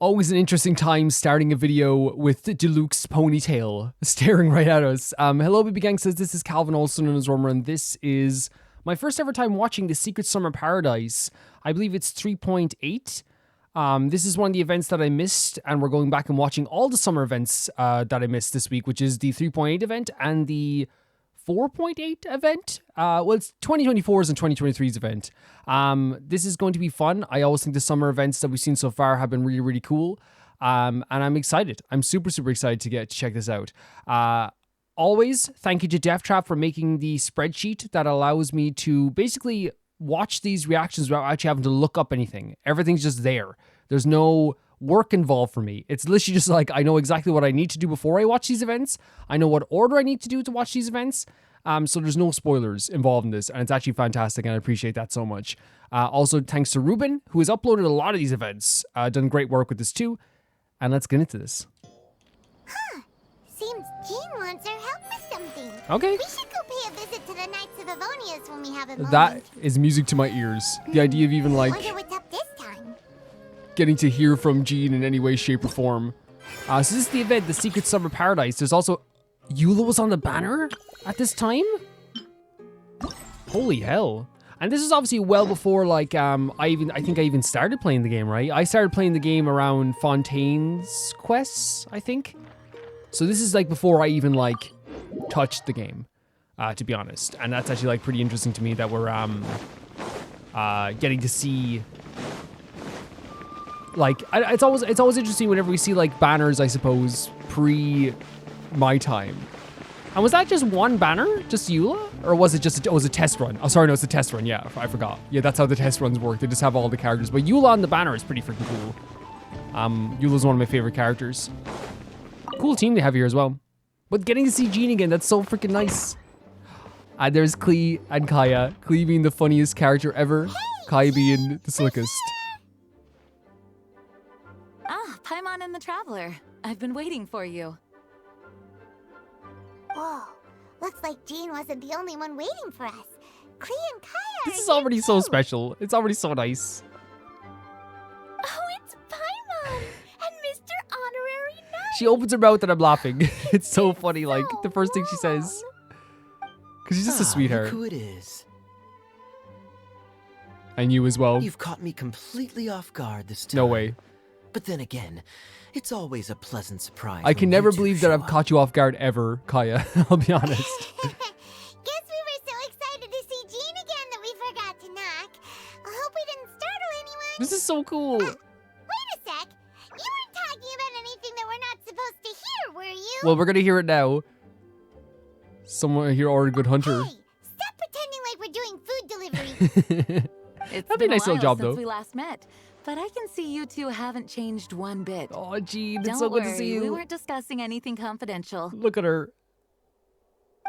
Always an interesting time starting a video with Deluxe's ponytail staring right at us. Hello, BB Gang says this is Calvin, also known as Romer, and this is my first ever time watching the Secret Summer Paradise. I believe it's 3.8. This is one of the events that I missed, and we're going back and watching all the summer events that I missed this week, which is the 3.8 event and the 4.8 event. Well, it's 2024's and 2023's event. This is going to be fun. I always think the summer events that we've seen so far have been really, really cool. And I'm excited. I'm super, super excited to check this out. Always thank you to Deathtrap for making the spreadsheet that allows me to basically watch these reactions without actually having to look up anything. Everything's just there. There's no work involved for me. It's literally just like, I know exactly what I need to do before I watch these events. I know what order I need to do to watch these events. So there's no spoilers involved in this, and it's actually fantastic, and I appreciate that so much. Also, thanks to Ruben, who has uploaded a lot of these events, done great work with this too. And let's get into this. Huh. Seems Jean wants our help with something. Okay. We should go pay a visit to the Knights of Avonius when we have a moment. That is music to my ears. The idea of even like Wonder what's up this time. getting to hear from Jean in any way, shape, or form. So this is the event, the Secret Summer Paradise. There's also Eula was on the banner at this time. Holy hell! And this is obviously well before like I think I even started playing the game, right? I started playing the game around Fontaine's quests, I think. So this is like before I even like touched the game, to be honest. And that's actually like pretty interesting to me that we're getting to see. Like, it's always interesting whenever we see like banners, I suppose, pre my time. And was that just one banner, just Eula, or was it just a test run? Oh, sorry, no, it's a test run. Yeah, I forgot. Yeah, that's how the test runs work. They just have all the characters, but Eula on the banner is pretty freaking cool. Eula's one of my favorite characters. Cool team they have here as well. But getting to see Jean again, that's so freaking nice. There's Klee and Kaya. Klee being the funniest character ever. Kaya being the slickest. Paimon and the Traveler. I've been waiting for you. Whoa. Looks like Jean wasn't the only one waiting for us. Klee and Kaya This is already so special. It's already so nice. Oh, it's Paimon and Mr. Honorary Knight. She opens her mouth and I'm laughing. It's so funny, like, the first thing she says. Because she's just a sweetheart. Look who it is. And you as well. You've caught me completely off guard this time. No way. But then again, it's always a pleasant surprise. I can never believe that I've caught you off guard ever, Kaya. I'll be honest. Guess we were so excited to see Jean again that we forgot to knock. I hope we didn't startle anyone. This is so cool. Wait a sec. You weren't talking about anything that we're not supposed to hear, were you? Well, we're gonna hear it now. Someone here ordered Good Hunter. Hey, stop pretending like we're doing food delivery. That'd be a nice little job, since though. we last met, but I can see you two haven't changed one bit. Oh, Jean, it's Don't so good worry, to see you. we weren't discussing anything confidential. Look at her.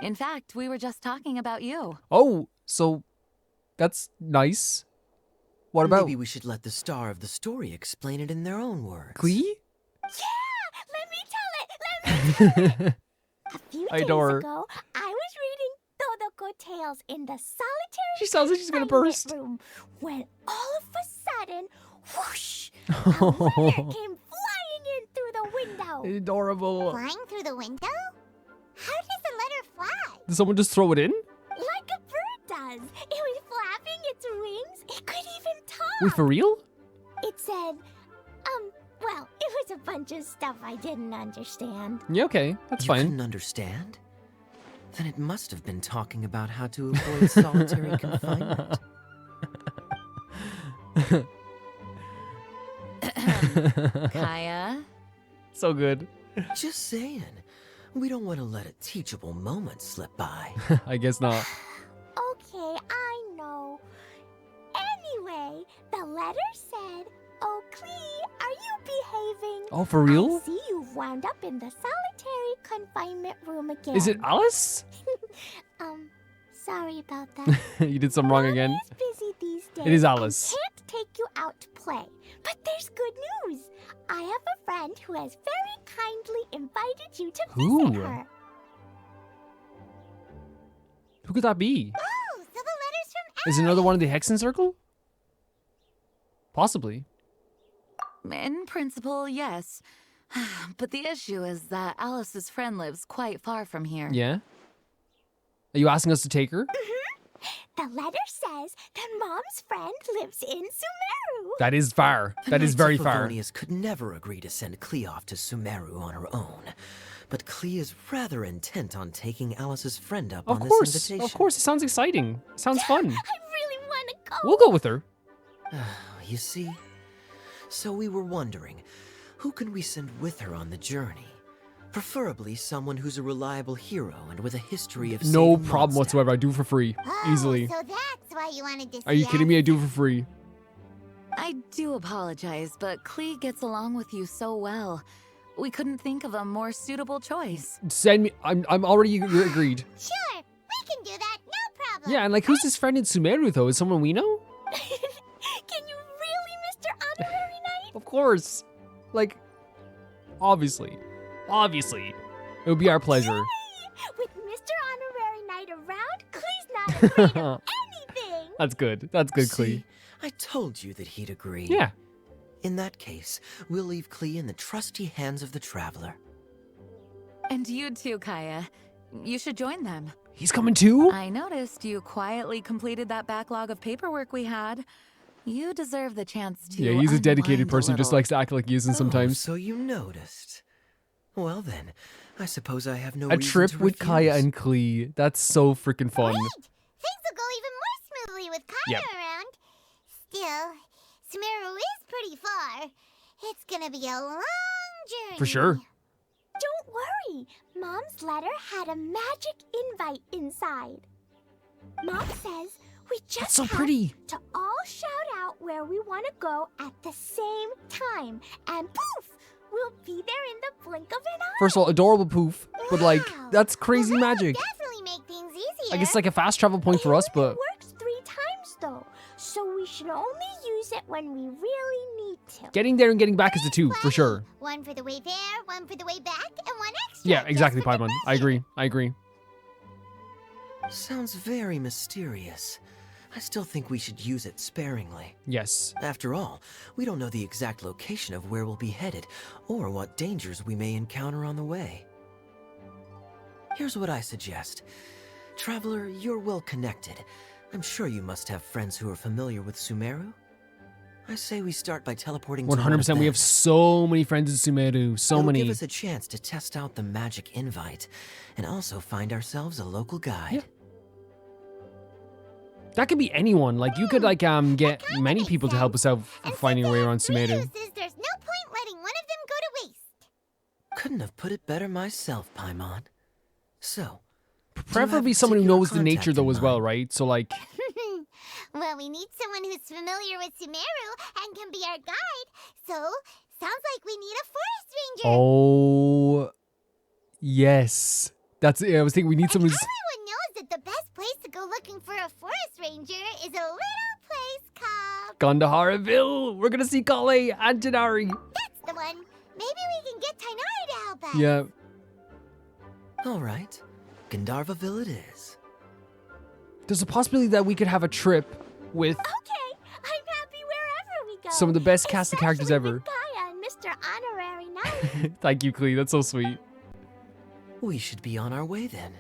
In fact, we were just talking about you. Oh, so that's nice. What about Maybe we should let the star of the story explain it in their own words. Klee? Yeah, let me tell it. A few I days adore her. ago, I was reading Todoko Tales in the solitary She sounds like she's gonna confinement burst. room when all of a sudden, whoosh, a letter came flying in through the window. Adorable. Flying through the window? How does the letter fly? Did someone just throw it in? Like a bird does. It was flapping its wings. It could even talk. Wait, for real? It said, well, it was a bunch of stuff I didn't understand. Yeah, okay. That's You fine. couldn't understand? Then it must have been talking about how to avoid solitary confinement. Kaya? So good. Just saying. We don't want to let a teachable moment slip by. I guess not. Okay, I know. Anyway, the letter said, "Oh, Klee, are you behaving? Oh, for real? I see you've wound up in the solitary confinement room again." Is it Alice? Sorry about that. You did something wrong Mom again. is busy these days. It is and Alice. can't take you out to play. But there's good news. I have a friend who has very kindly invited you to Who? visit her. Who could that be? Oh, so the letter's from Is it another one of the Hexen Circle? Possibly. In principle, yes. But the issue is that Alice's friend lives quite far from here. Yeah? Are you asking us to take her? The letter says that Mom's friend lives in Sumeru. That is far. The That is Knights very of far. Favonius could never agree to send Collei off to Sumeru on her own. But Collei is rather intent on taking Alice's friend up on this invitation. Of course. It sounds exciting. It sounds fun. I really want to go. We'll go with her. You see? So we were wondering, who can we send with her on the journey? Preferably someone who's a reliable hero and with a history of No saving problem Mondstadt. whatsoever. I do it for free. Oh, Easily. So that's why you wanted to see Are you kidding me? I do it for free. I do apologize, but Collei gets along with you so well. We couldn't think of a more suitable choice. Send me. I'm already agreed. Sure, we can do that, no problem. Yeah, and like, who's his friend in Sumeru though? Is someone we know? Can you really, Mr. Honorary Knight? Of course. Like, obviously. Obviously. It would be our pleasure. With Mr. Honorary Knight around, Clee's not afraid of anything. That's good. That's good, Collei. See, I told you that he'd agree. Yeah. In that case, we'll leave Collei in the trusty hands of the traveler. And you too, Kaya. You should join them. He's coming too? I noticed you quietly completed that backlog of paperwork we had. You deserve the chance to Yeah, he's a dedicated unwind person who just little. likes to act like he isn't sometimes. Oh, so you noticed. Well then, I suppose I have no A reason trip to with Kaya refuse. and Collei. That's so freaking fun. Great! Things will go even more smoothly with Kaya Yep. around. Still, Sumeru is pretty far. It's gonna be a long journey. For sure. Don't worry. Mom's letter had a magic invite inside. Mom says we just That's so have pretty. to all shout out where we want to go at the same time. And poof! We'll be there in the blink of an eye. First of all, adorable poof. But like, Wow. that's crazy Well, that'll magic. definitely make things easier. I guess like a fast travel point for us, It but only works 3 times though, so we should only use it when we really need to. getting there and getting back is the 2, for sure. One for the way there, one for the way back, and one extra. Yeah, just exactly, for Paimon. I agree. I agree. Sounds very mysterious. I still think we should use it sparingly. Yes. After all, we don't know the exact location of where we'll be headed, or what dangers we may encounter on the way. Here's what I suggest. Traveler, you're well connected. I'm sure you must have friends who are familiar with Sumeru. I say we start by teleporting to one of 100%. We have them. so many friends in Sumeru. So It'll many. give us a chance to test out the magic invite, and also find ourselves a local guide. Yeah. That could be anyone. Like, you could like get many makes people to help us out And finding our since way they around have 3 Sumeru. uses, there's no point letting one of them go to waste. Couldn't have put it better myself, Paimon. So, Preferably a someone who particular knows the nature contact though in as well, mind? right? So like, Well, we need someone who's familiar with Sumeru and can be our guide. So, sounds like we need a forest ranger. oh, yes. That's it. I was thinking we need someone who's... Everyone knows that the best place to go looking for a forest ranger is a little place called... Gandaharaville. We're gonna see Collei and Janari. That's the one. Maybe we can get Tainari to help us. Yeah. all right. Gandharvaville it is. There's a possibility that we could have a trip with Okay, I'm happy wherever we go. some of the best cast of characters Especially ever. with Gaia and Mr. Honorary Knight. Thank you, Collei. That's so sweet. We should be on our way then.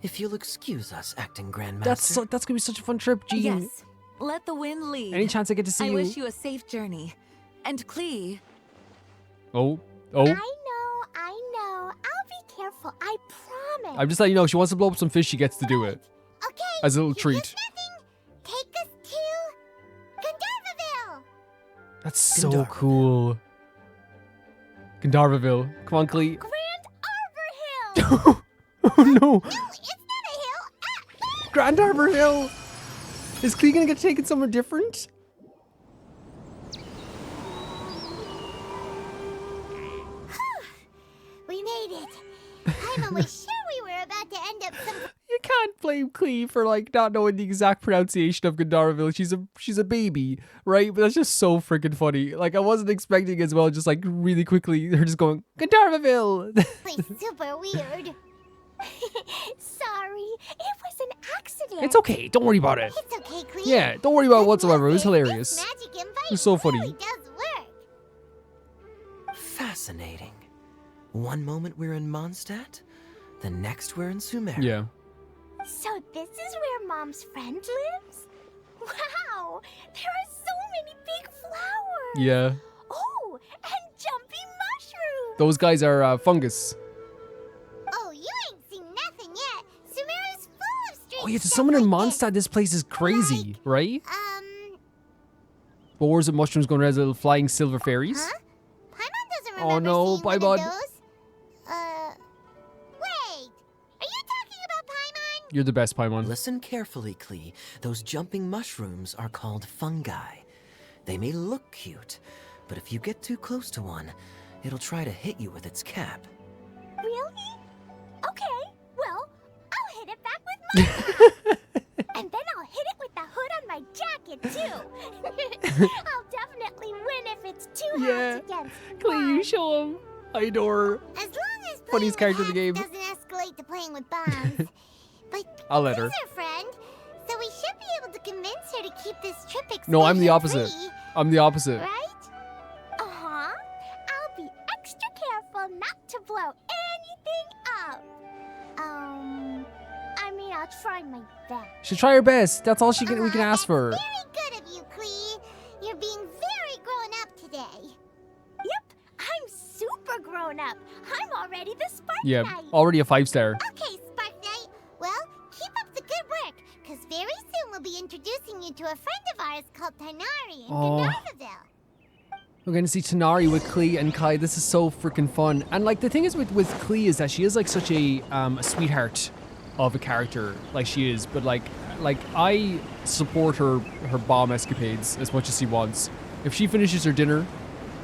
If you'll excuse us, acting Grandmaster. That's gonna be such a fun trip, Jean. Yes. Let the wind lead. Any chance I get to see I you? wish you a safe journey. And Collei, Oh. I know. I'll be careful. I promise. I'm just letting you know, if she wants to blow up some fish, she gets to do it. Okay. As a little if treat. there's nothing, take us to Gandharvaville. That's so Gandharvaville. cool. Gandharvaville. Come on, Collei. Grand Arbor Hill. Oh no. No, it's not a hill. Grand Arbor Hill. Is Collei gonna get taken somewhere different? We made it. Paimon was sure we were about to end up some... You can't blame Collei for like not knowing the exact pronunciation of Gandharvaville. She's a baby, right? But that's just so freaking funny. Like I wasn't expecting as well. Just like really quickly, they're just going Gandharvaville. place super weird. Sorry, it was an accident. It's okay. Don't worry about it. It's okay, Clea. Yeah, don't worry about it Good whatsoever. It was news is hilarious. This magic invite It was so funny. really does work. Fascinating. One moment we're in Mondstadt, the next we're in Sumeru. Yeah. So this is where Mom's friend lives? Wow! There are so many big flowers! Yeah. Oh, and jumpy mushrooms! Those guys are fungus. Oh, you ain't seen nothing yet. Sumeru's full of strange Oh, yeah, to stuff someone in like this. Mondstadt, this place is crazy, right? Like, Wars of mushrooms going around as little flying silver fairies. huh? Paimon doesn't Oh, remember no, seeing one of Paimon. those. Wait! Are you talking about Paimon? You're the best, Paimon. Listen carefully, Klee. Those jumping mushrooms are called fungi. They may look cute, but if you get too close to one, it'll try to hit you with its cap. Really? Okay, well, I'll hit it back with my cap. And then I'll hit it with the hood on my jacket, too. I'll definitely win if it's two Yeah. hands against Klee, you one. show him. I adore her. As long as Funniest playing character in the with game. heads doesn't escalate to playing with bombs. But I'll let her. she's our friend, so we should be able to convince her to keep this trip explosion-free. No, I'm the opposite. I'm the opposite. Right? Uh-huh. I'll be extra careful not to blow anything up. I mean, I'll try my best. She'll try her best. That's all we can ask for. Very good of you, Klee. You're being very grown up today. Yep, I'm super grown up. I'm already the Spark Yeah, Knight. already a 5-star. Okay, Spark Knight. Well, keep up the good work, because very soon we'll be introducing you to a friend of ours called Tanari in Oh. Gandharville. We're gonna see Tanari with Klee and Kai. This is so freaking fun. And like the thing is with Klee is that she is like such a sweetheart of a character, like she is. But like I support her bomb escapades as much as she wants. If she finishes her dinner,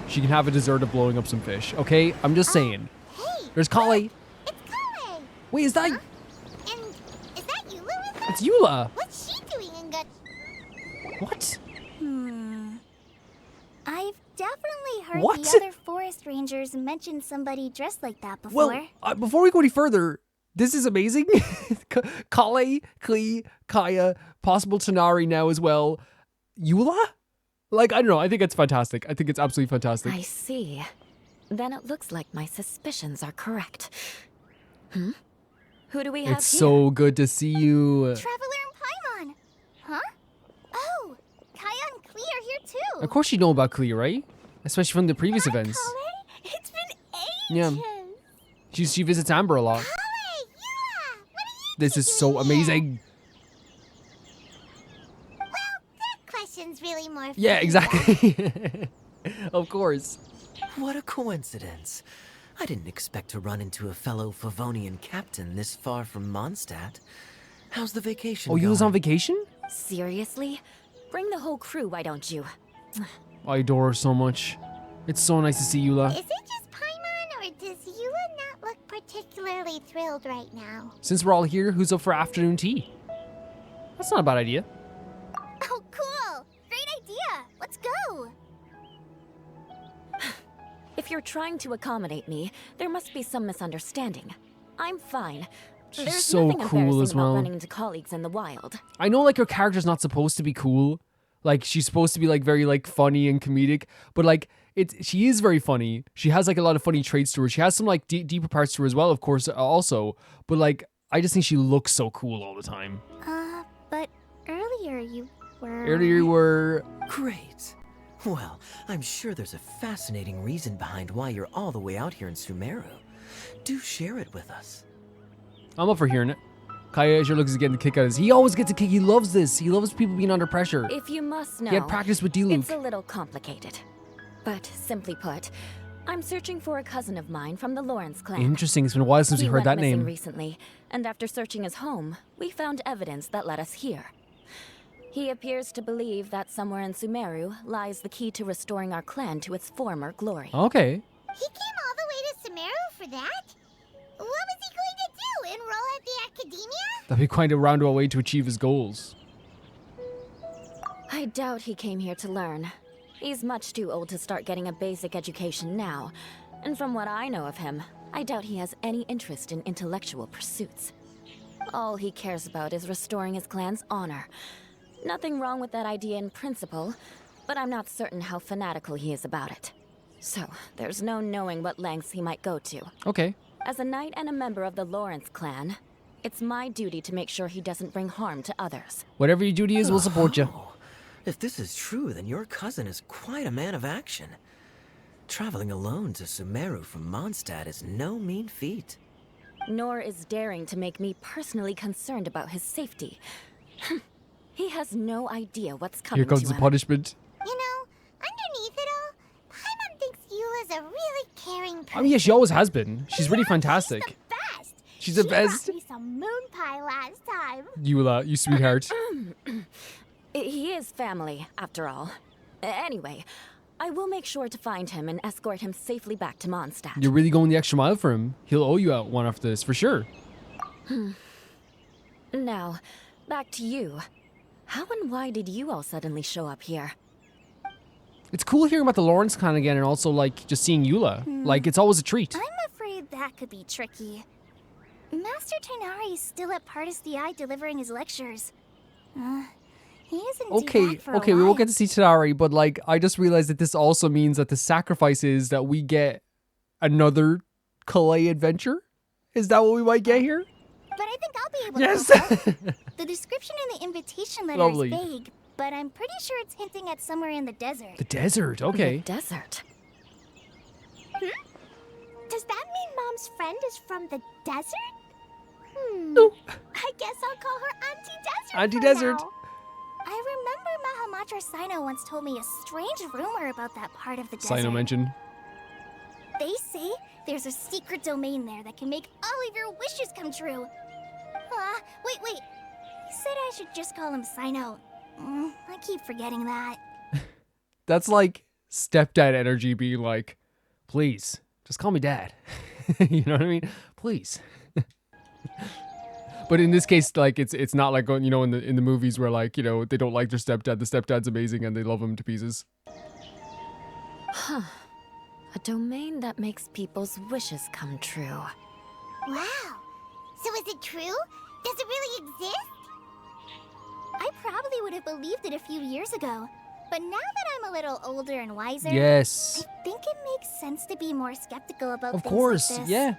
she can have a dessert of blowing up some fish. Okay, I'm just saying. Hey, There's Collei. it's Collei. Wait, is that? And is that Eula with her? It's Eula. What's she doing in Gut? What? I've definitely heard What? the other forest rangers mention somebody dressed like that before. Well, before we go any further, this is amazing. Collei, Klee, Kaya, possible Tanari now as well. Eula? Like, I don't know. I think it's fantastic. I think it's absolutely fantastic. I see. Then it looks like my suspicions are correct. Who do we have It's here? so good to see you. Traveler and Paimon. Huh? Oh, Kaya and Klee are here too. Of course you know about Klee, right? Especially from the previous events. Collei? It's been Yeah. ages. She visits Amber a lot. Collei, Eula, what are you This is so doing here? amazing. Well, that question's really more for Yeah, you. exactly. Of course. What a coincidence. I didn't expect to run into a fellow Favonian captain this far from Mondstadt. How's the vacation Oh, you was going? on vacation? Seriously? Bring the whole crew, why don't you? I adore her so much. It's so nice to see Eula. Is it just Paimon, or does Eula not look particularly thrilled right now? Since we're all here, who's up for afternoon tea? That's not a bad idea. Oh, cool. Great idea. Let's go. If you're trying to accommodate me, there must be some misunderstanding. I'm fine. She's There's so nothing cool embarrassing as well. about running into colleagues in the wild. I know like her character's not supposed to be cool. Like she's supposed to be like very like funny and comedic, but like she is very funny. She has like a lot of funny traits to her. She has some like deeper parts to her as well, of course, also. But like I just think she looks so cool all the time. But earlier you were... Earlier you were Great. Well, I'm sure there's a fascinating reason behind why you're all the way out here in Sumeru. Do share it with us. I'm up for hearing it. Kaya sure looks to getting the kick out of this. He always gets a kick. He loves this. He loves people being under pressure. If you must know, He had practice with Diluc. it's a little complicated. But simply put, I'm searching for a cousin of mine from the Lawrence clan. Interesting. It's been a while since we He heard went that missing name. recently, and after searching his home, we found evidence that led us here. He appears to believe that somewhere in Sumeru lies the key to restoring our clan to its former glory. Okay. He came all the way to Sumeru for that? What was he going to do? Enroll at the academia? That'd be quite a roundabout way to achieve his goals. I doubt he came here to learn. He's much too old to start getting a basic education now. And from what I know of him, I doubt he has any interest in intellectual pursuits. All he cares about is restoring his clan's honor. Nothing wrong with that idea in principle, but I'm not certain how fanatical he is about it. So, there's no knowing what lengths he might go to. Okay. As a knight and a member of the Lawrence clan, it's my duty to make sure he doesn't bring harm to others. Whatever your duty is, we'll support you. Oh, if this is true, then your cousin is quite a man of action. Traveling alone to Sumeru from Mondstadt is no mean feat. Nor is daring to make me personally concerned about his safety. He has no idea what's coming Here comes to the him. punishment. You know, underneath it all, Paimon thinks Eula's a really caring person. I mean, yeah, she always has been. She's really fantastic. She's the best. She's the best. She got me some moon pie last time. Eula, you sweetheart. He is family, after all. Anyway, I will make sure to find him and escort him safely back to Mondstadt. You're really going the extra mile for him. He'll owe you out one after this, for sure. Now, back to you. How and why did you all suddenly show up here? It's cool hearing about the Lawrence clan again and also, like, just seeing Eula. Like, it's always a treat. I'm afraid that could be tricky. Master Tighnari is still at Partis the Eye delivering his lectures. He isn't due Okay, back for a okay, we won't while. get to see Tighnari, but, like, I just realized that this also means that the sacrifice is that we get another Collei adventure? Is that what we might get here? But I think I'll be able Yes! to help. The description in the invitation letter Lovely. is vague, but I'm pretty sure it's hinting at somewhere in the desert. The desert, okay. The desert. Does that mean Mom's friend is from the desert? No. I guess I'll call her Aunty Desert. Aunty for Desert. now. I remember Mahamatra Sino once told me a strange rumor about that part of the desert. Sino mention. They say there's a secret domain there that can make all of your wishes come true. Wait. He said I should just call him Sino. I keep forgetting that. That's like stepdad energy being like, please, just call me dad. You know what I mean? Please. But in this case, like it's not like, you know, in the movies where, like, you know, they don't like their stepdad. The stepdad's amazing and they love him to pieces. Huh. A domain that makes people's wishes come true. Wow. So is it true? Does it really exist? I probably would have believed it a few years ago. But now that I'm a little older and wiser, Yes. I think it makes sense to be more skeptical about Of things course. like this. Yeah.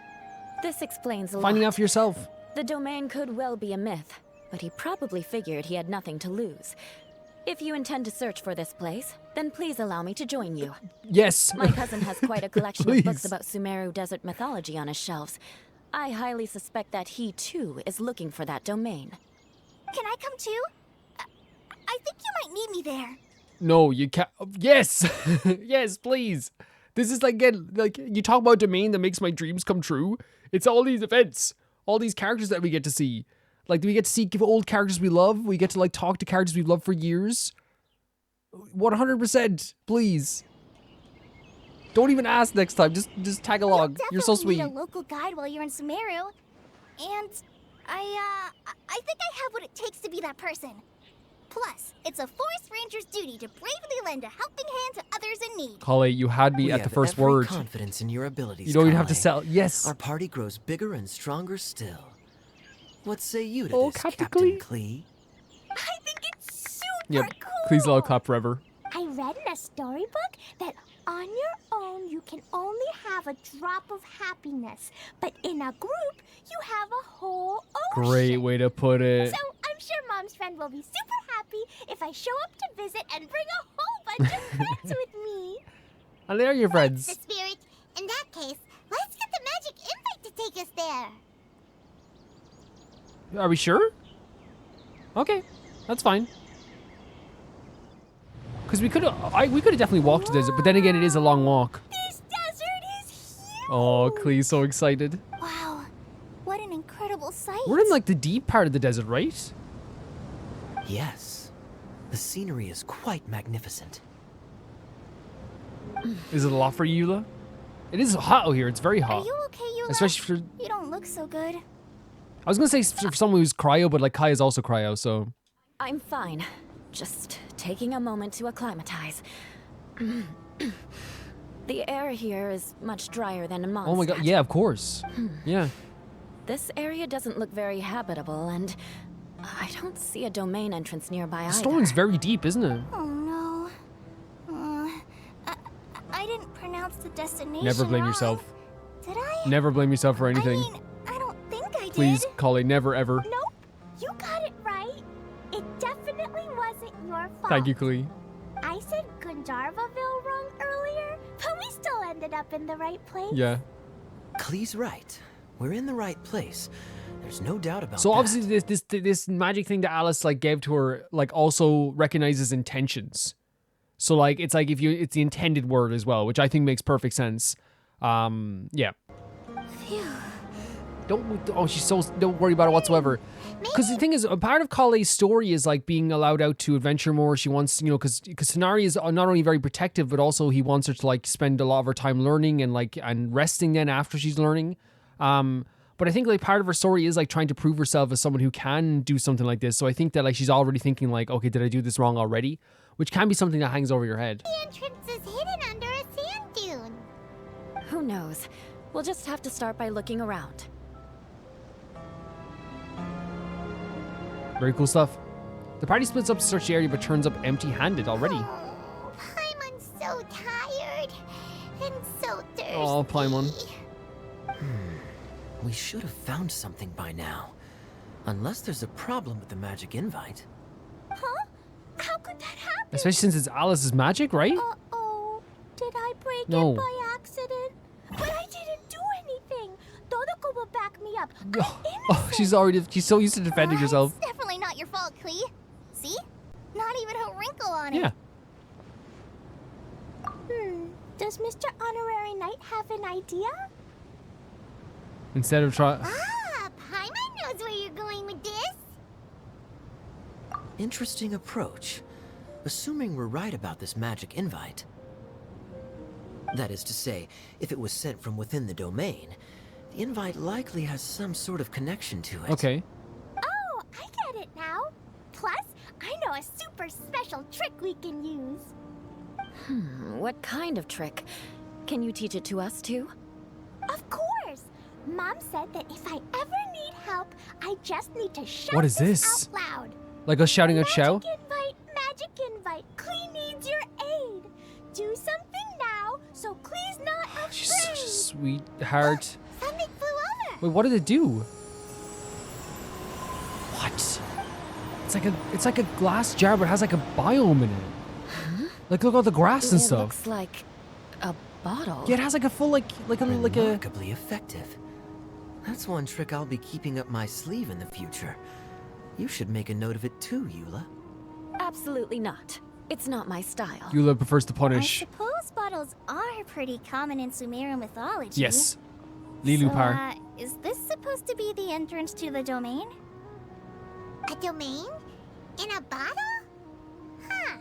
This explains a Finding lot. out for yourself. The domain could well be a myth, but he probably figured he had nothing to lose. If you intend to search for this place, then please allow me to join you. Yes. My cousin has quite a collection Please. of books about Sumeru desert mythology on his shelves. I highly suspect that he, too, is looking for that domain. Can I come too? I think you might need me there. No, you can't. Yes. Yes, please. This is like, again, like, you talk about domain that makes my dreams come true. It's all these events, all these characters that we get to see. Like, we get to see old characters we love. We get to, like, talk to characters we've loved for years. 100%, please. Don't even ask next time. Just tag along. You're so Definitely sweet. need a local guide while you're in Sumeru. And I think I have what it takes to be that person. Plus, it's a forest ranger's duty to bravely lend a helping hand to others in need. Collei, you had me We at the have first every word. confidence in your abilities. You don't even have to Collei. sell. Yes. Our party grows bigger and stronger still. What say you to Oh, this, Captain Captain Klee. Klee? I think it's super Yep. cool. Please let it clap forever. I read in a storybook that on your own you can only have a drop of happiness, but in a group you have a whole ocean. Great way to put it. So I'm sure Mom's friend will be super happy if I show up to visit and bring a whole bunch of friends with me. And there are your The friends. spirit. In that case, let's get the magic invite to take us there. Are we sure? Okay, that's fine. Because we could have definitely walked to the desert, but then again, it is a long walk. This desert is huge. Oh, Klee's so excited. Wow. What an incredible sight. We're in like the deep part of the desert, right? Yes. The scenery is quite magnificent. Is it a lot for you, Eula? It is hot out here. It's very Are hot. you okay, Eula? Especially for... You don't look so good. I was going to say for someone who's cryo, but like Kai is also cryo, so... I'm fine. Just taking a moment to acclimatize. The air here is much drier than in Mondstadt. Oh my god, yeah, of course. Yeah. This area doesn't look very habitable, and I don't see a domain entrance nearby The either. storm's very deep, isn't it? Oh no. I didn't pronounce the destination. Never blame wrong. yourself. Did I? Never blame yourself for anything. I mean, I don't think I did. Please, Collei, never ever. Nope, you got it right. It definitely wasn't your fault. Thank you, Collei. I said Gundarvaville wrong earlier, but we still ended up in the right place. Yeah. Klee's right. We're in the right place. There's no doubt about So that. obviously this magic thing that Alice like gave to her like also recognizes intentions. So like it's like it's the intended word as well, which I think makes perfect sense. Yeah. Phew. Don't worry about it whatsoever. Because the thing is, a part of Collei's story is like being allowed out to adventure more. She wants, you know, because Tonari is not only very protective, but also he wants her to like spend a lot of her time learning and resting then after she's learning. But I think like part of her story is like trying to prove herself as someone who can do something like this. So I think that like she's already thinking like, okay, did I do this wrong already? Which can be something that hangs over your head. The entrance is hidden under a sand dune. Who knows? We'll just have to start by looking around. Very cool stuff. The party splits up to search the area, but turns up empty-handed already. Oh, Paimon's so tired and so thirsty. Oh, Paimon. We should have found something by now. Unless there's a problem with the magic invite. Huh? How could that happen? Especially since it's Alice's magic, right? Uh-oh. Did I break No. it by accident? But I didn't do anything. Todoko will back me up. I'm Oh, innocent. she's so used to defending herself. It's definitely not your fault, Klee. See? Not even a wrinkle on it. Yeah. Does Mr. Honorary Knight have an idea? Instead of trying... Ah, Paimon knows where you're going with this. Interesting approach. Assuming we're right about this magic invite. That is to say, if it was sent from within the domain, the invite likely has some sort of connection to it. Okay. Oh, I get it now. Plus, I know a super special trick we can use. What kind of trick? Can you teach it to us too? Of course. Mom said that if I ever need help, I just need to shout What is this? out loud. Like us shouting out Chow? Magic invite. Klee needs your aid. Do something now, so Klee's not afraid. She's such a sweetheart. Something flew over. Wait, what did it do? What? It's like a glass jar, but it has like a biome in it. Like look at all the grass and It stuff. looks like a bottle. Yeah, it has like a full like a Remarkably effective. That's one trick I'll be keeping up my sleeve in the future. You should make a note of it too, Eula. Absolutely not. It's not my style. Eula prefers to I punish. suppose bottles are pretty common in Sumeru mythology. Yes. Lilupar. So, is this supposed to be the entrance to the domain? A domain? In a bottle? Huh.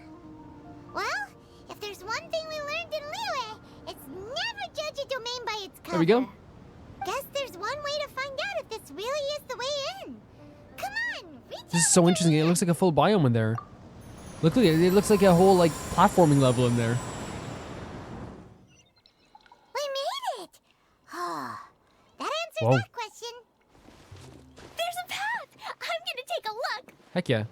Well, if there's one thing we learned in Liyue, it's never judge a domain by its cover. There we go. Guess there's one way to find out if this really is the way in. Come on, reach This is out so and interesting. It reach looks like a full biome in there. Look at it. It looks like a whole like platforming level in there. We made it! Oh, that answers Whoa. that question. There's a path! I'm gonna take a look. Heck yeah.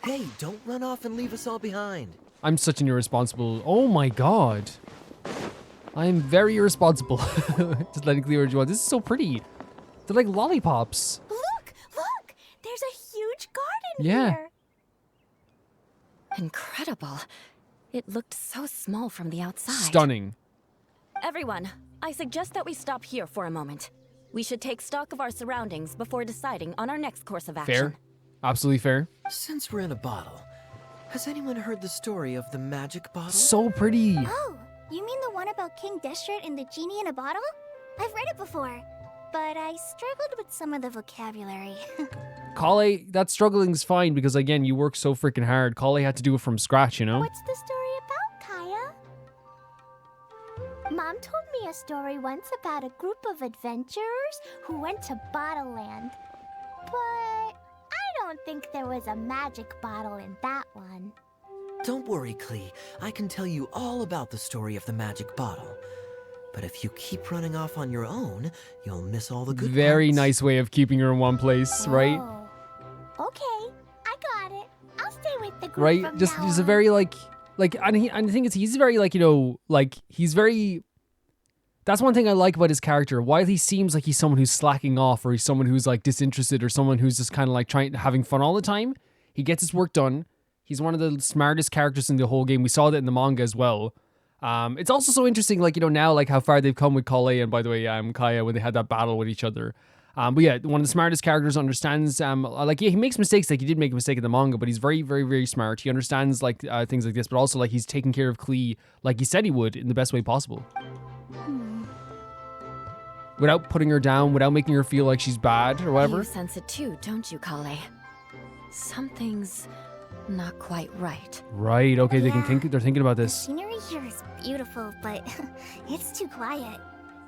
Hey, don't run off and leave us all behind. I'm such an irresponsible. Oh my god. I'm very irresponsible. Just letting clear what you want. This is so pretty. They're like lollipops. Look! Look! There's a huge garden Yeah. here. Incredible. It looked so small from the outside. Stunning. Everyone, I suggest that we stop here for a moment. We should take stock of our surroundings before deciding on our next course of action. Fair. Absolutely fair. Since we're in a bottle, has anyone heard the story of the magic bottle? So pretty. Oh, you mean the one about King Desert and the genie in a bottle? I've read it before, but I struggled with some of the vocabulary. Collei, that struggling's fine because again, you work so freaking hard. Collei had to do it from scratch, you know? What's the story about, Kaya? Mom told me a story once about a group of adventurers who went to Bottle Land. But I don't think there was a magic bottle in that one. Don't worry, Klee. I can tell you all about the story of the magic bottle. But if you keep running off on your own, you'll miss all the good Very parts. nice way of keeping her in one place, right? Oh, okay, I got it. I'll stay with the group Right? from Just now a on. very like and the thing is he's very like, you know, like he's very That's one thing I like about his character. While he seems like he's someone who's slacking off, or he's someone who's like disinterested, or someone who's just kind of like having fun all the time, he gets his work done. He's one of the smartest characters in the whole game. We saw that in the manga as well. It's also so interesting, like, you know, now, like, how far they've come with Collei and, by the way, Kaya, when they had that battle with each other. But yeah, one of the smartest characters, understands, like, yeah, he makes mistakes, like, he did make a mistake in the manga, but he's very, very, very smart. He understands, like, things like this, but also, like, he's taking care of Collei like he said he would in the best way possible. Without putting her down, without making her feel like she's bad or whatever. You sense it too, don't you, Collei? Something's not quite right. Right, okay, Yeah. they're thinking about The this. scenery here is beautiful, but it's too quiet.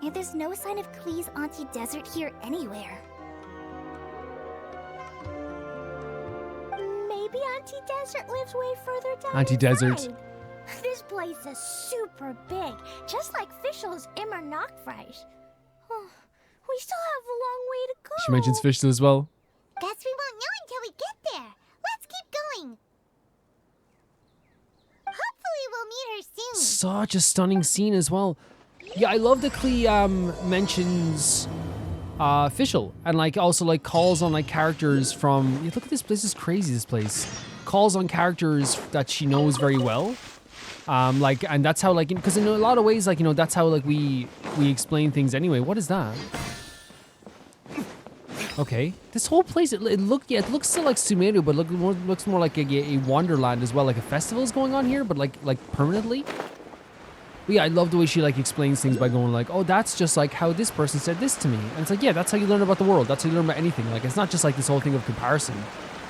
And there's no sign of Collei's Aunty Desert here anywhere. Maybe Aunty Desert lives way further down Aunty Desert. inside. This place is super big, just like Fischl's Immer Nachtreich. We still have a long way to go. She mentions Fischl as well. Guess we won't know until we get there. Let's keep going. Hopefully we'll meet her soon. Such a stunning scene as well. Yeah, I love that Collei mentions Fischl, and like also like calls on like characters from, yeah, look at this place, is crazy, this place. Calls on characters that she knows very well. Like, and that's how, like, because in a lot of ways, like, you know, that's how like we explain things anyway. What is that? Okay, this whole place, it looks still like Sumeru, but looks more like a wonderland as well. Like a festival is going on here, but like permanently. But yeah, I love the way she like explains things by going like, oh, that's just like how this person said this to me. And it's like, yeah, that's how you learn about the world. That's how you learn about anything. Like, it's not just like this whole thing of comparison.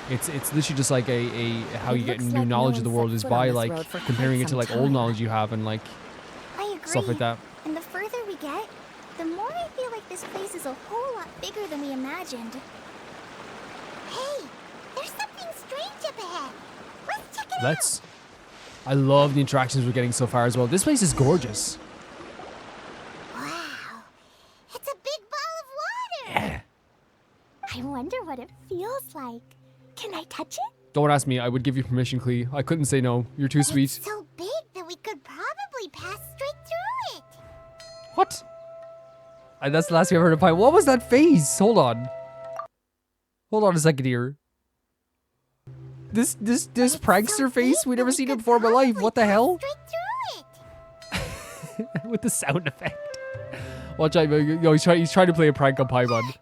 It's literally just like a how you get new knowledge of the world is by like comparing it to like old knowledge you have and like I agree. stuff like that. And the further we get, the more I feel like this place is a whole lot bigger than we imagined. Hey, there's something strange up ahead. Let's check it out. I love the interactions we're getting so far as well. This place is gorgeous. Wow, it's a big ball of water. Yeah. I wonder what it feels like. Can I touch it? Don't ask me. I would give you permission, Collei. I couldn't say no. You're too sweet. It's so big that we could probably pass straight through it. What? And that's the last we ever heard of Pine. What was that face? Hold on. Hold on a second here. This prankster face? We never seen it before in my life. What the hell? Straight through it. With the sound effect. Watch out, yo, he's trying to play a prank on Paimon. That's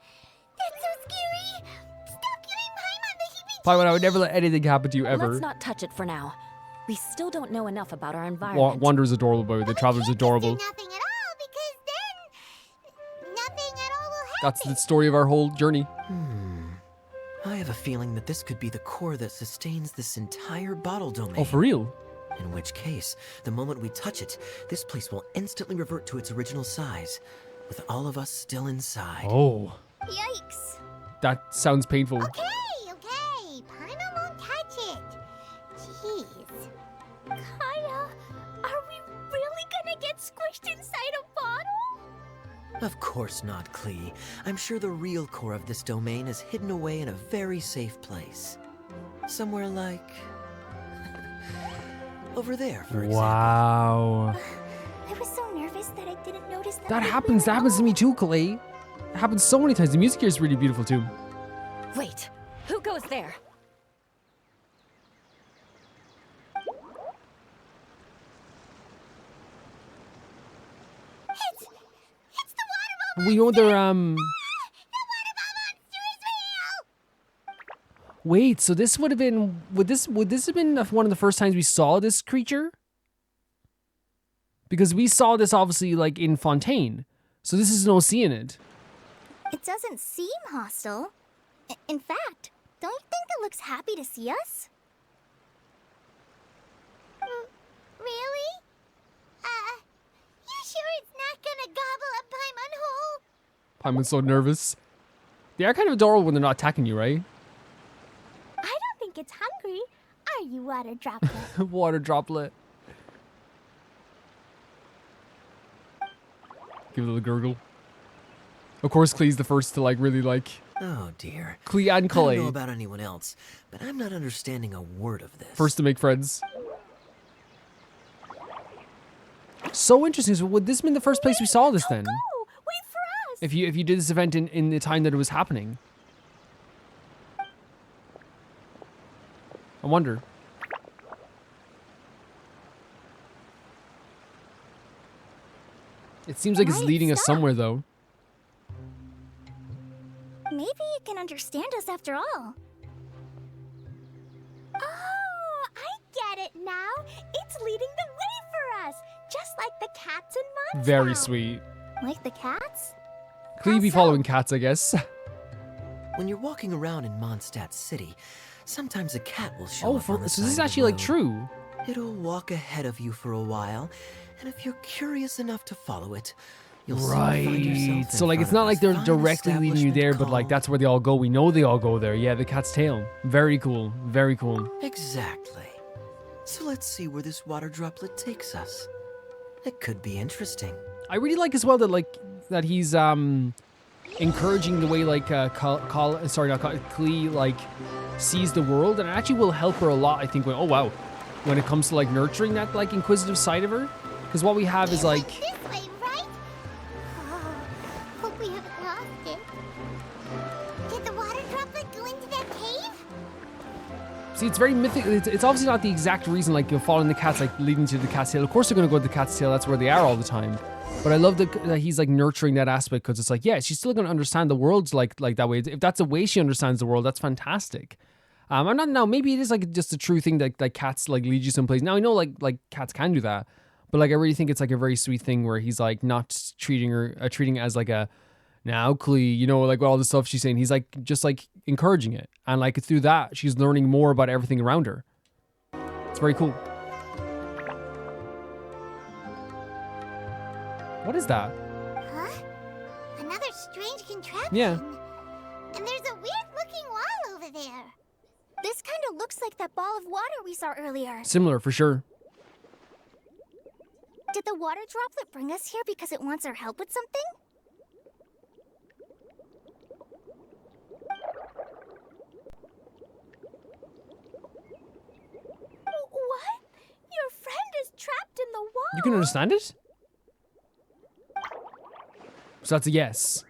so scary. Stop giving Paimon the heebie-jeebies. Paimon, I would never let anything happen to you ever. Let's not touch it for now. We still don't know enough about our environment. Wander's adorable, by the way. The Traveler's adorable. Nothing at all, because then nothing at all will happen. That's the story of our whole journey. I have a feeling that this could be the core that sustains this entire bottle domain. Oh, for real? In which case, the moment we touch it, this place will instantly revert to its original size, with all of us still inside. Oh, Yikes. that sounds painful. Okay. Paimon won't touch it. Jeez. Kaya, are we really gonna get squished inside a bottle? Of course not, Collei. I'm sure the real core of this domain is hidden away in a very safe place. Somewhere like... over there, for example. Wow. I was so nervous that I didn't notice that. That happens to me too, Collei. It happens so many times. The music here is really beautiful too. Wait, who goes there? It's the water ball. We know they're The water ball monster is real. Wait, so this would have been would this have been one of the first times we saw this creature? Because we saw this obviously like in Fontaine. So this is no seeing it. It doesn't seem hostile. In fact, don't you think it looks happy to see us? Really? You sure it's not gonna gobble up Paimon whole? Paimon's so nervous. They are kind of adorable when they're not attacking you, right? I don't think it's hungry. Are you, water droplet? Water droplet. Give it a little gurgle. Of course, Collei's the first to like really like. Oh dear. Collei and I don't know Collei. about anyone else, but I'm not understanding a word of this. First to make friends. So interesting. So would this have been the first place we saw this then? Go! Wait for us! If you did this event in the time that it was happening. I wonder. It seems like it's Why leading us stop? somewhere though. Maybe it can understand us after all. Oh, I get it now. It's leading the way for us, just like the cats in Mondstadt. Very sweet. Like the cats? Could you be so? following cats, I guess? When you're walking around in Mondstadt City, sometimes a cat will show Oh, up on the so this is side of the actually like road. true. It'll walk ahead of you for a while, and if you're curious enough to follow it, you'll soon find yourself in Right. So like it's front not of like this they're fine directly leading you there, but like establishment that's where they all go. We know they all go there. Yeah, the cat's tail. Very cool. Very cool. called- Exactly. So let's see where this water droplet takes us. It could be interesting. I really like as well that he's encouraging the way like Collei like sees the world, and it actually will help her a lot. I think. Oh wow, when it comes to like nurturing that like inquisitive side of her, because what we have is like. This way, right? Oh, hope we haven't lost it. Did the water droplet go into that cave? See, it's very mythic. It's obviously not the exact reason, like, you're following the cats, like, leading to the cat's tail. Of course they're going to go to the cat's tail. That's where they are all the time. But I love that he's, like, nurturing that aspect, because it's like, yeah, she's still going to understand the world's like that way. If that's the way she understands the world, that's fantastic. I'm not, now, maybe it is, like, just a true thing that, like, cats, like, lead you someplace. Now, I know, like cats can do that. But, like, I really think it's, like, a very sweet thing where he's, like, not treating her, treating it as, like, a, now, Collei, you know, like all the stuff she's saying, he's like just like encouraging it, and like through that, she's learning more about everything around her. It's very cool. What is that? Huh? Another strange contraption. Yeah. And there's a weird-looking wall over there. This kind of looks like that ball of water we saw earlier. Similar for sure. Did the water droplet bring us here because it wants our help with something? What? Your friend is trapped in the wall. You can understand it? So that's a yes.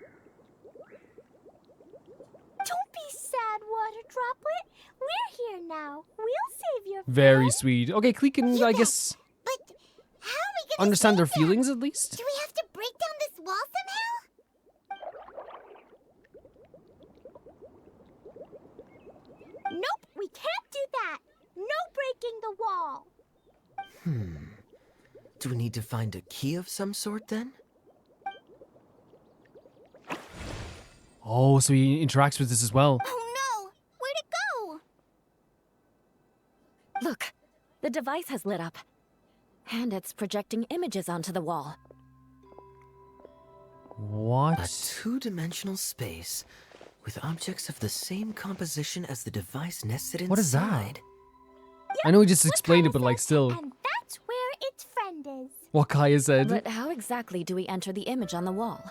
Don't be sad, water droplet. We're here now. We'll save your Very friend. sweet. Okay, Collei can, I guess, But how are we gonna understand their save them? feelings at least. Do we have to break down this wall somehow? Nope, we can't do that. No breaking the wall. Do we need to find a key of some sort then? Oh, so he interacts with this as well. Oh no! Where'd it go? Look, the device has lit up. And it's projecting images onto the wall. A What? two-dimensional space with objects of the same composition as the device nested inside. What is that? I know he just explained it, but like still, And that's where its friend is. what Kaya said. But how exactly do we enter the image on the wall?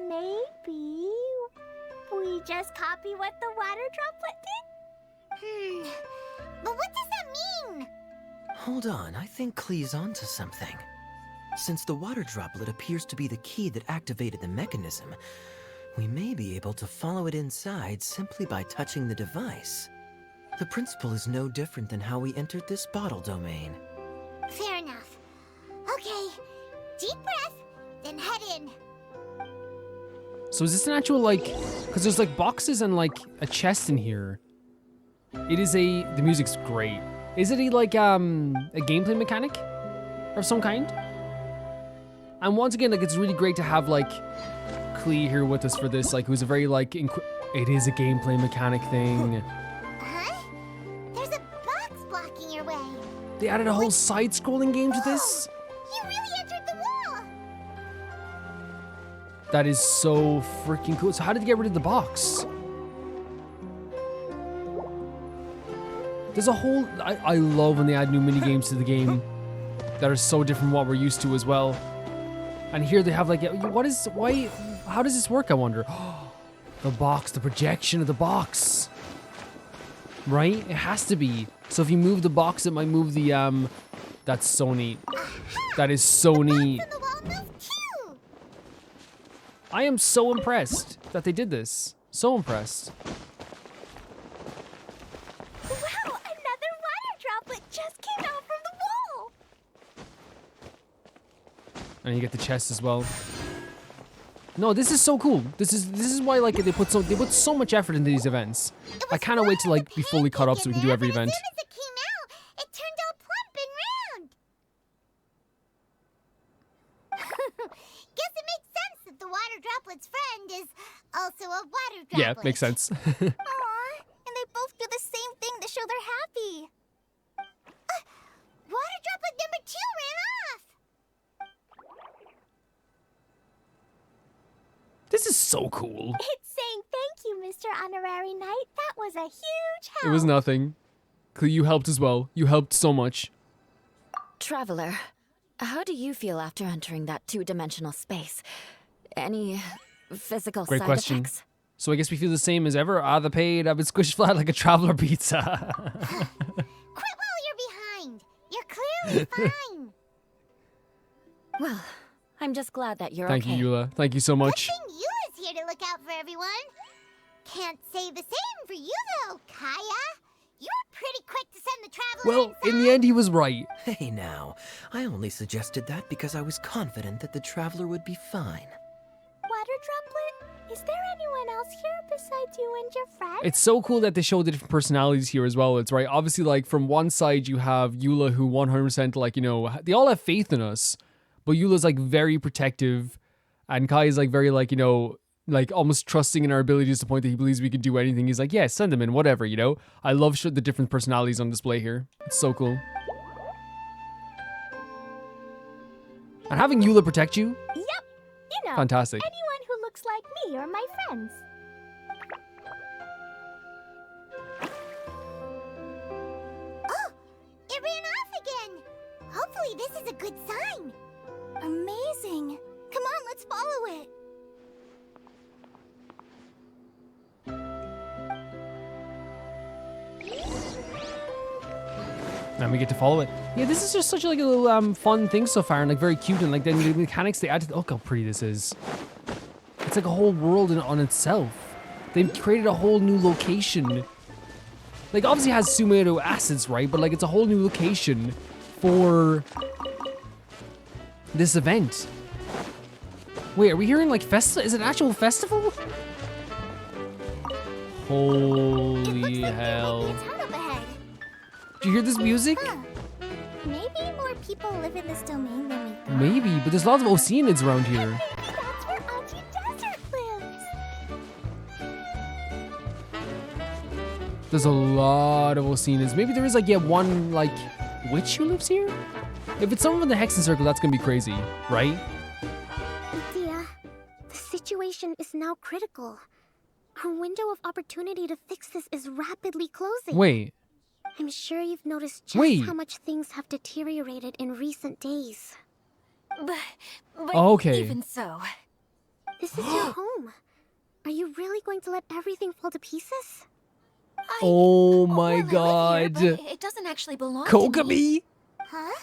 Maybe we just copy what the water droplet did? But what does that mean? Hold on, I think Collei's onto something. Since the water droplet appears to be the key that activated the mechanism, we may be able to follow it inside simply by touching the device. The principle is no different than how we entered this bottle domain. Fair enough. Okay, deep breath, then head in. So is this an actual, like, because there's like boxes and like a chest in here. It is the music's great. Is it a gameplay mechanic of some kind? And once again, like, it's really great to have like Collei here with us for this, like, who's a very like, it is a gameplay mechanic thing. Huh? There's a box blocking your way. They added a whole side-scrolling game to this. You really entered the wall. That is so freaking cool. So how did they get rid of the box? There's a whole... I love when they add new mini games to the game that are so different from what we're used to as well. And here they have like... How does this work, I wonder? The box, the projection of the box. Right? It has to be. So if you move the box, it might move the... That's so neat. That is so neat. And the wall moved too. I am so impressed that they did this. So impressed. Wow, another water droplet just came out from the wall. And you get the chest as well. No, this is so cool. This is why like they put so much effort into these events. I cannot wait to like be fully caught up so we can do every event. As soon as it came out, it turned all plump and round. Guess it makes sense that the water droplet's friend is also a water droplet. Yeah, makes sense. Aw, and they both do the same thing to show they're happy. Water droplet number 2 ran off. This is so cool. It's saying thank you, Mr. Honorary Knight. That was a huge help. It was nothing. Clee, you helped as well. You helped so much. Traveler, how do you feel after entering that two-dimensional space? Any physical Great side question. effects? So I guess we feel the same as ever. The paid. I've been squished flat like a traveler pizza. Quit while you're behind. You're clearly fine. Well, I'm just glad that you're Thank okay. you, Eula. Thank you so much. Good thing Eula's here to look out for everyone. Can't say the same for you though, Kaya. You're pretty quick to send the traveler Well, in the end, he was right. Hey now, I only suggested that because I was confident that the traveler would be fine. Water droplet? Is there anyone else here besides you and your friend? It's so cool that they show the different personalities here as well. It's right. Obviously, like from one side, you have Eula, who 100% like, you know, they all have faith in us. But Eula's like very protective, and Kai is like very like, you know, like almost trusting in our abilities to the point that he believes we can do anything. He's like, yeah, send them in, whatever, you know. I love the different personalities on display here. It's so cool. And having Eula protect you, Yep. You know, fantastic. anyone who looks like me or my friends. Oh, it ran off again. Hopefully this is a good sign. Amazing. Come on, let's follow it. And we get to follow it. Yeah, this is just such like a little fun thing so far, and like very cute, and like then the mechanics they add to look how pretty this is. It's like a whole world on itself. They've created a whole new location. Like obviously it has Sumeru assets, right? But like it's a whole new location for this event. Wait, are we hearing like festival? Is it an actual festival? Holy hell. It's hard up ahead. Did you hear this music? Huh. Maybe more people live in this domain than we thought. Maybe, but there's lots of Oceanids around here. Maybe that's where Aunty Desert lives. There's a lot of Oceanids. Maybe there is like, yeah, one like witch who lives here? If it's someone from the Hexen Circle, that's gonna be crazy, right? Idyia, the situation is now critical. Our window of opportunity to fix this is rapidly closing. Wait, I'm sure you've noticed just Wait. how much things have deteriorated in recent days. But Oh, okay. even so, This is your home. Are you really going to let everything fall to pieces? oh my well, I live god. here, but it doesn't actually belong to me. Kokomi? Huh?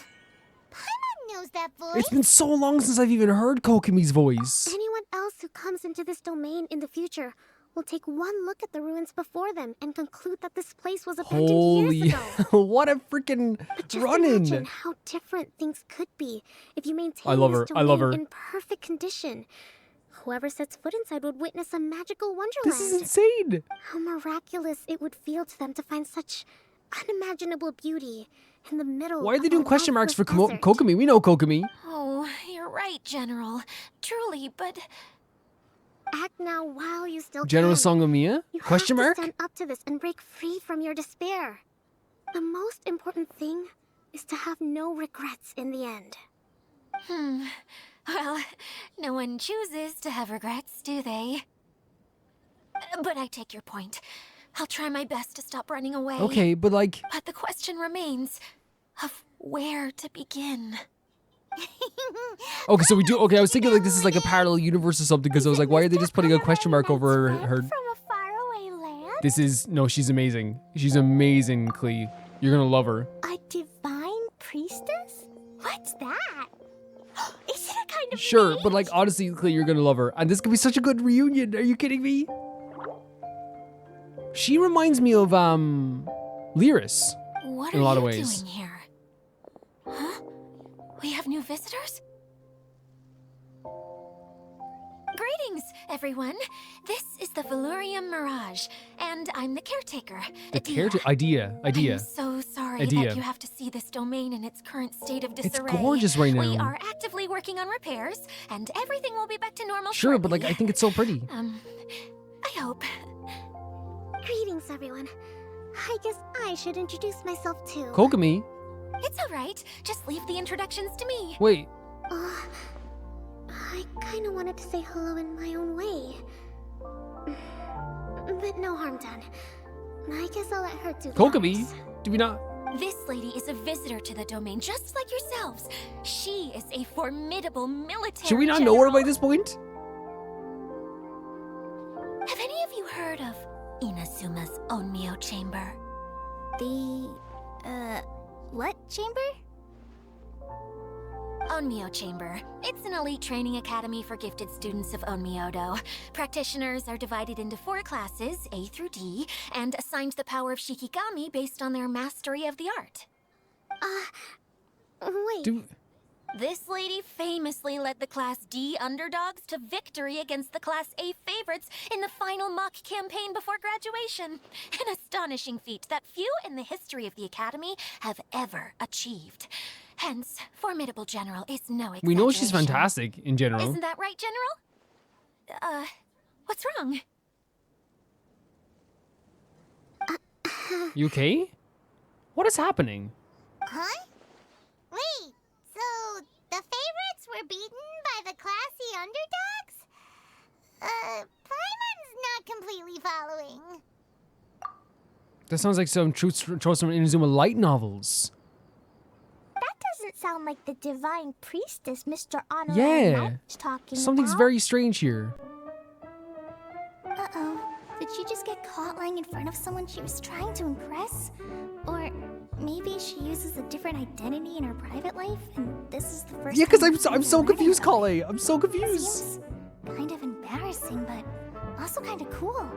Paimon knows that voice. It's been so long since I've even heard Kokomi's voice. Anyone else who comes into this domain in the future will take one look at the ruins before them and conclude that this place was abandoned Holy, years ago. what a freaking But just run-in. imagine how different things could be if you maintain I love this her. I love domain her. in perfect condition. Whoever sets foot inside would witness a magical wonderland. This is insane. How miraculous it would feel to them to find such unimaginable beauty in the middle Why are they of doing a question marks for lifeless desert. Kokomi? We know Kokomi. Oh, you're right, General. Truly, but Act now while you still General can. Songamiya? You Question have mark? to stand up to this and break free from your despair. The most important thing is to have no regrets in the end. well, no one chooses to have regrets, do they? But I take your point. I'll try my best to stop running away. Okay, but like, But the question remains of where to begin. okay, so we do. Okay, I was thinking like this is like a parallel universe or something because I was like, why are they just putting a question mark over her? From a faraway land? This is no, she's amazing. She's amazing, Klee. You're gonna love her. A divine priestess? What's that? kind of Sure, mage. but like honestly, Clay, you're gonna love her. And this could be such a good reunion. Are you kidding me? She reminds me of Lyris. What In are a lot you of ways. doing here? Huh? We have new visitors? Greetings, everyone. This is the Valurium Mirage, and I'm the caretaker. The Idyia. character Idyia. I'm Idyia. so sorry Idyia. that you have to see this domain in its current state of It's disarray. gorgeous right We now. are actively working on repairs, and everything will be back to normal Sure, but like shortly. I think it's so pretty. I hope. Greetings, everyone. I guess I should introduce myself too. Kokomi. It's all right. Just leave the introductions to me. Wait, I kind of wanted to say hello in my own way. But no harm done. I guess I'll let her do the Kokomi? honors. Do we not? This lady is a visitor to the domain, just like yourselves. She is a formidable military Should we not know her by general. this point? Have any of you heard of Inazuma's Onmyo Chamber? What chamber? Onmyo Chamber. It's an elite training academy for gifted students of Onmyodo. Practitioners are divided into 4 classes, A through D, and assigned the power of Shikigami based on their mastery of the art. Wait. Do This lady famously led the Class D underdogs to victory against the Class A favorites in the final mock campaign before graduation. An astonishing feat that few in the history of the Academy have ever achieved. Hence, Formidable General is no exaggeration. we know she's fantastic in general. Isn't that right, General? What's wrong? You okay? What is happening? Huh? Wait, so the favorites were beaten by the classy underdogs? Paimon's not completely following. That sounds like some Trollstorm Inazuma light novels. That doesn't sound like the divine priestess Mr. Honorary Yeah. Knight's talking Something's about. very strange here. Uh-oh. Did she just get caught lying in front of someone she was trying to impress? Or maybe she uses a different identity in her private life, and this is the first Yeah, because time I'm so learning confused, about it? Collei. I'm so confused. Seems kind of embarrassing, but also kind of cool.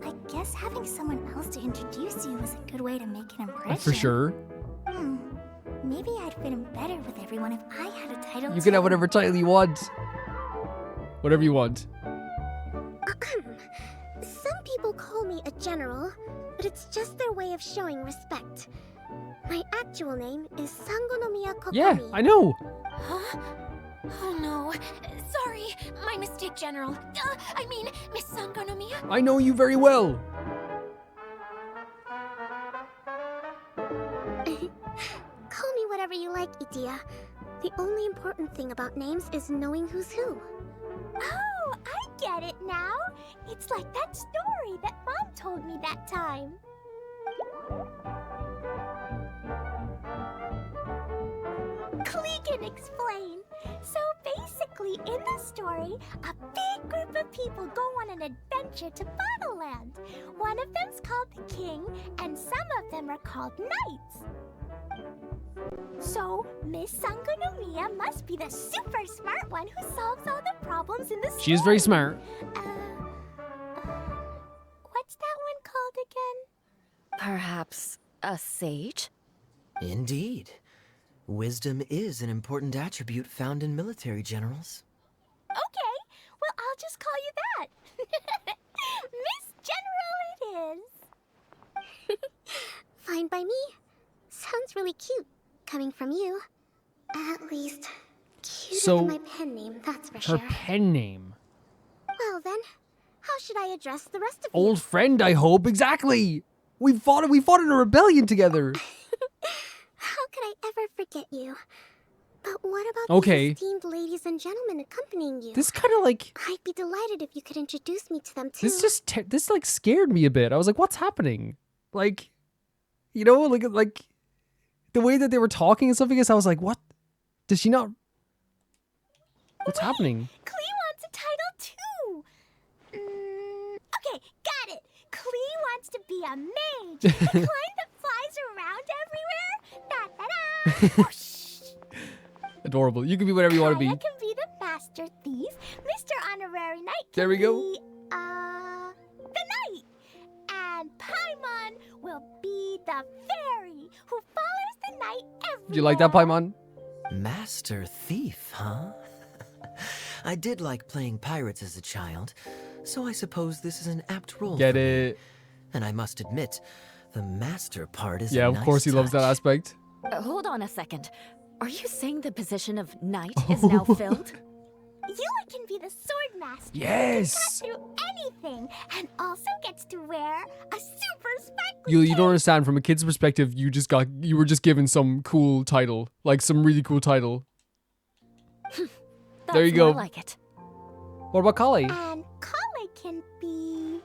I guess having someone else to introduce you was a good way to make an impression. For sure. Maybe I'd fit in better with everyone if I had a title You can have too. whatever title you want. Whatever you want. Some people call me a general, but it's just their way of showing respect. My actual name is Sangonomiya Kokomi. Yeah, I know. Huh? Oh no. Sorry, my mistake, General. I mean, Miss Sangonomiya. I know you very well. Call me whatever you like, Idyia. The only important thing about names is knowing who's who. Oh, I get it now. It's like that story that Mom told me that time. Klee can explain. So basically, in the story, a big group of people go on an adventure to Bottleland. One of them's called the King, and some of them are called Knights. So, Miss Sangonomiya must be the super smart one who solves all the problems in the story. She is very smart. What's that one called again? Perhaps a sage? Indeed. Wisdom is an important attribute found in military generals. Okay, well, I'll just call you that. Miss General it is. Fine by me. Sounds really cute, coming from you. At least, cuter So, than my pen name, that's for Her sure. pen name. Well then, how should I address the rest of Old friend, I hope. Exactly. We fought in a rebellion together. you? How could I ever forget you? But what about Okay. the esteemed ladies and gentlemen accompanying you? This kind of like I'd be delighted if you could introduce me to them too. this like scared me a bit. I was like, what's happening? Like, you know, like the way that they were talking and stuff. I guess I was like, what? Does she not? What's happening? Klee wants a title too. Okay, got it. Klee wants to be a mage. The kind that flies around everywhere. Da da da. Whoosh. Adorable. You can be whatever you want to be. Kaya can be the Mr. Honorary Knight can There we go. be, the knight. And Paimon will be the fairy who follows the knight everywhere. Do you like that, Paimon? Master Thief, huh? I did like playing pirates as a child, so I suppose this is an apt role Get for me. it? And I must admit, the master part is Yeah, a of nice course he loves that touch. aspect. Hold on a second. Are you saying the position of knight is now filled? Eula can be the sword master. Yes! Who can cut through anything and also gets to wear a super sparkly You cape. don't understand. From a kid's perspective, you were just given some cool title, like some really cool title. There you That's go. more like it. What about Collei? And Collei can be,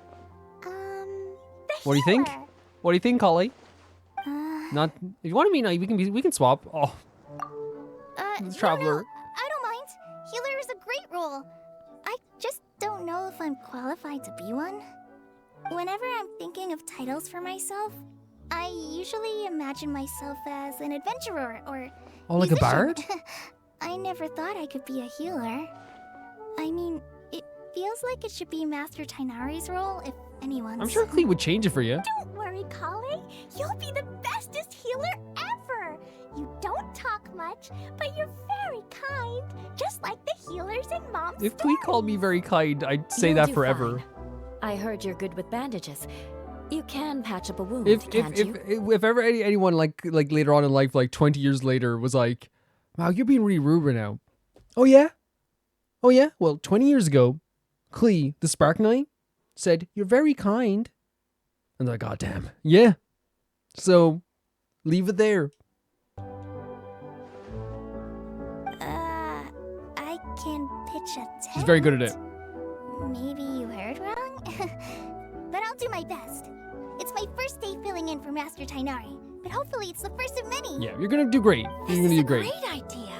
the What do you think? healer. What do you think, Collei? Uh, Not if you want to be knight, we can swap. Oh, No, Traveler. I don't mind. Healer is a great role. I just don't know if I'm qualified to be one. Whenever I'm thinking of titles for myself, I usually imagine myself as an adventurer or Oh, like a musician. bard? I never thought I could be a healer. I mean, it feels like it should be Master Tainari's role if anyone's. I'm sure Clee would change it for you. Don't worry, Collei. You'll be the bestest healer ever. You don't talk much, but you're very kind, just like the healers in Mom's If Clee called me very kind, I'd say You'll that do forever. fine. I heard you're good with bandages. You can patch up a wound, If can't you? if ever anyone like later on in life, like 20 years later, was like, "Wow, you're being really rude right now." Oh yeah, oh yeah. Well, 20 years ago, Clee, the Spark Knight, said you're very kind, and they're like, "God damn, yeah." So, leave it there. I can pitch a tent. She's very good at it. Maybe you heard wrong? But I'll do my best. It's my first day filling in for Master Tainari, but hopefully it's the first of many. Yeah, you're gonna do great. You're gonna do great. Great idea.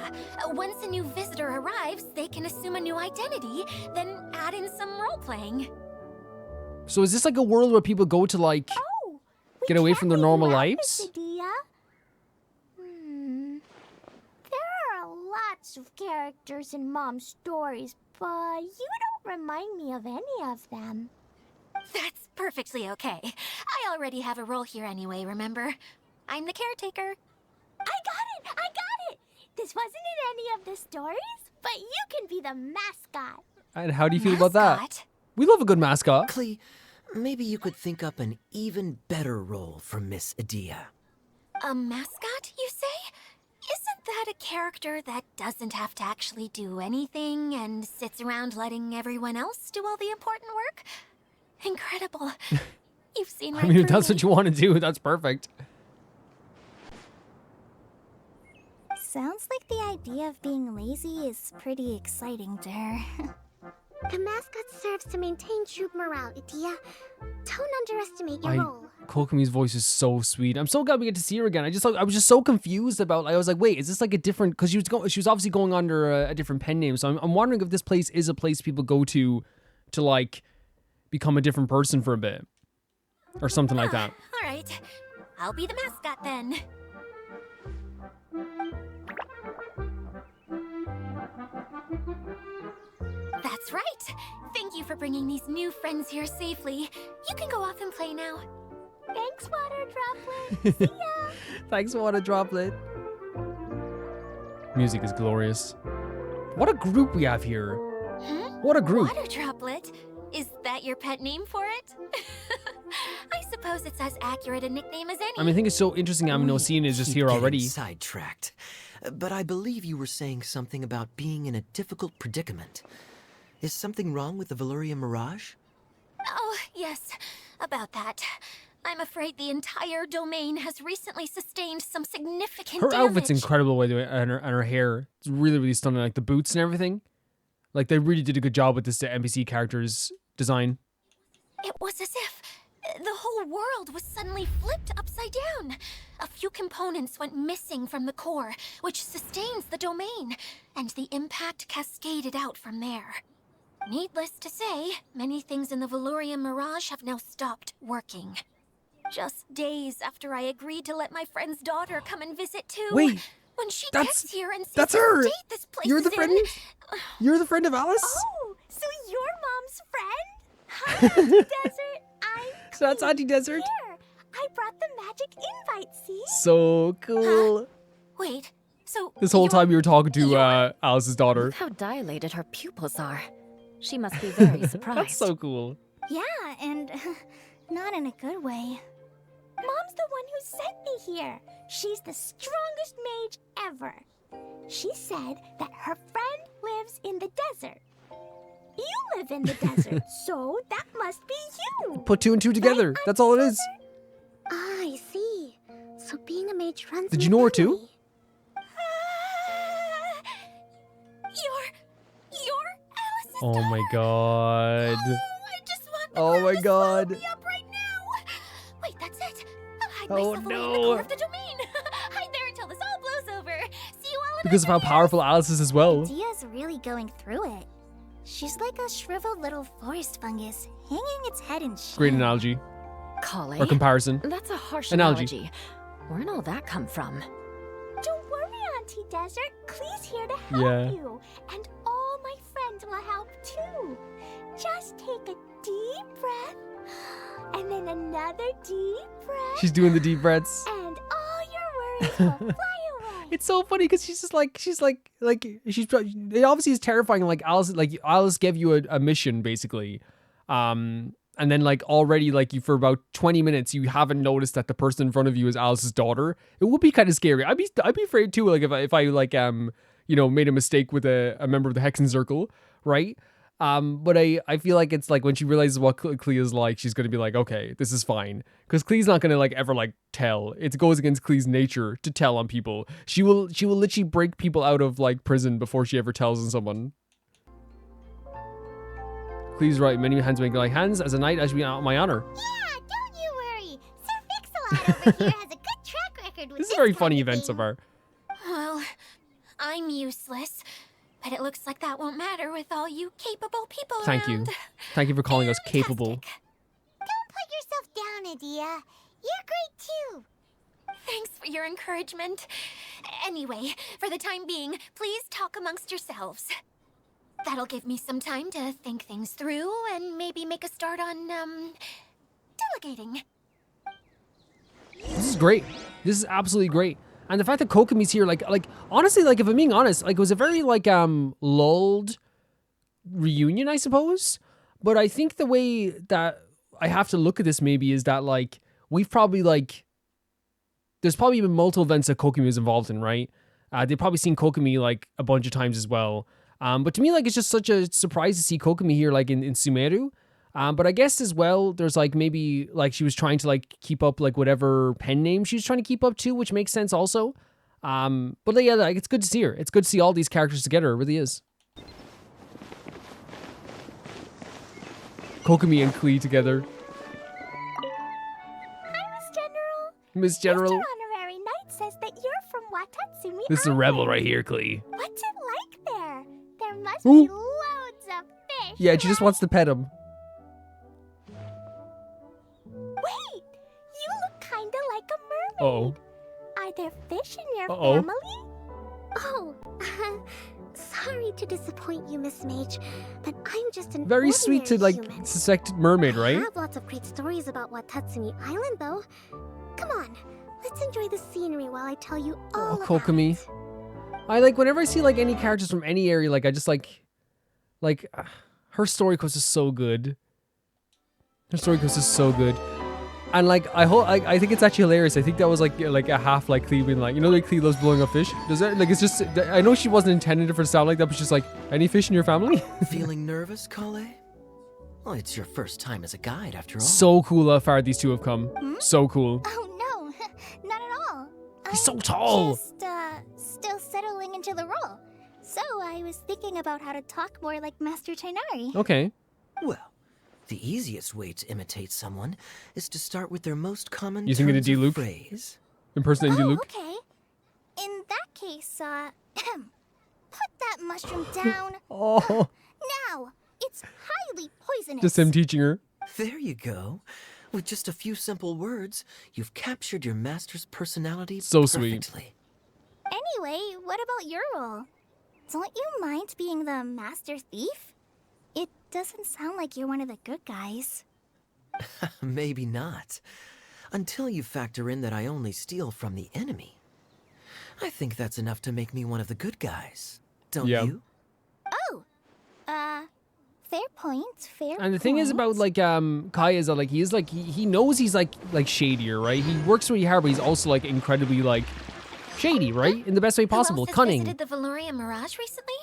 Once a new visitor arrives, they can assume a new identity, then add in some role playing. So is this like a world where people go to like Oh, we get away can't from their leave normal you out, lives? Miss Idyia. There are lots of characters in Mom's stories, but you don't remind me of any of them. That's perfectly okay. I already have a role here anyway, remember? I'm the caretaker. I got it! This wasn't in any of the stories, but you can be the mascot. And how do you feel about that? Mascot? We love a good mascot. Clee, maybe you could think up an even better role for Miss Idyia. A mascot, you say? Isn't that a character that doesn't have to actually do anything and sits around letting everyone else do all the important work? Incredible. You've seen right I mean, if through that's me. what you want to do, that's perfect. Sounds like the idea of being lazy is pretty exciting to her. The mascot serves to maintain troop morale, Idyia. Don't underestimate your role. Kokomi's voice is so sweet. I'm so glad we get to see her again. I was just so confused about. I was like, wait, is this like a different? Because she was obviously going under a different pen name. So I'm wondering if this place is a place people go to like become a different person for a bit, or something like that. All right. I'll be the mascot then. That's right. Thank you for bringing these new friends here safely. You can go off and play now. Thanks, Water Droplet. See ya. Thanks, Water Droplet. Music is glorious. What a group we have here. Hmm? What a group. Water Droplet? Is that your pet name for it? I suppose it's as accurate a nickname as any. I mean, I think it's so interesting. Amino is just Keep here getting already. Sidetracked. But I believe you were saying something about being in a difficult predicament. Is something wrong with the Valyria Mirage? Oh, yes, about that. I'm afraid the entire domain has recently sustained some significant Her damage. outfit's incredible, by the way, and her hair. It's really, really stunning. Like the boots and everything. Like they really did a good job with this NPC character's design. It was as if the whole world was suddenly flipped upside down. A few components went missing from the core, which sustains the domain, and the impact cascaded out from there. Needless to say, many things in the Valyria Mirage have now stopped working. Just days after I agreed to let my friend's daughter come and visit too. Wait, when she That's- gets here and sees that's the her! state this place You're is the friend? in. You're the friend of Alice? Oh, so your mom's friend? Hi, Aunty Desert. I'm So that's Aunty Desert? here. I brought the magic invite, see? So cool. Wait, so This whole you're- time you were talking to Alice's daughter. Look how dilated her pupils are. She must be very surprised. That's so cool. Yeah, and not in a good way. Mom's the one who sent me here. She's the strongest mage ever. She said that her friend lives in the desert. You live in the desert, so that must be you. Put two and two together. Right, That's all it is. Ah, I see. So being a mage runs Did in you the know her too? family. You're Alice's Oh my daughter. god. Oh, I just want the Oh world my to swallow god. me up right now. Wait, that's it. I'll hide Oh, myself away in the no. core of the domain. Hide there until this all blows over. See you all in Because of how powerful Alice is as well. Idyia's really going through it. She's like a shriveled little forest fungus, hanging its head in shame. Great analogy. Collei? Or comparison. That's a harsh Analogy. analogy. Where'd all that come from? Don't worry, Aunty Desert. Clee's here to help Yeah. you. And all my friends will help too. Just take a deep breath, and then another deep breath, She's doing the deep breaths. and all your worries will fly away. It's so funny because she's it obviously is terrifying. Like Alice gave you a mission basically, and then like already like you for about 20 minutes you haven't noticed that the person in front of you is Alice's daughter. It would be kind of scary. I'd be afraid too. Like if I like made a mistake with a member of the Hexen Circle, right? But I feel like it's like when she realizes what Clea is like, she's gonna be like, okay, this is fine, because Clea's not gonna like ever like tell. It goes against Clea's nature to tell on people. She will literally break people out of like prison before she ever tells on someone. Clea's right. Many hands make like hands. As a knight, I should be on my honor. Yeah, don't you worry. Sir Fix-a-Lot over here has a good track record with This is a very kind funny of event so thing. far. Well, I'm useless. But it looks like that won't matter with all you capable people Thank you. around. Thank you for calling us capable. Fantastic. Don't put yourself down, Idyia. You're great too. Thanks for your encouragement. Anyway, for the time being, please talk amongst yourselves. That'll give me some time to think things through and maybe make a start on, delegating. This is great. This is absolutely great. And the fact that Kokomi's here, like honestly, like if I'm being honest, like it was a very like lulled reunion, I suppose. But I think the way that I have to look at this maybe is that like we've probably like there's probably been multiple events that Kokomi was involved in, right? They've probably seen Kokomi like a bunch of times as well. But to me, like it's just such a surprise to see Kokomi here, like in Sumeru. But I guess as well, there's like maybe like she was trying to like keep up like whatever pen name she was trying to keep up to, which makes sense also. But yeah, like it's good to see her. It's good to see all these characters together. It really is. Kokomi and Clee together. Hi, Miss General. Miss General. Mr. Honorary Knight says that you're from Watatsumi This is a rebel Island. right here, Clee. What's it like there? There must Ooh. be loads of fish. Yeah, she just wants to pet him. Wait, you look kinda like a mermaid. Uh-oh. Are there fish in your Uh-oh. family? Oh, sorry to disappoint you, Miss Mage, but I'm just an Very sweet to ordinary like human. suspect mermaid, I right? have lots of great stories about Watatsumi Island, though. Come on, let's enjoy the scenery while I tell you all about Kokomi. it. I like whenever I see like any characters from any area, like I just like her story quest is so good. Her story quest is so good. And like I think it's actually hilarious. I think that was like a half like Clee being like, you know, like Clee loves blowing up fish. Does that like it's just I know she wasn't intended for it to sound like that, but she's like, any fish in your family? Feeling nervous, Collei? Well, it's your first time as a guide, after all. So cool how far these two have come. So cool. Oh no, not at all. He's so I'm tall. Just still settling into the role. So I was thinking about how to talk more like Master Tainari. Okay. Well, the easiest way to imitate someone is to start with their most common You think turns it'd of Luke? phrase. Impersonating Oh, Luke. okay. In that case, put that mushroom down. Oh, Now, it's highly poisonous. just him teaching her. There you go. With just a few simple words, you've captured your master's personality So sweet. perfectly. Anyway, what about your role? Don't you mind being the master thief? It doesn't sound like you're one of the good guys. Maybe not. Until you factor in that I only steal from the enemy. I think that's enough to make me one of the good guys. Don't you? Oh! Fair point, fair And the thing is about like Kai is that like he knows he's like shadier, right? He works really hard, but he's also like incredibly like shady, right? In the best way possible, Who else has cunning. visited the Valoria Mirage recently?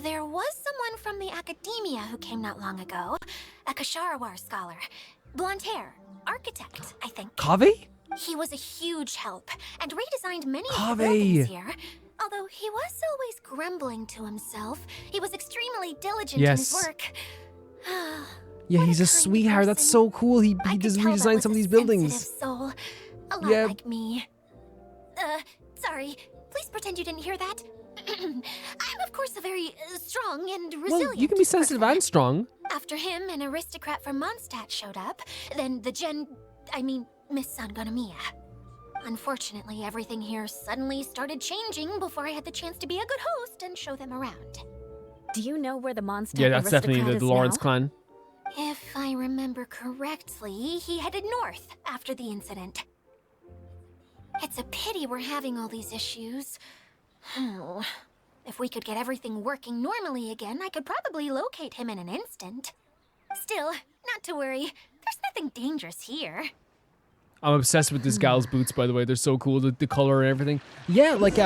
There was someone from the academia who came not long ago. A Kasharawar scholar. Blonde hair. Architect, I think. Kaveh? He was a huge help and redesigned many of the Kaveh. buildings here. Although he was always grumbling to himself, he was extremely diligent in his Yes. work. Yeah, What he's a kind sweetheart. That's person. so cool. He I could does tell that redesign was some of a these buildings. sensitive soul. A lot Yeah. like me. Sorry. Please pretend you didn't hear that. I'm of course a very strong and resilient Well, you can be sensitive person. and strong. After him, an aristocrat from Mondstadt showed up. Then Miss Sangonomiya. Unfortunately, everything here suddenly started changing before I had the chance to be a good host and show them around. Do you know where the Mondstadt Yeah, that's definitely aristocrat the is Lawrence now? clan. If I remember correctly, he headed north after the incident. It's a pity we're having all these issues. Oh, if we could get everything working normally again, I could probably locate him in an instant. Still, not to worry. There's nothing dangerous here. I'm obsessed with this gal's boots, by the way. They're so cool, the color and everything. Yeah, like,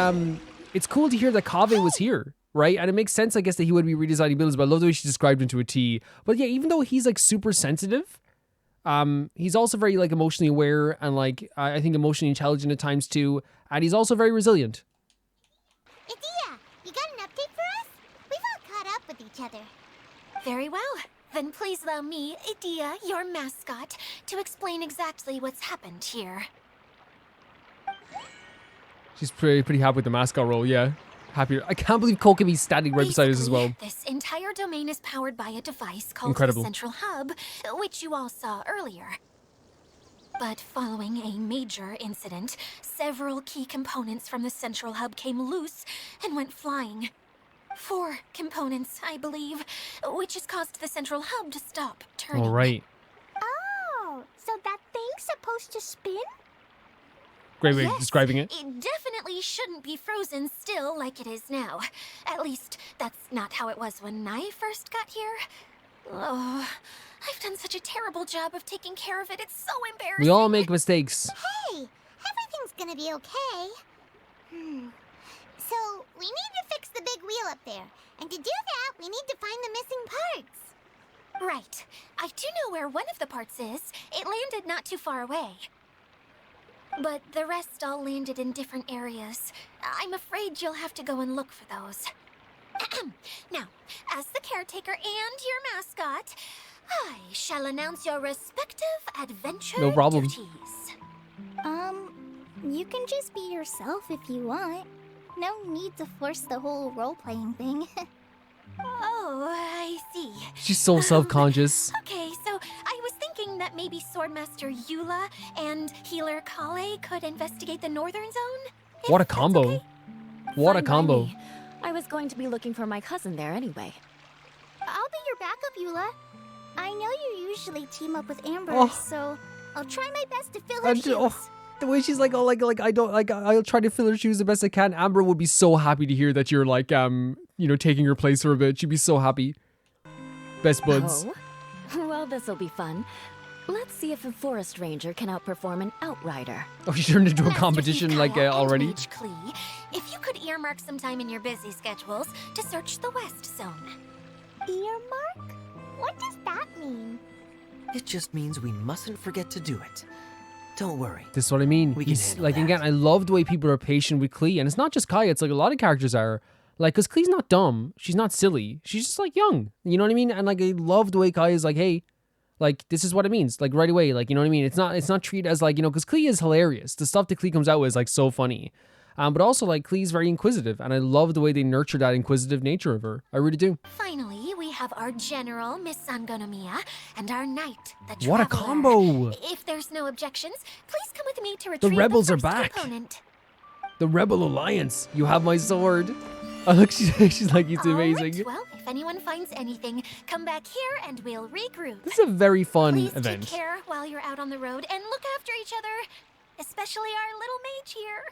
it's cool to hear that Kaveh was here, right? And it makes sense, I guess, that he would be redesigning buildings, but I love the way she described him to a T. But yeah, even though he's, like, super sensitive, he's also very, like, emotionally aware and, like, I think emotionally intelligent at times, too. And he's also very resilient. Idyia, you got an update for us? We've all caught up with each other. Very well. Then please allow me, Idyia, your mascot, to explain exactly what's happened here. She's pretty happy with the mascot role, yeah. Happy. I can't believe Kokomi's standing right beside us as well. Basically, this entire domain is powered by a device called Incredible. the Central Hub, which you all saw earlier. But following a major incident, several key components from the Central Hub came loose and went flying. 4 components, I believe, which has caused the Central Hub to stop turning. All right. Oh, so that thing's supposed to spin? Great way Yes, of describing it. It definitely shouldn't be frozen still like it is now. At least, that's not how it was when I first got here. Oh, I've done such a terrible job of taking care of it. It's so embarrassing. We all make mistakes. Hey, everything's gonna be okay. So, we need to fix the big wheel up there. And to do that, we need to find the missing parts. Right. I do know where one of the parts is. It landed not too far away. But the rest all landed in different areas. I'm afraid you'll have to go and look for those. Now, as the caretaker and your mascot, I shall announce your respective adventure No problem. duties. You can just be yourself if you want. No need to force the whole role-playing thing. Oh, I see. She's so self-conscious. Okay, so I was thinking that maybe Swordmaster Eula and Healer Collei could investigate the Northern Zone? if What a that's combo. okay? What a Fine by combo. me. I was going to be looking for my cousin there anyway. I'll be your backup, Eula. I know you usually team up with Amber, Oh. so I'll try my best to fill her I shoes. ju- oh, the way she's like, oh, like I don't like. I'll try to fill her shoes the best I can. Amber would be so happy to hear that you're like, taking her place for a bit. She'd be so happy. Best buds. Oh, well, this'll be fun. Let's see if a forest ranger can outperform an outrider. Oh, she turned into a Master competition Thief like Kaya and already. Mage Klee, if you could earmark some time in your busy schedules to search the West Zone. Earmark? What does that mean? It just means we mustn't forget to do it. Don't worry. This is what I mean. We can He's handle like that. again. I love the way people are patient with Klee, and it's not just Kaya. It's like a lot of characters are. Like, cause Klee's not dumb. She's not silly. She's just like young. You know what I mean? And like, I love the way Kaya's like, hey, like this is what it means. Like right away. Like you know what I mean? It's not treated as like cause Klee is hilarious. The stuff that Klee comes out with is like so funny. But also like Klee's very inquisitive, and I love the way they nurture that inquisitive nature of her. I really do. Finally, we have our general, Miss Sangonomiya, and our knight, the What a Traveler. combo! If there's no objections, please come with me to retrieve rebels are first back. component. The Rebel Alliance. You have my sword. Oh, look, she's like, it's amazing. Alright, well, if anyone finds anything, come back here and we'll regroup. This is a very fun Please event. take care while you're out on the road and look after each other, especially our little mage here.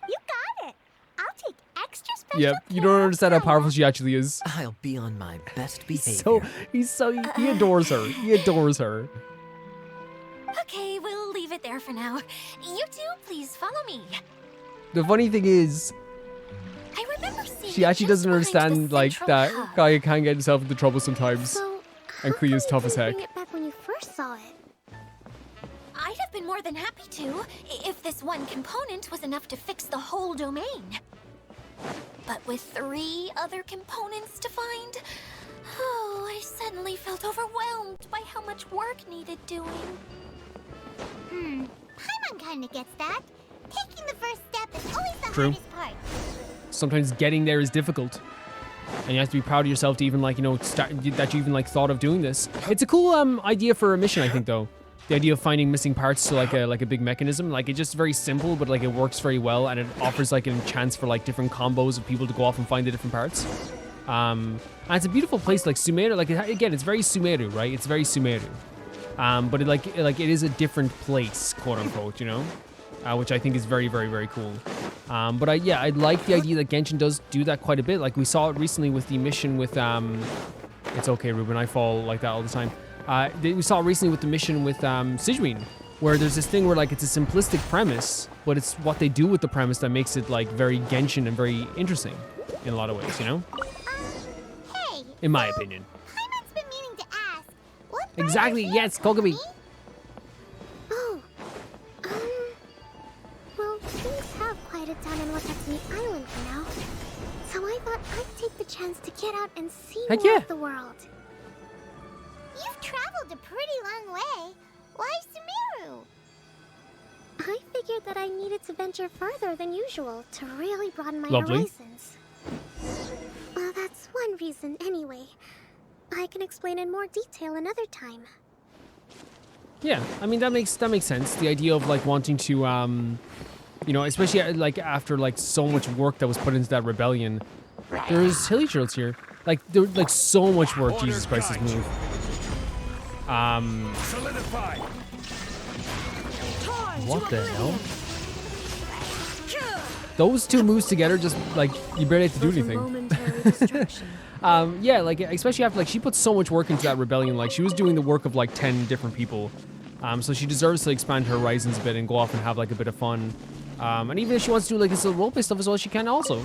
You got it. I'll take extra special Yep, you don't care of understand how Ella. powerful she actually is. I'll be on my best So behavior. he adores her. He adores her. Okay, we'll leave it there for now. You two, please follow me. The funny thing is, I remember seeing she actually just doesn't behind the understand like central that hub. guy can get himself into trouble sometimes. So, And how Clea's come tough you as didn't heck. bring it back when you first saw it? I'd have been more than happy to, if this one component was enough to fix the whole domain. But with 3 other components to find, oh, I suddenly felt overwhelmed by how much work needed doing. Paimon kinda gets that. Taking the first step is always the True. hardest part. Sometimes getting there is difficult. And you have to be proud of yourself to even like, you know, that you even like thought of doing this. It's a cool idea for a mission, I think, though. The idea of finding missing parts to like a big mechanism. Like, it's just very simple, but like it works very well, and it offers like a chance for like different combos of people to go off and find the different parts. And it's a beautiful place, like Sumeru. Like, again, it's very Sumeru, right? It's very Sumeru. But it is a different place, quote unquote, you know, which I think is very, very, very cool. But I like the idea that Genshin does do that quite a bit. Like, we saw it recently with the mission with it's okay, Ruben, I fall like that all the time. We saw it recently with the mission with Sigewinne, where there's this thing where like it's a simplistic premise, but it's what they do with the premise that makes it like very Genshin and very interesting in a lot of ways, you know? Hey, In my opinion. Paimon's been meaning to ask. What Exactly, yes, Kogami. Oh, well, things have quieted down in Watatsumi Island for now. So I thought I'd take the chance to get out and see Heck more yeah. of the world. You've traveled a pretty long way. Why Sumeru? I figured that I needed to venture further than usual to really broaden my Lovely. horizons. Well, that's one reason anyway. I can explain in more detail another time. Yeah, I mean that makes sense. The idea of like wanting to, you know, especially like after like so much work that was put into that rebellion. There's hilly turtles here. Like there was like so much work. Jesus Christ, this move. Solidify. What the hell? Those two moves together, just like you barely have to do anything. Momentary distraction. Yeah, like especially after like she put so much work into that rebellion. Like she was doing the work of like 10 different people. So she deserves to expand her horizons a bit and go off and have like a bit of fun. And even if she wants to do like this little roleplay stuff as well, she can also.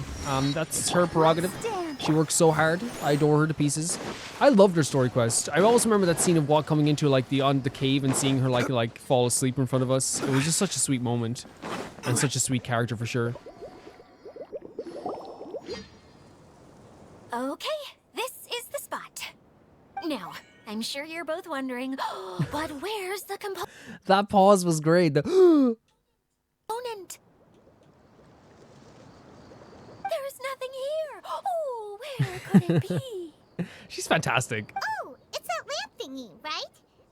That's her prerogative. She works so hard. I adore her to pieces. I loved her story quest. I always remember that scene of coming into like the cave and seeing her like fall asleep in front of us. It was just such a sweet moment, and such a sweet character for sure. Okay, this is the spot. Now, I'm sure you're both wondering, but where's the That pause was great. component? There's nothing here. Oh, where could it be? She's fantastic. Oh, it's that lamp thingy, right?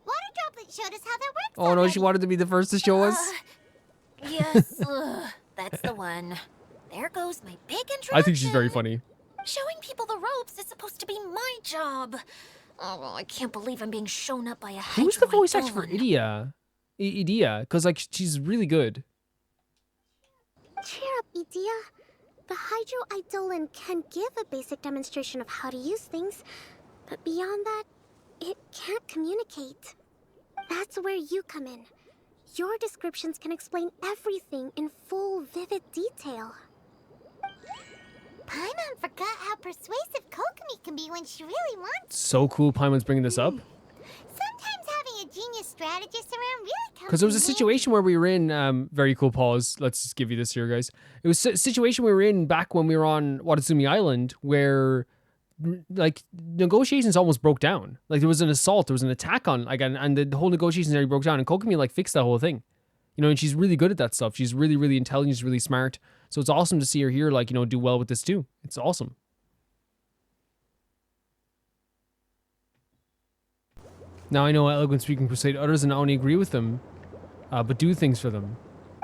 Water Droplet showed us how that works. Oh no, already. she wanted to be the first to show us. Yes, that's the one. There goes my big introduction. I think she's very funny. Showing people the ropes is supposed to be my job. Oh, well, I can't believe I'm being shown up by a Who's the voice actor for Hydroidolon. Idyia? Idyia, because like she's really good. Cheer up, Idyia. The Hydroidolon can give a basic demonstration of how to use things, but beyond that, it can't communicate. That's where you come in. Your descriptions can explain everything in full, vivid detail. Paimon forgot how persuasive Kokomi can be when she really wants. So cool. Paimon's bringing this up Sometimes having a genius strategist around really comes. because there was a in handy. situation where we were in. Very cool pause. Let's just give you this here, guys. It was a situation we were in back when we were on Watatsumi Island, where like negotiations almost broke down. Like there was an assault, there was an attack on like, and the whole negotiations area broke down, and Kokomi like fixed that whole thing. You know, and she's really good at that stuff. She's really, really intelligent. She's really smart. So it's awesome to see her here, like, you know, do well with this too. It's awesome. Now I know eloquent speaking persuade others and I only agree with them, but do things for them.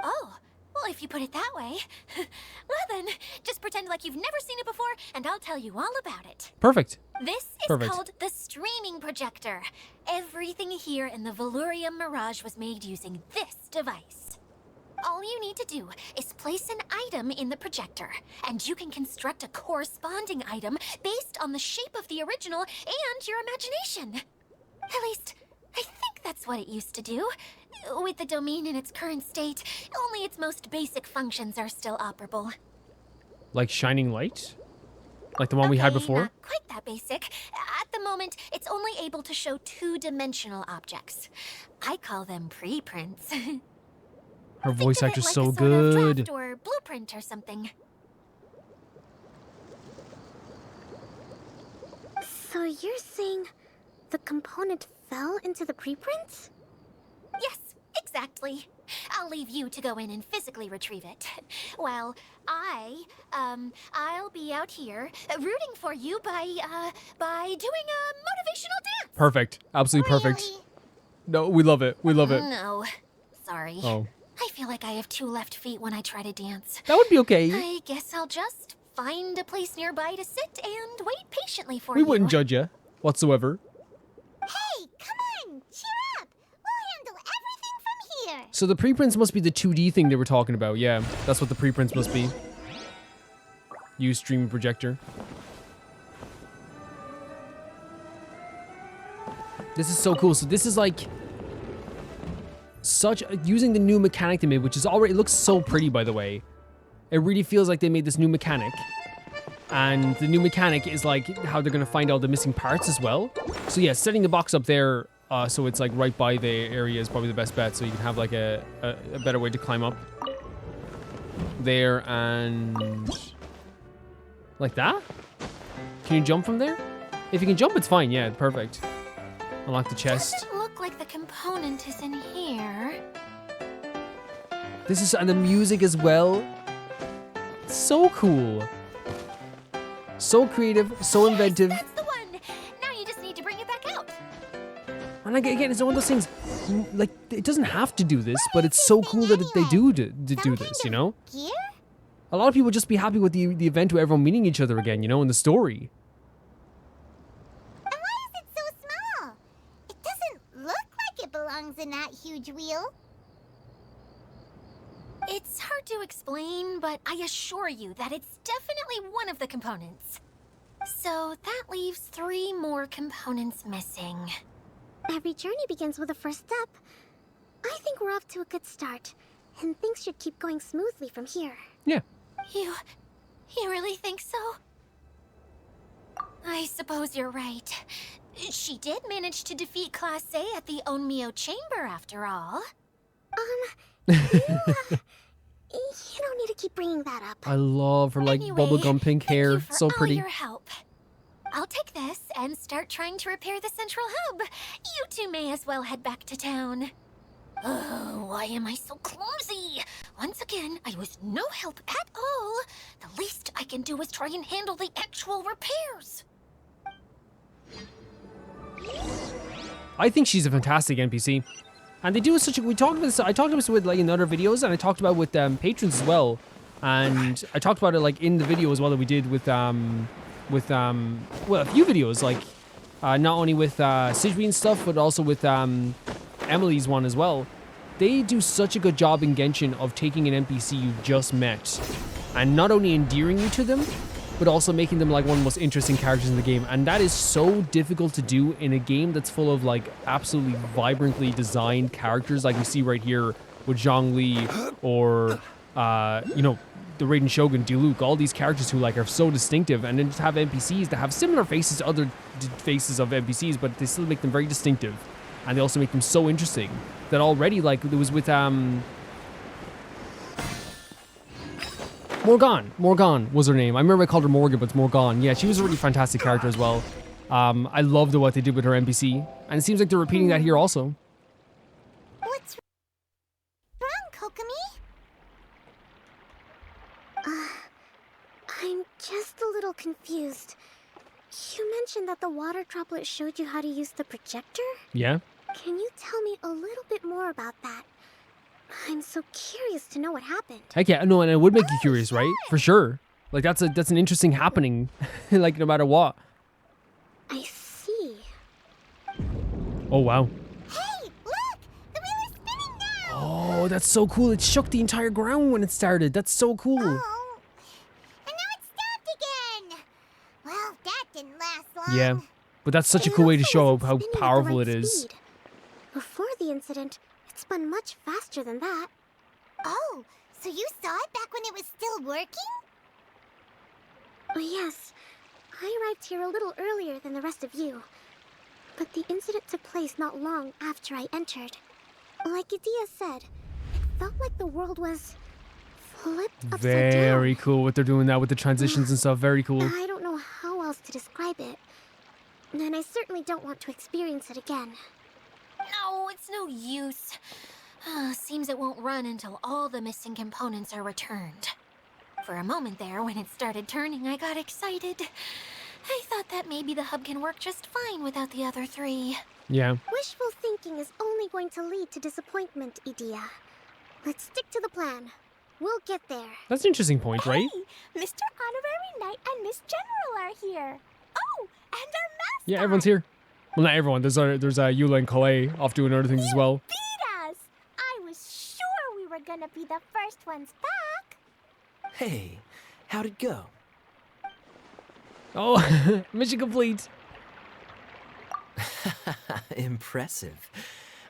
Oh, well, if if you put it that way. Well then, just pretend like you've never seen it before, and I'll tell you all about it. Perfect. This is Perfect. called the streaming projector. Everything here in the Valurium Mirage was made using this device. All you need to do is place an item in the projector, and you can construct a corresponding item based on the shape of the original and your imagination. At least, I think that's what it used to do. With the domain in its current state, only its most basic functions are still operable. Like shining light? Like the one we had Okay, before? not quite that basic. At the moment, it's only able to show two-dimensional objects. I call them preprints. Her Think voice of it actor's like so a sort of good. draft or blueprint or something. So you're saying the component fell into the preprints? Yes, exactly. I'll leave you to go in and physically retrieve it. Well, I'll be out here rooting for you by doing a motivational dance. Perfect. Absolutely perfect. Really? No, we love it. We love it. No, sorry. Oh. I feel like I have two left feet when I try to dance. That would be okay. I guess I'll just find a place nearby to sit and wait patiently for We you. wouldn't judge you whatsoever. Hey, come on, cheer up. We'll handle everything from here. So the preprints must be the 2D thing they were talking about. Yeah, that's what the preprints must be. Use streaming projector. This is so cool. So this is like using the new mechanic they made, which is already, it looks so pretty, by the way. It really feels like they made this new mechanic. And the new mechanic is like how they're going to find all the missing parts as well. So yeah, setting the box up there so it's like right by the area is probably the best bet. So you can have like a better way to climb up. There and like that? Can you jump from there? If you can jump, it's fine. Yeah, perfect. Unlock the chest. Doesn't look like the component is in here. This is, and the music as well. So cool. So creative, so inventive. That's the one. Now you just need to bring it back out. And like, again, it's one of those things, like, it doesn't have to do this, but it's so cool that they do do this, you know? Gear? A lot of people just be happy with the event of everyone meeting each other again, you know, in the story. And why is it so small? It doesn't look like it belongs in that huge wheel. It's hard to explain, but I assure you that it's definitely one of the components. So that leaves 3 more components missing. Every journey begins with a first step. I think we're off to a good start, and things should keep going smoothly from here. Yeah. You really think so? I suppose you're right. She did manage to defeat Class A at the Onmyo Chamber after all. You don't need to keep bringing that up. I love her, like, Anyway, bubblegum pink thank hair. you for So all pretty. your help. I'll take this and start trying to repair the central hub. You two may as well head back to town. Oh, why am I so clumsy? Once again, I was no help at all. The least I can do is try and handle the actual repairs. I think she's a fantastic NPC. And they do such a, we talked about this, I talked about this with, like, in other videos, and I talked about it with patrons as well. And I talked about it, like, in the video as well that we did with well, a few videos, like, not only with Sidri and stuff, but also with Emily's one as well. They do such a good job in Genshin of taking an NPC you just met and not only endearing you to them, but also making them like one of the most interesting characters in the game. And that is so difficult to do in a game that's full of like absolutely vibrantly designed characters like we see right here with Zhongli or, you know, the Raiden Shogun, Diluc, all these characters who like are so distinctive, and then just have NPCs that have similar faces to other faces of NPCs, but they still make them very distinctive. And they also make them so interesting that already, like, it was with, Morgan was her name. I remember I called her Morgan, but it's Morgan. Yeah, she was a really fantastic character as well. I loved what they did with her NPC. And it seems like they're repeating that here also. What's wrong, Kokomi? I'm just a little confused. You mentioned that the water droplet showed you how to use the projector? Yeah? Can you tell me a little bit more about that? I'm so curious to know what happened. Heck yeah, no, and it would make you curious, right? For sure. Like that's an interesting happening, like no matter what. I see. Oh wow. Hey, look! The wheel is spinning now! Oh, that's so cool. It shook the entire ground when it started. That's so cool. Oh. And now it stopped again! Well, that didn't last long. Yeah, but that's such a It cool way to looks show like how it's spinning at the powerful right it is. speed. Before the incident, it spun much faster than that. Oh, so you saw it back when it was still working? Oh, yes. I arrived here a little earlier than the rest of you. But the incident took place not long after I entered. Like Idyia said, it felt like the world was flipped upside down. Very cool what they're doing now with the transitions and stuff. Very cool. I don't know how else to describe it. And I certainly don't want to experience it again. No, it's no use. Seems it won't run until all the missing components are returned. For a moment there, when it started turning, I got excited. I thought that maybe the hub can work just fine without the other three. Yeah. Wishful thinking is only going to lead to disappointment, Idyia. Let's stick to the plan. We'll get there. That's an interesting point, right? Hey, Mr. Honorary Knight and Miss General are here. Oh, and our mascot! Yeah, everyone's here. Well, not everyone. There's Eula and Collei off doing other things as well. Beat us! I was sure we were gonna be the first ones back. Hey, how'd it go? Oh, mission complete. Impressive.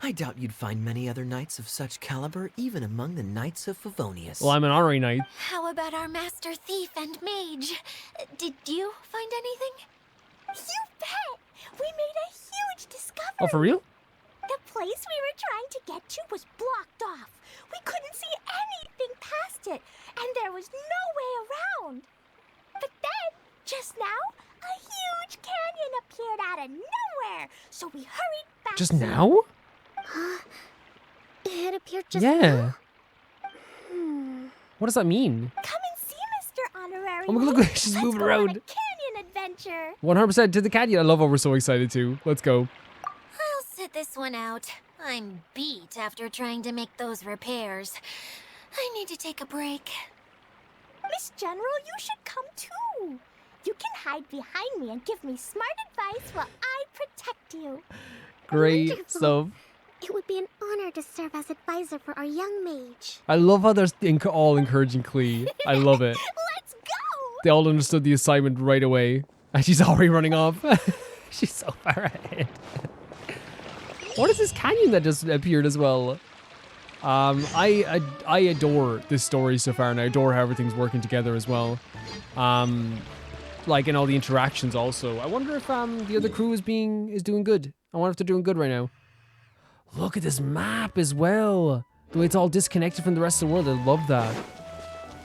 I doubt you'd find many other knights of such caliber even among the Knights of Favonius. Well, I'm an honorary knight. How about our master thief and mage? Did you find anything? You bet! We made a huge discovery. Oh, for real? The place we were trying to get to was blocked off. We couldn't see anything past it, and there was no way around. But then, just now, a huge canyon appeared out of nowhere, so we hurried back. Just now? It appeared just Yeah. now. What does that mean? Come and see, Mr. Honorary. Oh my God, Knight. look, she's Let's moving go on around. a canyon adventure. 100% to the canyon. I love how we're so excited too. Let's go. I'll sit this one out. I'm beat after trying to make those repairs. I need to take a break. Miss General, you should come too. You can hide behind me and give me smart advice while I protect you. Great Wonderful. stuff. It would be an honor to serve as advisor for our young mage. I love how they're all encouraging Klee. I love it. Let's go! They all understood the assignment right away. And she's already running off. She's so far ahead. What is this canyon that just appeared as well? I adore this story so far, and I adore how everything's working together as well. Like in all the interactions also. I wonder if the other crew is doing good. I wonder if they're doing good right now. Look at this map as well. The way it's all disconnected from the rest of the world. I love that.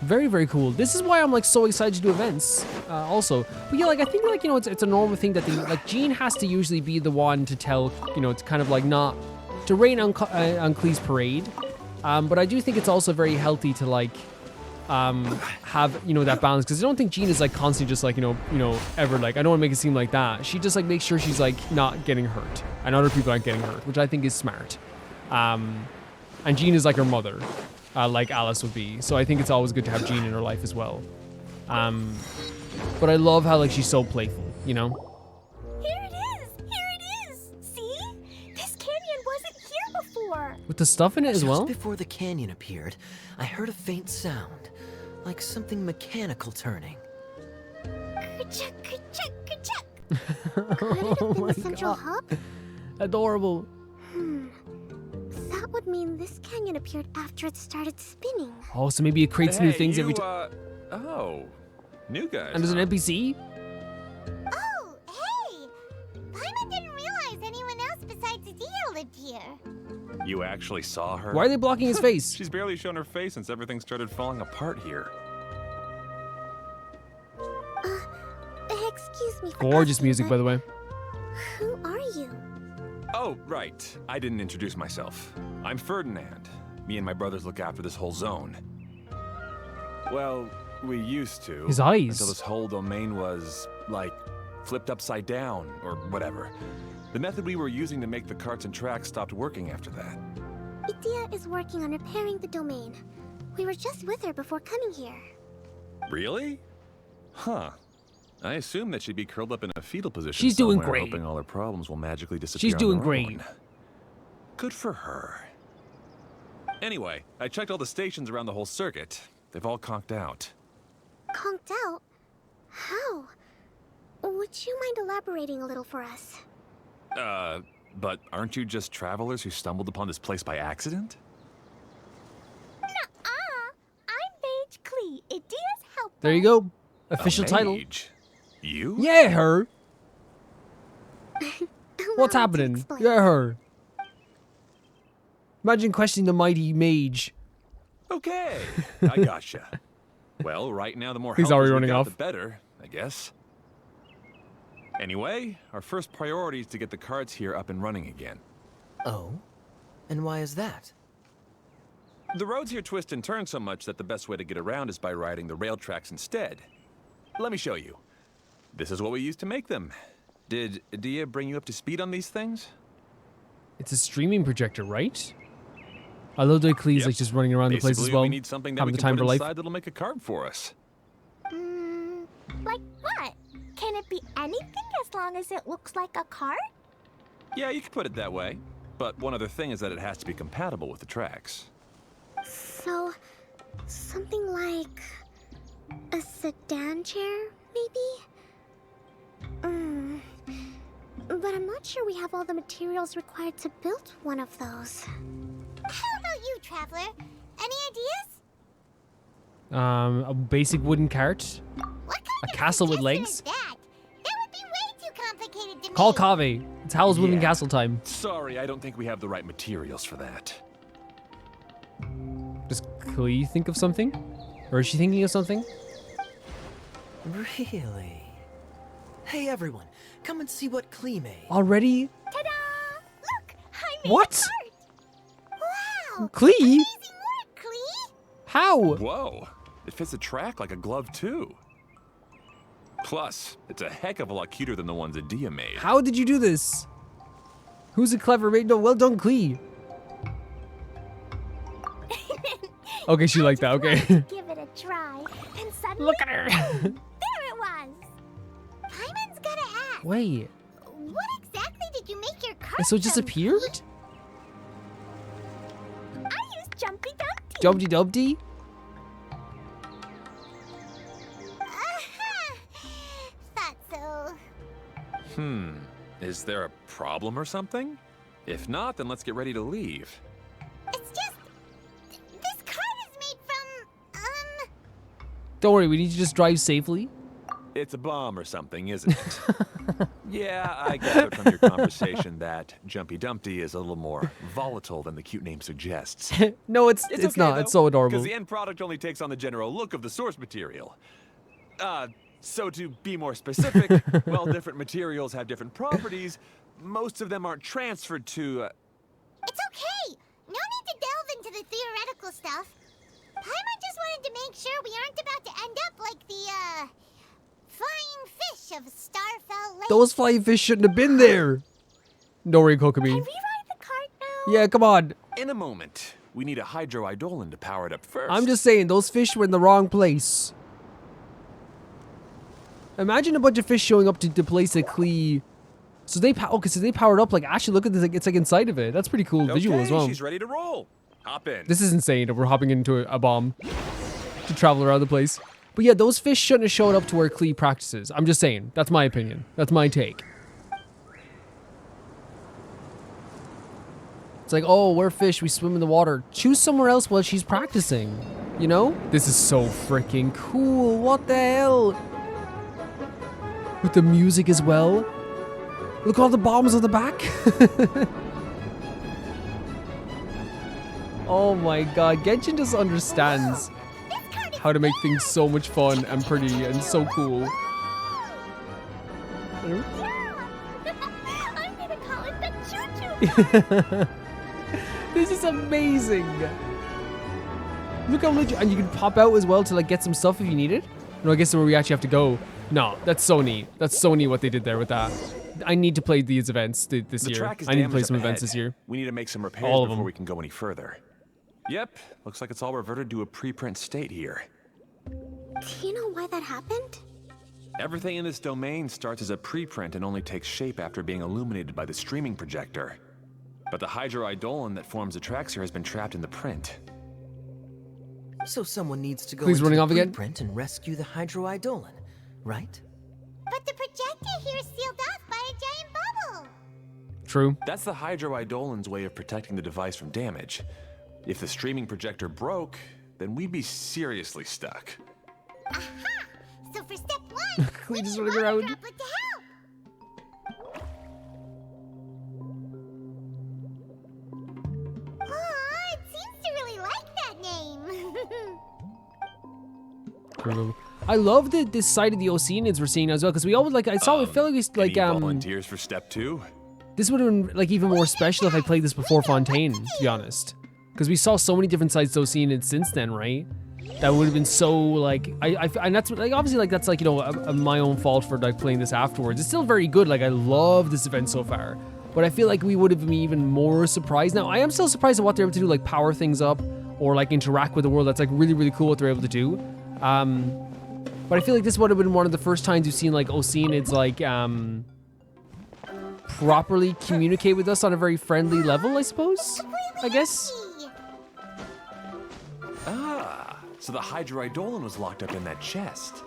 Very, very cool. This is why I'm like so excited to do events also. But yeah, like I think like, you know, it's a normal thing that like Jean has to usually be the one to tell, you know, it's kind of like not to rain on Klee's parade. But I do think it's also very healthy to like have, you know, that balance, because I don't think Jean is like constantly just like, you know, ever like, I don't want to make it seem like that. She just like makes sure she's like not getting hurt and other people aren't getting hurt, which I think is smart. And Jean is like her mother, like Alice would be. So I think it's always good to have Jean in her life as well. But I love how like she's so playful, you know? Here it is! See? This canyon wasn't here before. With the stuff in it as Just well? before the canyon appeared, I heard a faint sound, like something mechanical turning. Ka-chuck, ka-chuck, ka-chuck. Could it have been my the central God. hub? Adorable. That would mean this canyon appeared after it started spinning. Oh, so maybe it creates new things every time. Oh, new guys. And there's an NPC? Oh, hey! Paimon didn't realize anyone else besides Idyia lived here. You actually saw her? Why are they blocking his face? She's barely shown her face since everything started falling apart here. Excuse me for Gorgeous asking, music, by the way. Who are you? Oh, right. I didn't introduce myself. I'm Ferdinand. Me and my brothers look after this whole zone. Well, we used to. His eyes. Until this whole domain was, like, flipped upside down, or whatever. The method we were using to make the carts and tracks stopped working after that. Idyia is working on repairing the domain. We were just with her before coming here. Really? Huh. I assume that she'd be curled up in a fetal position She's doing somewhere, great. hoping all her problems will magically disappear. She's on doing their great. own. Good for her. Anyway, I checked all the stations around the whole circuit. They've all conked out. Conked out? How? Would you mind elaborating a little for us? But aren't you just travelers who stumbled upon this place by accident? Nuh-uh. I'm Mage Klee, Idyia's helper. There you go. Official A title. mage? You? Yeah, her. Allow What's me to happening? explain. Yeah, her. Imagine questioning the mighty mage. Okay, I gotcha. Well, right now the more He's helpers already we running got, off. the better, I guess. Anyway, our first priority is to get the carts here up and running again. Oh? And why is that? The roads here twist and turn so much that the best way to get around is by riding the rail tracks instead. Let me show you. This is what we used to make them. Did Idyia bring you up to speed on these things? It's a streaming projector, right? I love the Klee's Yep. like just running around the place as Basically, well. we need something that having we the can time put for life. inside that'll make a cart for us. Like what? Can it be anything as long as it looks like a cart? Yeah, you could put it that way. But one other thing is that it has to be compatible with the tracks. So, something like a sedan chair, maybe? But I'm not sure we have all the materials required to build one of those. How about you, Traveler? Any ideas? A basic wooden cart. What kind A of castle with suggestion legs? is that? That would be way too complicated to Call make. Kaveh. It's Howl's Wooden Yeah. Castle time. Sorry, I don't think we have the right materials for that. Does Klee think of something? Or is she thinking of something? Really? Hey everyone, come and see what Klee made. Already? Ta-da! Look, I made What? a cart. Wow! Klee? Amazing work, Klee! How? Whoa, it fits a track like a glove too. Plus, it's a heck of a lot cuter than the ones Idyia made. How did you do this? Who's a clever maid? No, well done, Klee. Okay, she liked that. Okay. Give it a try, and suddenly Look at her. there it was. Paimon's gotta ask. Wait. What exactly did you make your cart So it just from, appeared? Klee? I used Jumpy Dumpty. Dubdy Dubdy? Thought so. Is there a problem or something? If not, then let's get ready to leave. It's just this cart is made from Don't worry, we need to just drive safely. It's a bomb or something, isn't it? Yeah, I gathered from your conversation that Jumpy Dumpty is a little more volatile than the cute name suggests. No, it's okay, not. though, It's so adorable. Because the end product only takes on the general look of the source material. So to be more specific, while different materials have different properties, most of them aren't transferred to... It's okay. No need to delve into the theoretical stuff. Paimon just wanted to make sure we aren't about to end up like the flying fish of Starfell Lake. Those flying fish shouldn't have been there. Don't worry, Can Kokomi. we ride the cart now? Yeah, come on. In a moment, we need a hydroidolin to power it up first. I'm just saying, those fish were in the wrong place. Imagine a bunch of fish showing up to the place that Klee... So they powered up. Like, actually, look at this. Like, it's like inside of it. That's pretty cool visual as well. She's ready to roll. Hop in. This is insane that we're hopping into a bomb to travel around the place. But yeah, those fish shouldn't have showed up to where Klee practices. I'm just saying. That's my opinion. That's my take. It's like, oh, we're fish. We swim in the water. Choose somewhere else while she's practicing. You know? This is so freaking cool. What the hell? With the music as well. Look at all the bombs on the back. Oh my god, Genshin just understands how to make things so much fun and pretty and so cool. Yeah. I'm gonna call it the Choo-Choo. This is amazing. Look how much, and you can pop out as well to like get some stuff if you need it. No, I guess where we actually have to go. No, that's so neat. That's so neat what they did there with that. I need to play these events this The year. track is I need to play damaged some up events ahead. this year. We need to make some repairs All of before them. we can go any further. Yep, looks like it's all reverted to a preprint state here. Do you know why that happened? Everything in this domain starts as a preprint and only takes shape after being illuminated by the streaming projector. But the hydroidolin that forms the tracks here has been trapped in the print. So someone needs to go Please into running the off again? preprint and rescue the hydroidolin, right? But the projector here is sealed off by a giant bubble. True. That's the hydroidolin's way of protecting the device from damage. If the streaming projector broke, then we'd be seriously stuck. Aha! So for step one, we Clean is need running water around. droplet to help. Aw, it seems to really like that name. True. I love this side of the Oceanids we're seeing as well, because we always I saw it felt like Any volunteers for step 2? this would have been like even more special if I played this before Fontaine, to be honest. Because we saw so many different sides to Oceanids since then, right? That would have been so like and that's like obviously like that's like, you know, my own fault for like playing this afterwards. It's still very good. Like I love this event so far, but I feel like we would have been even more surprised. Now I am still surprised at what they're able to do, like power things up or like interact with the world. That's like really cool what they're able to do. But I feel like this would have been one of the first times you've seen like Oceanids like properly communicate with us on a very friendly level, I suppose. I guess. Ah, so the hydroidolin was locked up in that chest.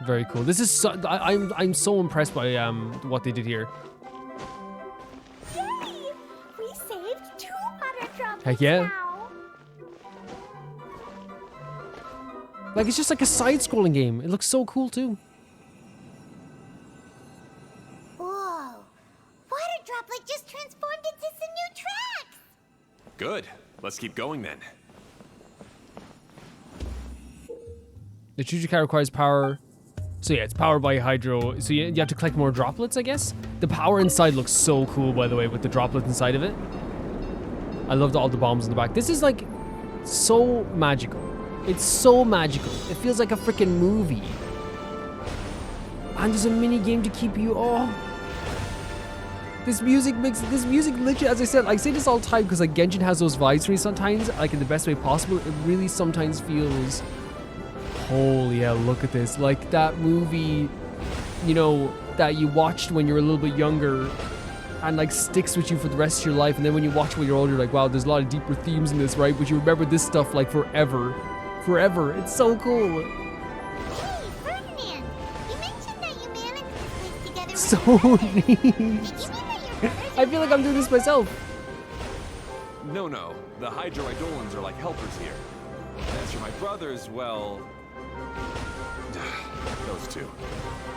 Very cool. This is so, I'm so impressed by what they did here. Yay! We saved 2 water droplets Heck yeah. now. Like it's just like a side-scrolling game. It looks so cool too. Whoa! Water droplet just transformed into some new tracks. Good. Let's keep going then. The Choo-Choo car requires power. So yeah, it's powered by hydro. So you have to collect more droplets, I guess. The power inside looks so cool, by the way, with the droplets inside of it. I loved all the bombs in the back. This is like so magical. It's so magical. It feels like a freaking movie. And there's a mini game to keep you. Oh, this music literally, as I said, I say this all the time because like Genshin has those vibes for me sometimes, like in the best way possible. It really sometimes feels, holy hell, look at this. Like that movie, you know, that you watched when you were a little bit younger and like sticks with you for the rest of your life. And then when you watch it when you're older, you're like, wow, there's a lot of deeper themes in this, right? But you remember this stuff like forever. Forever. It's so cool. Hey, Ferdinand! You mentioned that you managed this place together with So your brother. neat. Did you mean that your brothers I feel like I'm doing this myself. No, the hydroidolins are like helpers here. As for my brothers, well, those two.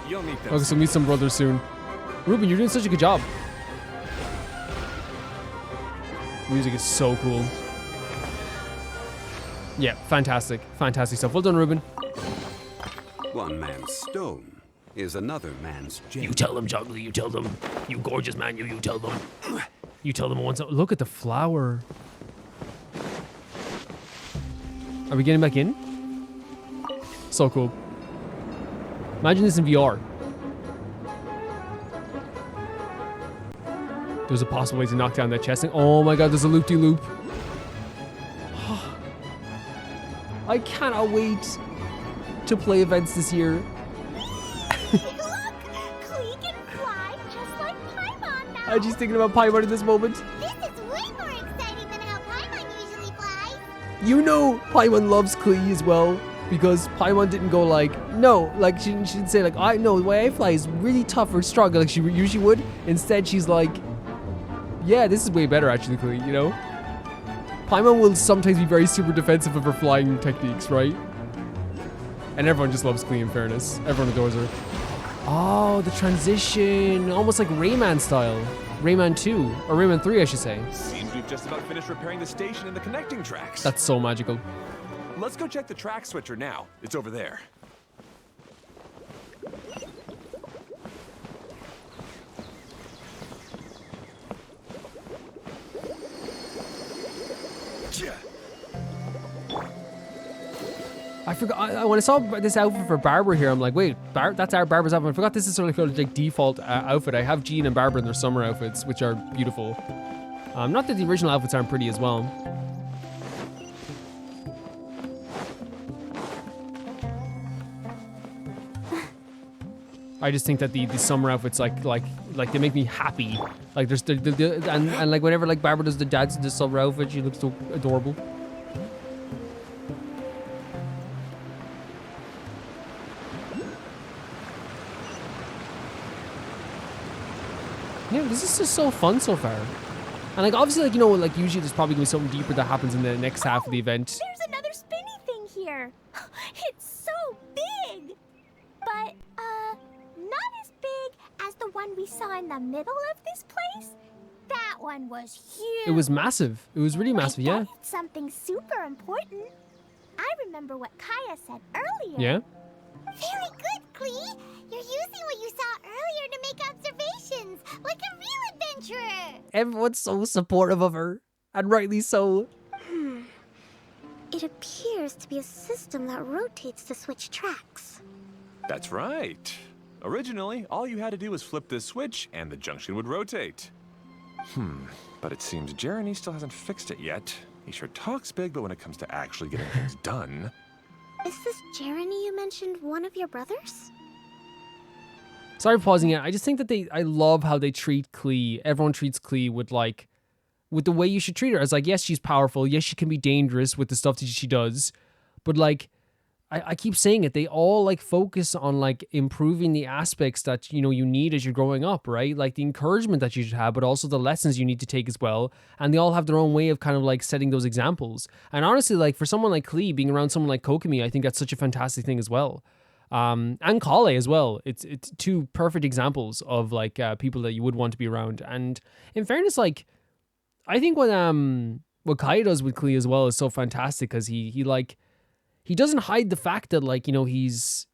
You'll meet them. Okay, so meet some brothers soon. Ruben, you're doing such a good job. Music is so cool. Yeah, fantastic. Fantastic stuff. Well done, Ruben. One man's stone is another man's gem. You tell them, Juggly. You tell them. You gorgeous man. You tell them. You tell them once. Look at the flower. Are we getting back in? So cool. Imagine this in VR. There's a possible way to knock down that chest. Oh my god, there's a loop-de-loop. I cannot wait to play events this year. Look! Klee can fly just like Paimon now. I'm just thinking about Paimon in this moment. This is way more exciting than how Paimon usually flies. You know Paimon loves Klee as well, because Paimon didn't go like, no, like she didn't say like, I know the way I fly is really tough or strong like she usually would. Instead, she's like, yeah, this is way better actually, Klee, you know? Paimon will sometimes be very super defensive of her flying techniques, right? And everyone just loves Klee in fairness. Everyone adores her. Oh, the transition. Almost like Rayman style. Rayman 2, or Rayman 3, I should say. Seems we've just about finished repairing the station and the connecting tracks. That's so magical. Let's go check the track switcher now. It's over there. I forgot, when I saw this outfit for Barbara here, I'm like, wait, that's our Barbara's outfit. I forgot this is sort of like default outfit. I have Jean and Barbara in their summer outfits, which are beautiful. Not that the original outfits aren't pretty as well. I just think that the summer outfits like they make me happy. Like there's and like whenever like Barbara does the summer outfit, she looks so adorable. Yeah, this is just so fun so far. And like obviously like, you know, like usually there's probably gonna be something deeper that happens in the next half of the event. There's another spinny thing here. It's so big. But, not as big as the one we saw in the middle of this place. That one was huge. It was massive. It was really massive, yeah. I bet it's something super important. I remember what Kaya said earlier. Yeah? Very good, Klee. You're using what you saw earlier to make observations, like a real adventurer. Everyone's so supportive of her, and rightly so. It appears to be a system that rotates to switch tracks. That's right. Originally, all you had to do was flip this switch and the junction would rotate. But it seems Jeremy still hasn't fixed it yet. He sure talks big, but when it comes to actually getting things done... Is this Jeremy you mentioned one of your brothers? Sorry for pausing it. I just think that I love how they treat Klee. Everyone treats Klee with the way you should treat her. As like, yes, she's powerful. Yes, she can be dangerous with the stuff that she does. But like, I keep saying it, they all like focus on like improving the aspects that, you know, you need as you're growing up, right? Like the encouragement that you should have, but also the lessons you need to take as well. And they all have their own way of kind of like setting those examples. And honestly, like for someone like Klee, being around someone like Kokomi, I think that's such a fantastic thing as well. And Collei as well. It's two perfect examples of like people that you would want to be around. And in fairness, like I think what Kaya does with Klee as well is so fantastic because he doesn't hide the fact that like, you know, he is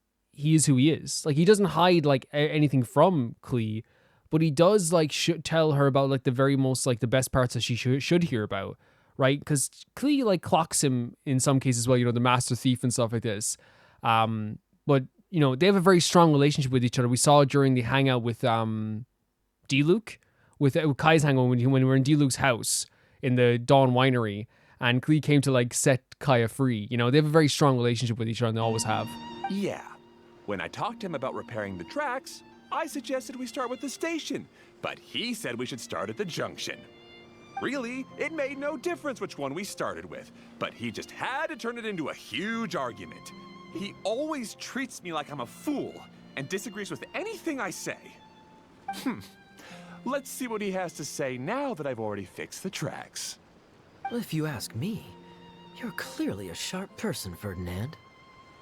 who he is. Like he doesn't hide like anything from Klee, but he does like tell her about like the very most like the best parts that she should hear about, right? Because Klee like clocks him in some cases, well, you know, the master thief and stuff like this. But you know, they have a very strong relationship with each other. We saw it during the hangout with D-Luke, with Kai's hangout when we were in D-Luke's house in the Dawn Winery. And Klee came to like set Kaya free. You know, they have a very strong relationship with each other and they always have. Yeah. When I talked to him about repairing the tracks, I suggested we start with the station, but he said we should start at the junction. Really, it made no difference which one we started with, but he just had to turn it into a huge argument. He always treats me like I'm a fool and disagrees with anything I say. Let's see what he has to say now that I've already fixed the tracks. Well, if you ask me, you're clearly a sharp person, Ferdinand.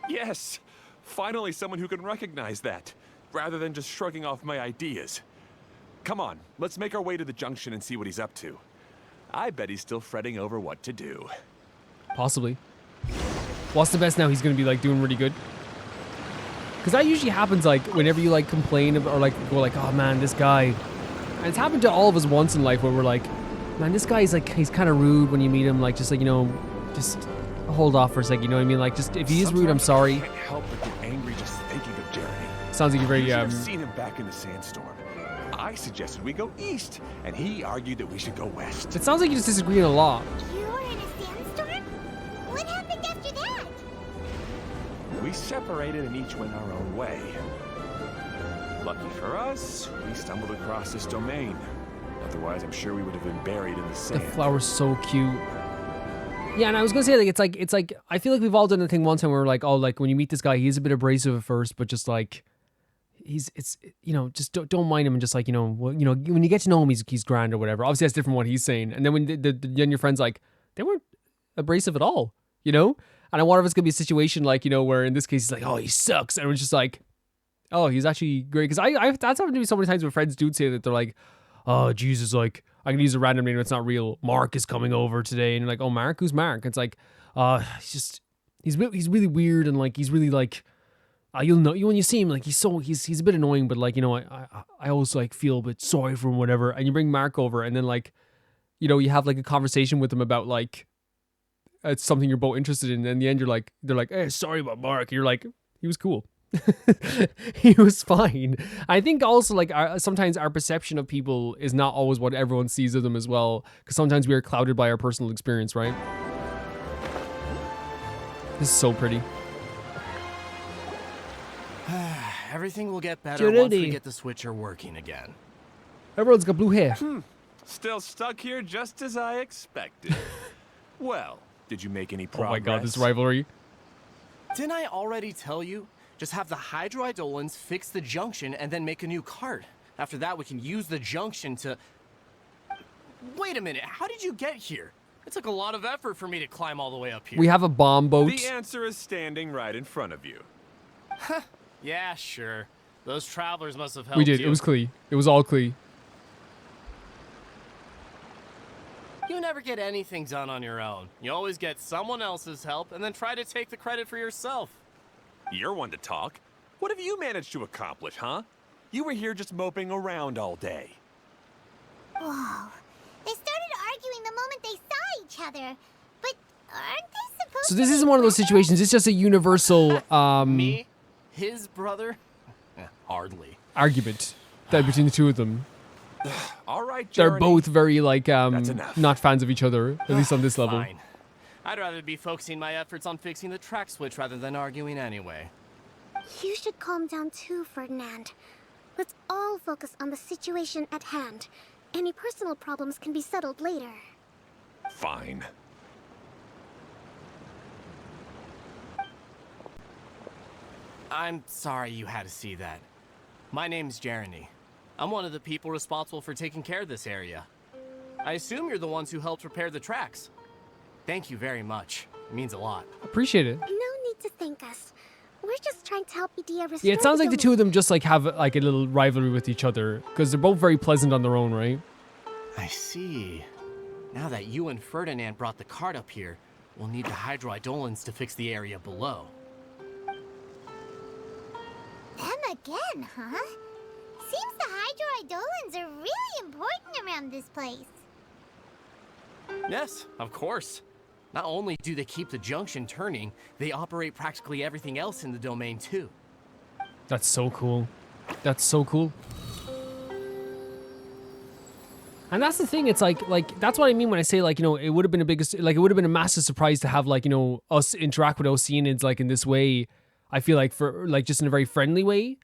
Yes, finally someone who can recognize that, rather than just shrugging off my ideas. Come on, let's make our way to the junction and see what he's up to. I bet he's still fretting over what to do. Possibly. What's the best now? He's going to be like doing really good. Because that usually happens like whenever you like complain or like go like, oh man, this guy. And it's happened to all of us once in life where we're like, man, this guy's like, he's kind of rude when you meet him. Like, just like, you know, just hold off for a second. You know what I mean? Like, just if he is rude, I'm sorry. I can't help but get angry just thinking of Jeremy. Sounds like you're very, You should have seen him back in the sandstorm. I suggested we go east, and he argued that we should go west. It sounds like you just disagree a lot. You were in a sandstorm? What happened after that? We separated and each went our own way. Lucky for us, we stumbled across this domain. Otherwise, I'm sure we would have been buried in the sand. The flower's so cute. Yeah, and I was gonna say like it's like I feel like we've all done the thing one time where we're like, oh, like when you meet this guy, he's a bit abrasive at first, but just like it's you know, just don't mind him and just like, you know, when you get to know him, he's grand or whatever. Obviously that's different from what he's saying. And then when then your friend's like, they weren't abrasive at all, you know? And I wonder if it's gonna be a situation like, you know, where in this case he's like, oh, he sucks, and it's just like, oh, he's actually great. Because I that's happened to me so many times where friends do say that they're like, oh, Jesus, like, I can use a random name that's not real. Mark is coming over today. And you're like, oh, Mark? Who's Mark? It's like, he's really weird. And like, he's really like, you'll know, when you see him, like, he's a bit annoying, but like, you know, I always like feel a bit sorry for him, whatever. And you bring Mark over and then like, you know, you have like a conversation with him about like, it's something you're both interested in. And in the end, they're like, hey, sorry about Mark. You're like, he was cool. He was fine. I think also like sometimes our perception of people is not always what everyone sees of them as well, because sometimes we are clouded by our personal experience, right? This is so pretty. Everything will get better once we get the switcher working again. Everyone's got blue hair. Still stuck here just as I expected. Well, did you make any progress? Oh my god, this rivalry. Didn't I already tell you? Just have the hydroidolins fix the junction and then make a new cart. After that, we can use the junction to... Wait a minute, how did you get here? It took a lot of effort for me to climb all the way up here. We have a bomb boat. The answer is standing right in front of you. Yeah, sure. Those travelers must have helped We did. you. It was Collei. It was all Collei. You never get anything done on your own. You always get someone else's help and then try to take the credit for yourself. You're one to talk. What have you managed to accomplish, huh? You were here just moping around all day. Whoa. They started arguing the moment they saw each other. But aren't they supposed So to this be isn't one of those brothers? situations. It's just a universal Me? His brother? Hardly. argument that between the two of them. All right, They're Jeremy. both very like That's enough. not fans of each other, at least on this level. Fine. I'd rather be focusing my efforts on fixing the track switch rather than arguing anyway. You should calm down too, Ferdinand. Let's all focus on the situation at hand. Any personal problems can be settled later. Fine. I'm sorry you had to see that. My name's Jeremy. I'm one of the people responsible for taking care of this area. I assume you're the ones who helped repair the tracks. Thank you very much. It means a lot. Appreciate it. No need to thank us. We're just trying to help Idyia restore Yeah, it sounds like the domain. two of them just like have like a little rivalry with each other because they're both very pleasant on their own, right? I see. Now that you and Ferdinand brought the cart up here, we'll need the hydroidolins to fix the area below. Them again, huh? Seems the hydroidolins are really important around this place. Yes, of course. Not only do they keep the junction turning, they operate practically everything else in the domain too. That's so cool. That's so cool. And that's the thing. It's like that's what I mean when I say like, you know, it would have been it would have been a massive surprise to have like, you know, us interact with Oceanids like in this way. I feel like for like just in a very friendly way.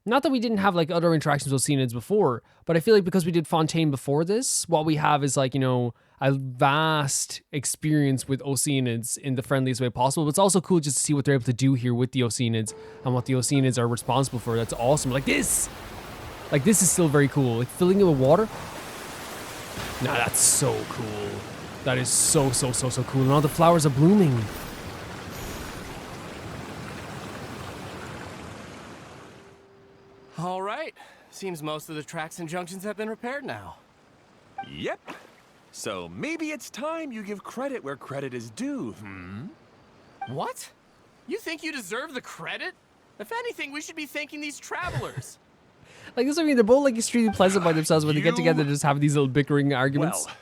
Not that we didn't have like other interactions with Oceanids before, but I feel like because we did Fontaine before this, what we have is like, you know, a vast experience with Oceanids in the friendliest way possible. But it's also cool just to see what they're able to do here with the Oceanids and what the Oceanids are responsible for. That's awesome. Like this is still very cool. Like filling it with water. Nah, that's so cool. That is so cool. And all the flowers are blooming. All right. Seems most of the tracks and junctions have been repaired now. Yep. So maybe it's time you give credit where credit is due, What? You think you deserve the credit? If anything, we should be thanking these travelers. Like this, I mean, they're both like extremely pleasant by themselves when they get together. Just have these little bickering arguments. Well,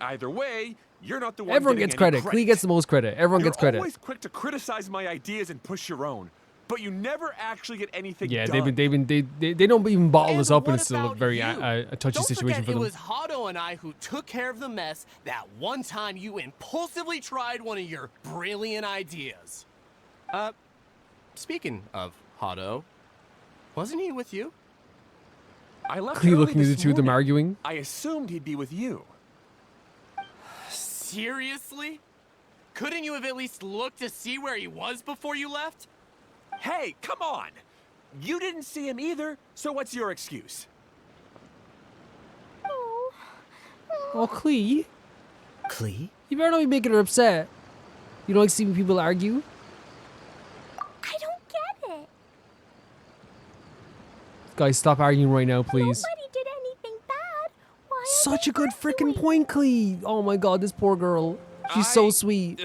either way, you're not the one Everyone getting gets any credit. Collei gets the most credit. Everyone You're gets credit. always quick to criticize my ideas and push your own, but you never actually get anything Yeah, done. they don't even bottle this And up, and what it's still a about very you? a touchy Don't situation forget for them. It was Hado and I who took care of the mess that one time you impulsively tried one of your brilliant ideas. Speaking of Hado, wasn't he with you? I left Collei early looking at the this two of them morning. arguing. I assumed he'd be with you. Seriously? Couldn't you have at least looked to see where he was before you left? Hey, come on! You didn't see him either, so what's your excuse? Oh, Collei, Collei? you better not be making her upset. You don't like seeing people argue? I don't get it. Guys, stop arguing right now, please. Nobody did anything bad. Why are Such they a good freaking arguing? point, Collei. Oh my god, this poor girl. She's so sweet.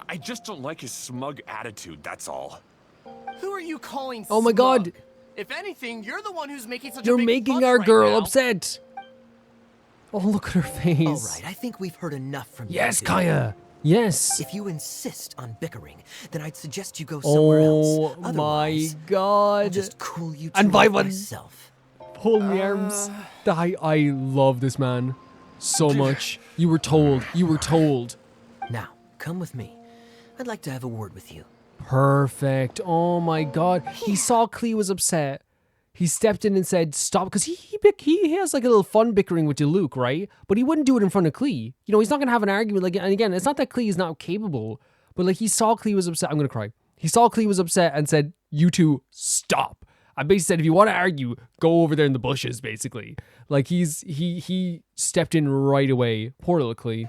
I just don't like his smug attitude, that's all. Who are you calling Oh my God. smug? If anything, you're the one who's making such You're a big making fuss our right girl now. upset. Oh, look at her face. All right, I think we've heard enough from you. Yes, two. Kaya. Yes. If you insist on bickering, then I'd suggest you go somewhere else. Oh my Otherwise, I'll god. just cool you And two off Vivan. myself. Hold me arms. I love this man so much. You were told. You were told. Now, come with me. I'd like to have a word with you. Perfect. Oh my god. He saw Collei was upset. He stepped in and said, stop, because he has like a little fun bickering with Luke, right? But he wouldn't do it in front of Collei. You know, he's not going to have an argument. Like, and again, it's not that Collei is not capable, but like he saw Collei was upset. I'm going to cry. He saw Collei was upset and said, you two, stop. I basically said, if you want to argue, go over there in the bushes, basically. Like he stepped in right away. Poor little Collei.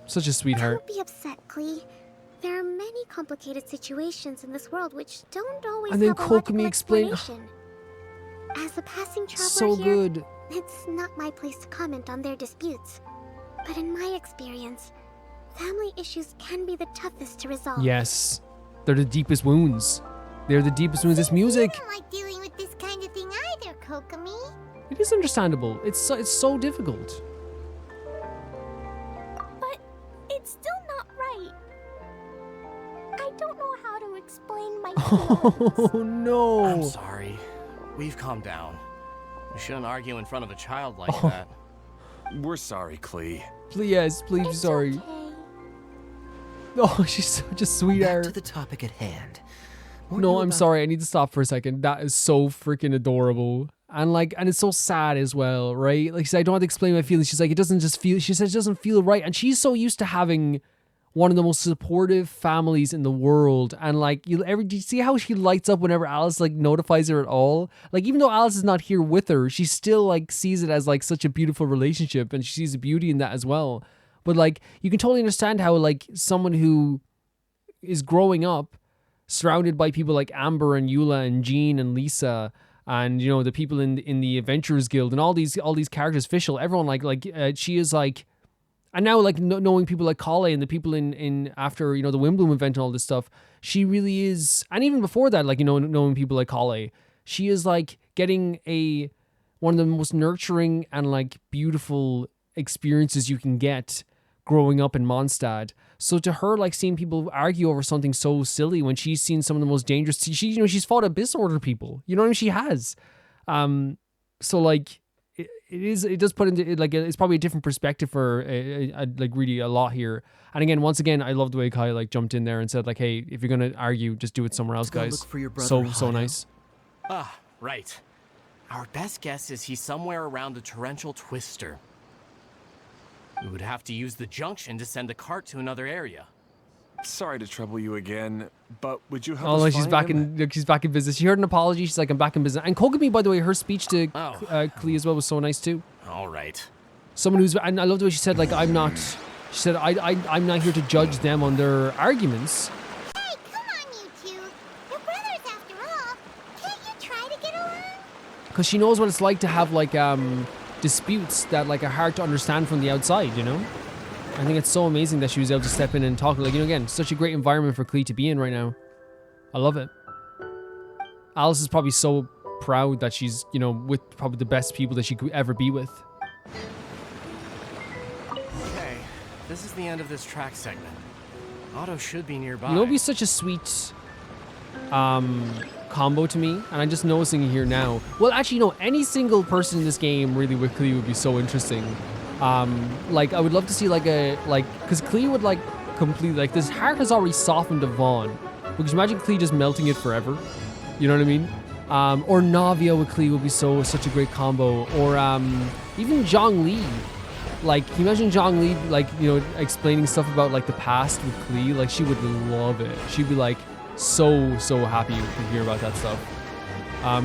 Such a sweetheart. Don't be upset, Collei. There are many complicated situations in this world which don't always And then have a logical Kokomi explained- explanation. As a passing traveler So here, good. it's not my place to comment on their disputes. But in my experience, family issues can be the toughest to resolve. Yes. They're the deepest wounds. They're the deepest wounds. This music. I don't like dealing with this kind of thing either, Kokomi. It is understandable. It's so difficult. But it's still not right. I don't know how to explain my feelings. Oh no. I'm sorry. We've calmed down. We shouldn't argue in front of a child like Oh. that. We're sorry, Collei. Please, please, It's sorry. okay. Oh, she's such a Back to sweetheart. the topic at hand. What No, knew I'm about- sorry. I need to stop for a second. That is so freaking adorable. And like, and it's so sad as well, right? Like, she said, I don't have to explain my feelings. She's like, it doesn't just feel, she says, it doesn't feel right. And she's so used to having one of the most supportive families in the world. And like, do you see how she lights up whenever Alice like notifies her at all? Like, even though Alice is not here with her, she still like sees it as like such a beautiful relationship, and she sees the beauty in that as well. But like, you can totally understand how like someone who is growing up surrounded by people like Amber and Eula and Jean and Lisa and, you know, the people in the Adventurers Guild and all these characters, Fischl, everyone she is like, and now like knowing people like Collei and the people in after, you know, the Wimbledon event and all this stuff, she really is, and even before that, like, you know, knowing people like Collei, she is like getting one of the most nurturing and like beautiful experiences you can get growing up in Mondstadt. So to her, like, seeing people argue over something so silly when she's seen some of the most dangerous, she's fought Abyss Order people, you know what I mean? She has. So like, it does put into like, it's probably a different perspective for like really a lot here. And again, once again, I love the way Kai like jumped in there and said like, hey, if you're going to argue, just do it somewhere else, Go guys. look for your brother, So Hado. nice. Ah, right. Our best guess is he's somewhere around the torrential twister. We would have to use the junction to send the cart to another area. Sorry to trouble you again, but would you help Oh, us like she's find back him? in. Look, she's back in business. She heard an apology. She's like, "I'm back in business." And Kokomi, by the way, her speech to Collei as well was so nice too. All right. Someone who's, and I love the way she said, like, "I'm not." She said, "I'm not here to judge them on their arguments." Hey, come on, you two. You're brothers after all. Can't you try to get along? Because she knows what it's like to have like disputes that like are hard to understand from the outside. You know, I think it's so amazing that she was able to step in and talk. Like, you know, again, such a great environment for Collei to be in right now. I love it. Alice is probably so proud that she's, you know, with probably the best people that she could ever be with. Okay, this is the end of this track segment. Otto should be nearby. You know, it'd be such a sweet combo to me, and I'm just noticing it here now. Well, actually, no, any single person in this game really with Collei would be so interesting. Like, I would love to see because Collei would like completely, like, this heart has already softened to Vaughn. Because imagine Collei just melting it forever. You know what I mean? Or Navia with Collei would be such a great combo. Or even Zhongli. Like, can you imagine Zhongli, like, you know, explaining stuff about like the past with Collei? Like, she would love it. She'd be like so happy to hear about that stuff.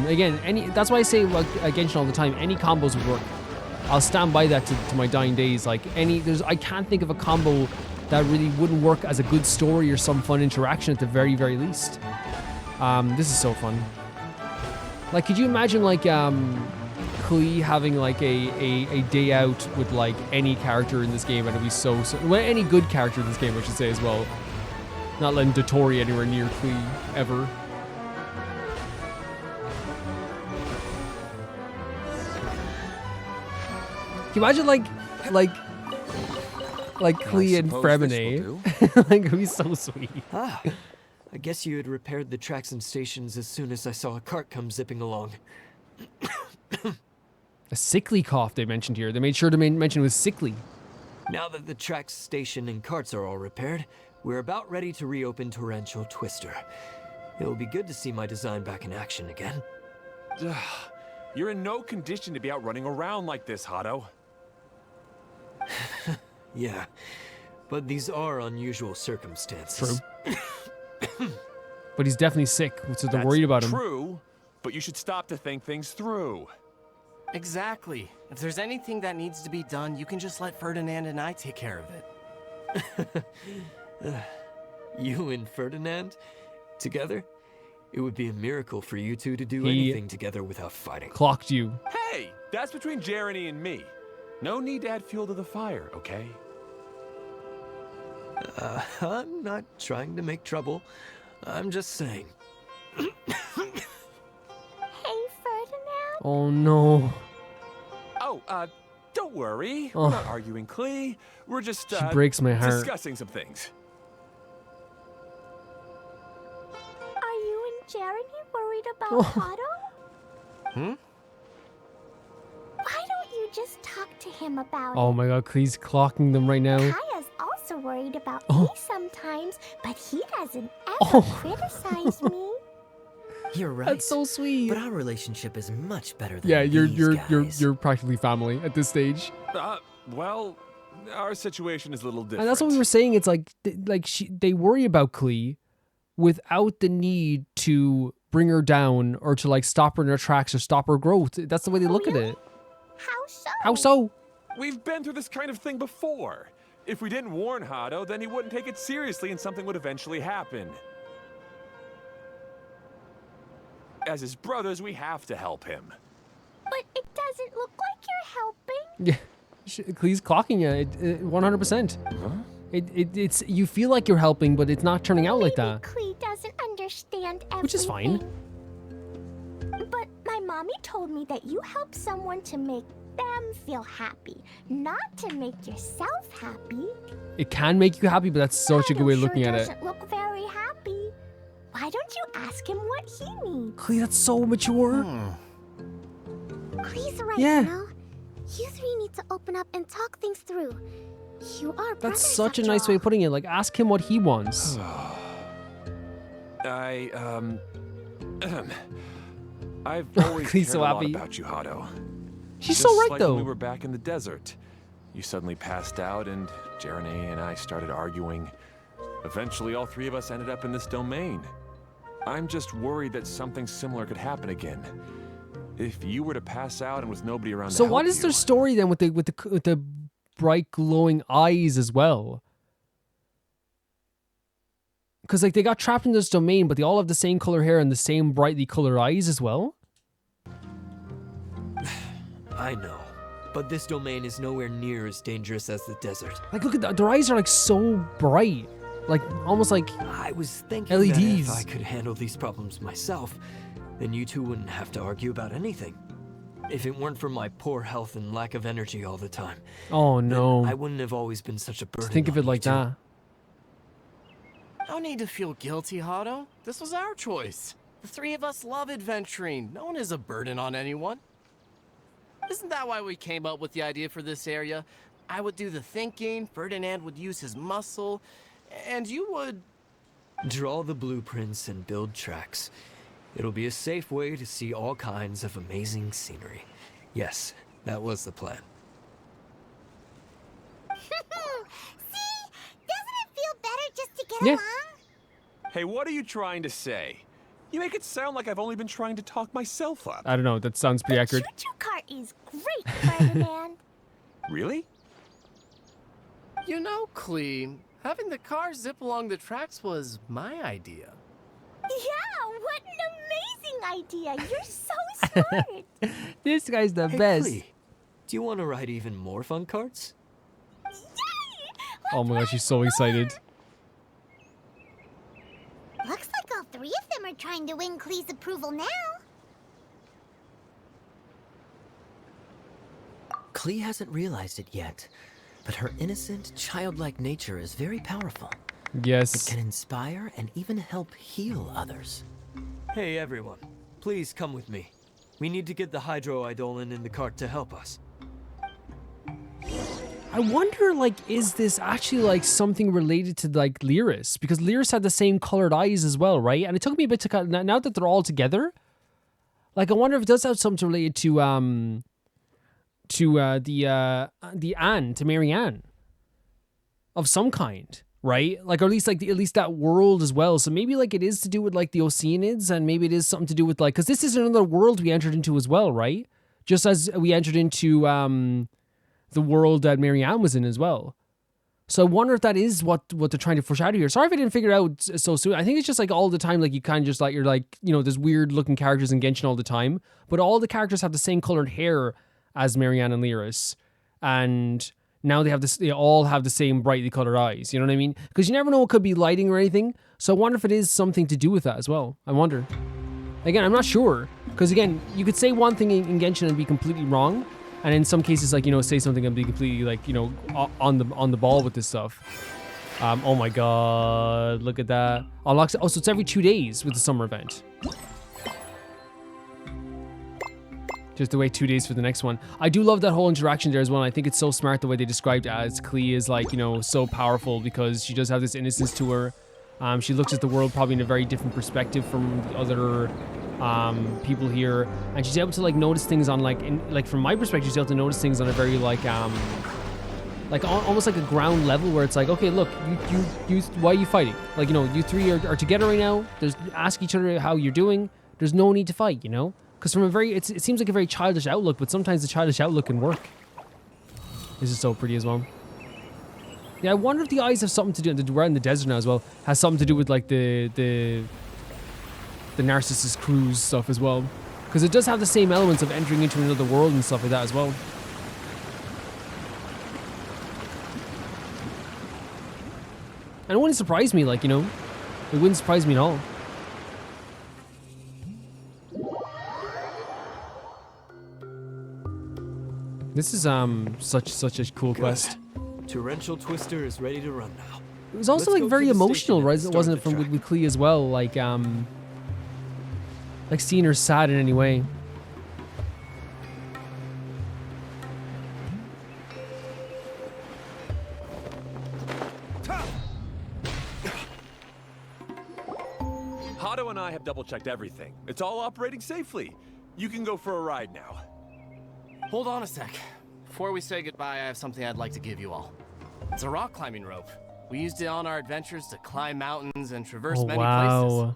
Again, that's why I say like Genshin all the time, any combos would work. I'll stand by that to my dying days. Like, I can't think of a combo that really wouldn't work as a good story or some fun interaction at the very, very least. This is so fun. Like, could you imagine like Collei having like a day out with like any character in this game, and it'd be so well, any good character in this game, I should say as well. Not letting Dotori anywhere near Collei ever. you imagine like Collei and suppose this Fremine? Like, it'd be so sweet. Ah, I guess you had repaired the tracks and stations as soon as I saw a cart come zipping along. A sickly cough they mentioned here. They made sure to mention it was sickly. Now that the tracks, station, and carts are all repaired, we're about ready to reopen Torrential Twister. It'll be good to see my design back in action again. You're in no condition to be out running around like this, Hado. Yeah, but these are unusual circumstances. True. But he's definitely sick, so they're That's worried about him. True, but you should stop to think things through. Exactly. If there's anything that needs to be done, you can just let Ferdinand and I take care of it. You and Ferdinand? Together? It would be a miracle for you two to do He anything together without fighting. Clocked you. Hey, that's between Jeremy and me. No need to add fuel to the fire, okay? I'm not trying to make trouble. I'm just saying. Hey, Ferdinand. Oh no. Oh, don't worry. Oh. We're not arguing, Collei. We're just, She breaks my heart. discussing some things. Are you and Jeremy worried about Oh. Hado? Hmm? Why don't you just talk to him about Oh it? my god, Klei's clocking them right now. Kaya's also worried about Oh. me sometimes, but he doesn't ever Oh. criticize me. You're right. That's so sweet. But our relationship is much better than Yeah, these guys. you're practically family at this stage. Well, our situation is a little different. And that's what we were saying. It's like they worry about Collei without the need to bring her down or to like stop her in her tracks or stop her growth. That's the way they look at it. How so? How so? We've been through this kind of thing before. If we didn't warn Hado, then he wouldn't take it seriously and something would eventually happen. As his brothers, we have to help him. But it doesn't look like you're helping. Yeah, Klei's clocking you 100%. It's you feel like you're helping, but it's not turning out like Maybe that. Collei doesn't understand everything. Which is fine. But my mommy told me that you help someone to make them feel happy, not to make yourself happy. It can make you happy, but that's such a good way of Hado looking sure at it. doesn't look very happy. Why don't you ask him what he needs? Collei, that's so mature. Klei's right, Yeah. you know. You three need to open up and talk things through. You are brothers, That's such a after nice way all. of putting it. Like, ask him what he wants. I've always Klei's cared so a lot happy. about you, Hado. She's Just so right, like though. when we were back in the desert. You suddenly passed out, and Jeremy and I started arguing. Eventually, all three of us ended up in this domain. I'm just worried that something similar could happen again. If you were to pass out and with nobody around So to help what is you, their story then with the bright glowing eyes as well? Because like they got trapped in this domain, but they all have the same color hair and the same brightly colored eyes as well. I know, but this domain is nowhere near as dangerous as the desert. Like look at their eyes are like so bright, like almost like I was thinking that LEDs. if I could handle these problems myself, then you two wouldn't have to argue about anything. If it weren't for my poor health and lack of energy all the time, oh then no. I wouldn't have always been such a burden. Think of on it you like two. that. No need to feel guilty, Hado. This was our choice. The three of us love adventuring. No one is a burden on anyone. Isn't that why we came up with the idea for this area? I would do the thinking, Ferdinand would use his muscle, and you would... Draw the blueprints and build tracks. It'll be a safe way to see all kinds of amazing scenery. Yes, that was the plan. See? Doesn't it feel better just to get Yeah. along? Hey, what are you trying to say? You make it sound like I've only been trying to talk myself up. I don't know. That sounds pretty accurate. Choo-Choo cart is great, Ferdinand. Really? You know, Collei, having the car zip along the tracks was my idea. Yeah, what an amazing idea. You're so smart. This guy's the Hey, best. Collei, do you want to ride even more fun carts? Yay! Oh my gosh, she's so excited. Looks like all three of them are trying to win Klei's approval now. Collei hasn't realized it yet, but her innocent, childlike nature is very powerful. It Yes. can inspire and even help heal others. Hey everyone, please come with me. We need to get the Hydro Eidolon in the cart to help us. I wonder, like, is this actually, like, something related to, like, Lyris? Because Lyris had the same colored eyes as well, right? And it took me a bit to kind of, now that they're all together, like, I wonder if it does have something related to Mary Ann of some kind, right? Like, or at least, like, at least that world as well. So maybe, like, it is to do with, like, the Oceanids, and maybe it is something to do with, like, because this is another world we entered into as well, right? Just as we entered into, the world that Mary Ann was in as well. So I wonder if that is what they're trying to foreshadow here. Sorry if I didn't figure it out so soon. I think it's just like all the time, like you kind of just like, you're like, you know, there's weird looking characters in Genshin all the time, but all the characters have the same colored hair as Mary Ann and Lyris. And now they all have the same brightly colored eyes. You know what I mean? Because you never know, it could be lighting or anything. So I wonder if it is something to do with that as well. I wonder. Again, I'm not sure. Because again, you could say one thing in Genshin and be completely wrong. And in some cases, like, you know, say something and be completely, like, you know, on the ball with this stuff. Oh my god, look at that. Unlocks. Oh, so it's every 2 days with the summer event. Just to wait 2 days for the next one. I do love that whole interaction there as well. I think it's so smart the way they described it as Collei is, like, you know, so powerful because she does have this innocence to her. She looks at the world probably in a very different perspective from the other people here, and she's able to, like, notice things on, like, from my perspective, she's able to notice things on a very, like almost like a ground level where it's like, okay, look, you why are you fighting? Like, you know, you three are together right now. Ask each other how you're doing. There's no need to fight, you know? Because from a very, it seems like a very childish outlook, but sometimes the childish outlook can work. This is so pretty as well. Yeah, I wonder if the eyes have something to do, we're in the desert now as well, has something to do with, like, the Narcissus cruise stuff as well. Because it does have the same elements of entering into another world and stuff like that as well. And it wouldn't surprise me, like, you know, it wouldn't surprise me at all. This is such a cool quest. Torrential Twister is ready to run now. It was also, like, very emotional, right? Wasn't it, from with Collei as well? Like seeing her sad in any way. Hado and I have double-checked everything. It's all operating safely. You can go for a ride now. Hold on a sec. Before we say goodbye, I have something I'd like to give you all. It's a rock climbing rope. We used it on our adventures to climb mountains and traverse many places.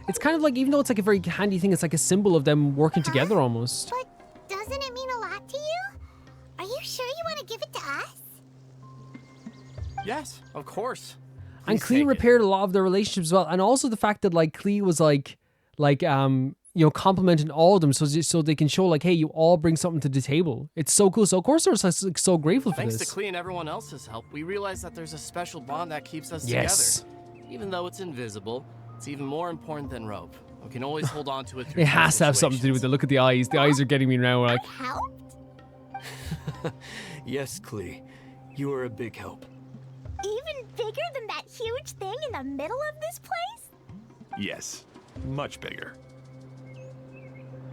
It's kind of like, even though it's like a very handy thing, it's like a symbol of them working together almost. But doesn't it mean a lot to you? Are you sure you want to give it to us? Yes, of course. And Please Collei take it. repaired a lot of their relationships as well. And also the fact that, like, Collei was like, you know, complimenting all of them so they can show, like, hey, you all bring something to the table. It's so cool. So of course they're so grateful for Thanks this. to Collei and everyone else's help, we realized that there's a special bond that keeps us Yes. together. Even though it's invisible, it's even more important than rope. We can always hold on to it through It tough has to have something to do with it. Look at the eyes. The eyes are getting me now. Like, Helped? Yes, Collei. You are a big help. Even bigger than that huge thing in the middle of this place? Yes, much bigger.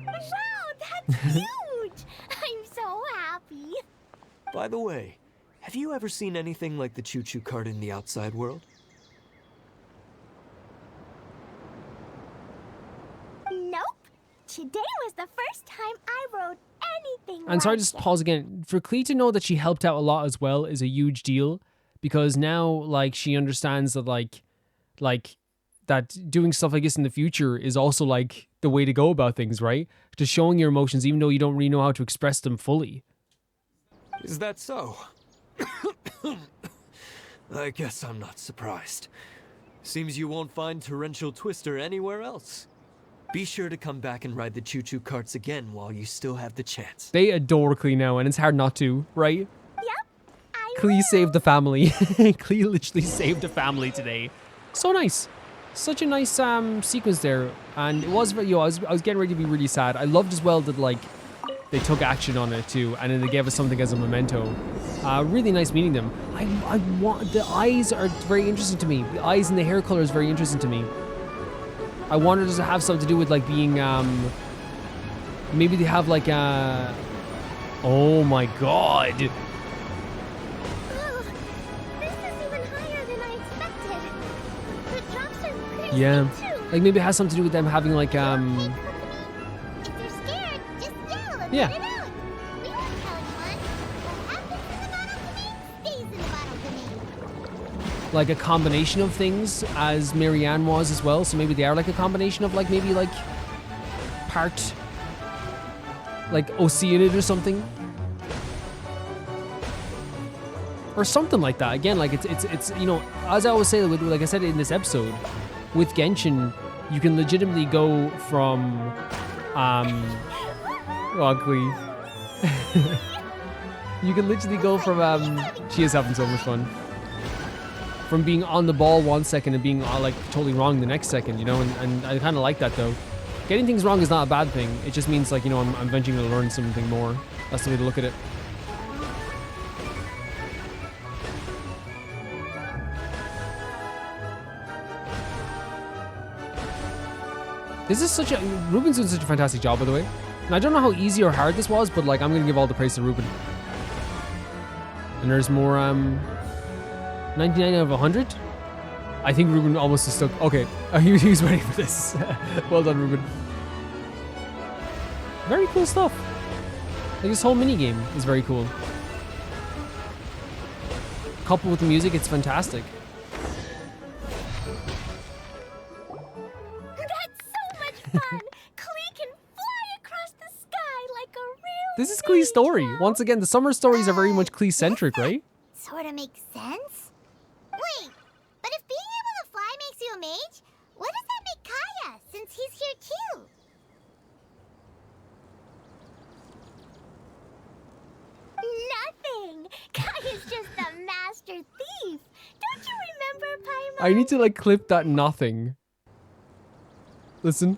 Wow, that's huge! I'm so happy. By the way, have you ever seen anything like the Choo-Choo cart in the outside world? Nope. Today was the first time I rode anything and sorry, like just it. pause again. For Collei to know that she helped out a lot as well is a huge deal, because now, like, she understands that, like that doing stuff like this in the future is also, like, the way to go about things, right? Just showing your emotions, even though you don't really know how to express them fully. Is that so? I guess I'm not surprised. Seems you won't find Torrential Twister anywhere else. Be sure to come back and ride the Choo-Choo carts again while you still have the chance. They adore Collei now, and it's hard not to, right? Yep. Collei saved the family. Collei literally saved the family today. So nice. Such a nice sequence there, and it was, you know, I was getting ready to be really sad. I loved as well that, like, they took action on it too, and then they gave us something as a memento. Really nice meeting them. I want, the eyes are very interesting to me. The eyes and the hair color is very interesting to me. I wanted it to have something to do with like being, maybe they have like a, oh my god. Oh, this is even higher than I expected. The drops are pretty Yeah, big too. like maybe it has something to do with them having like, Hey, Kokomi, if they're scared, just yell and Yeah. let it out. We won't tell anyone. What happens in the bottom domain stays in the bottom domain. like a combination of things as Marianne was as well. So maybe they are like a combination of like maybe like part like Oceanid or something. Or something like that. Again, like it's you know, as I always say, like I said in this episode, with Genshin, you can legitimately go from ugly. You can literally go from she is having so much fun. From being on the ball 1 second and being like totally wrong the next second, you know, and I kind of like that though. Getting things wrong is not a bad thing. It just means like, you know, I'm eventually going to learn something more. That's the way to look at it. This is such a, Ruben's doing such a fantastic job, by the way. And I don't know how easy or hard this was, but like I'm going to give all the praise to Ruben. And there's more 99 out of 100. I think Ruben almost is stuck. Okay, he was ready for this. Well done, Ruben. Very cool stuff. Like this whole mini game is very cool. Coupled with the music, it's fantastic. That's so much fun. Klee can fly across the sky like a real This is Klee's story. angel. Once again, the summer stories are very much Klee-centric, right? Sort of makes sense. Wait, but if being able to fly makes you a mage, what does that make Kaya, since he's here too? Nothing. Kaya's just a master thief. Don't you remember, Paimon? I need to like clip that nothing. Listen.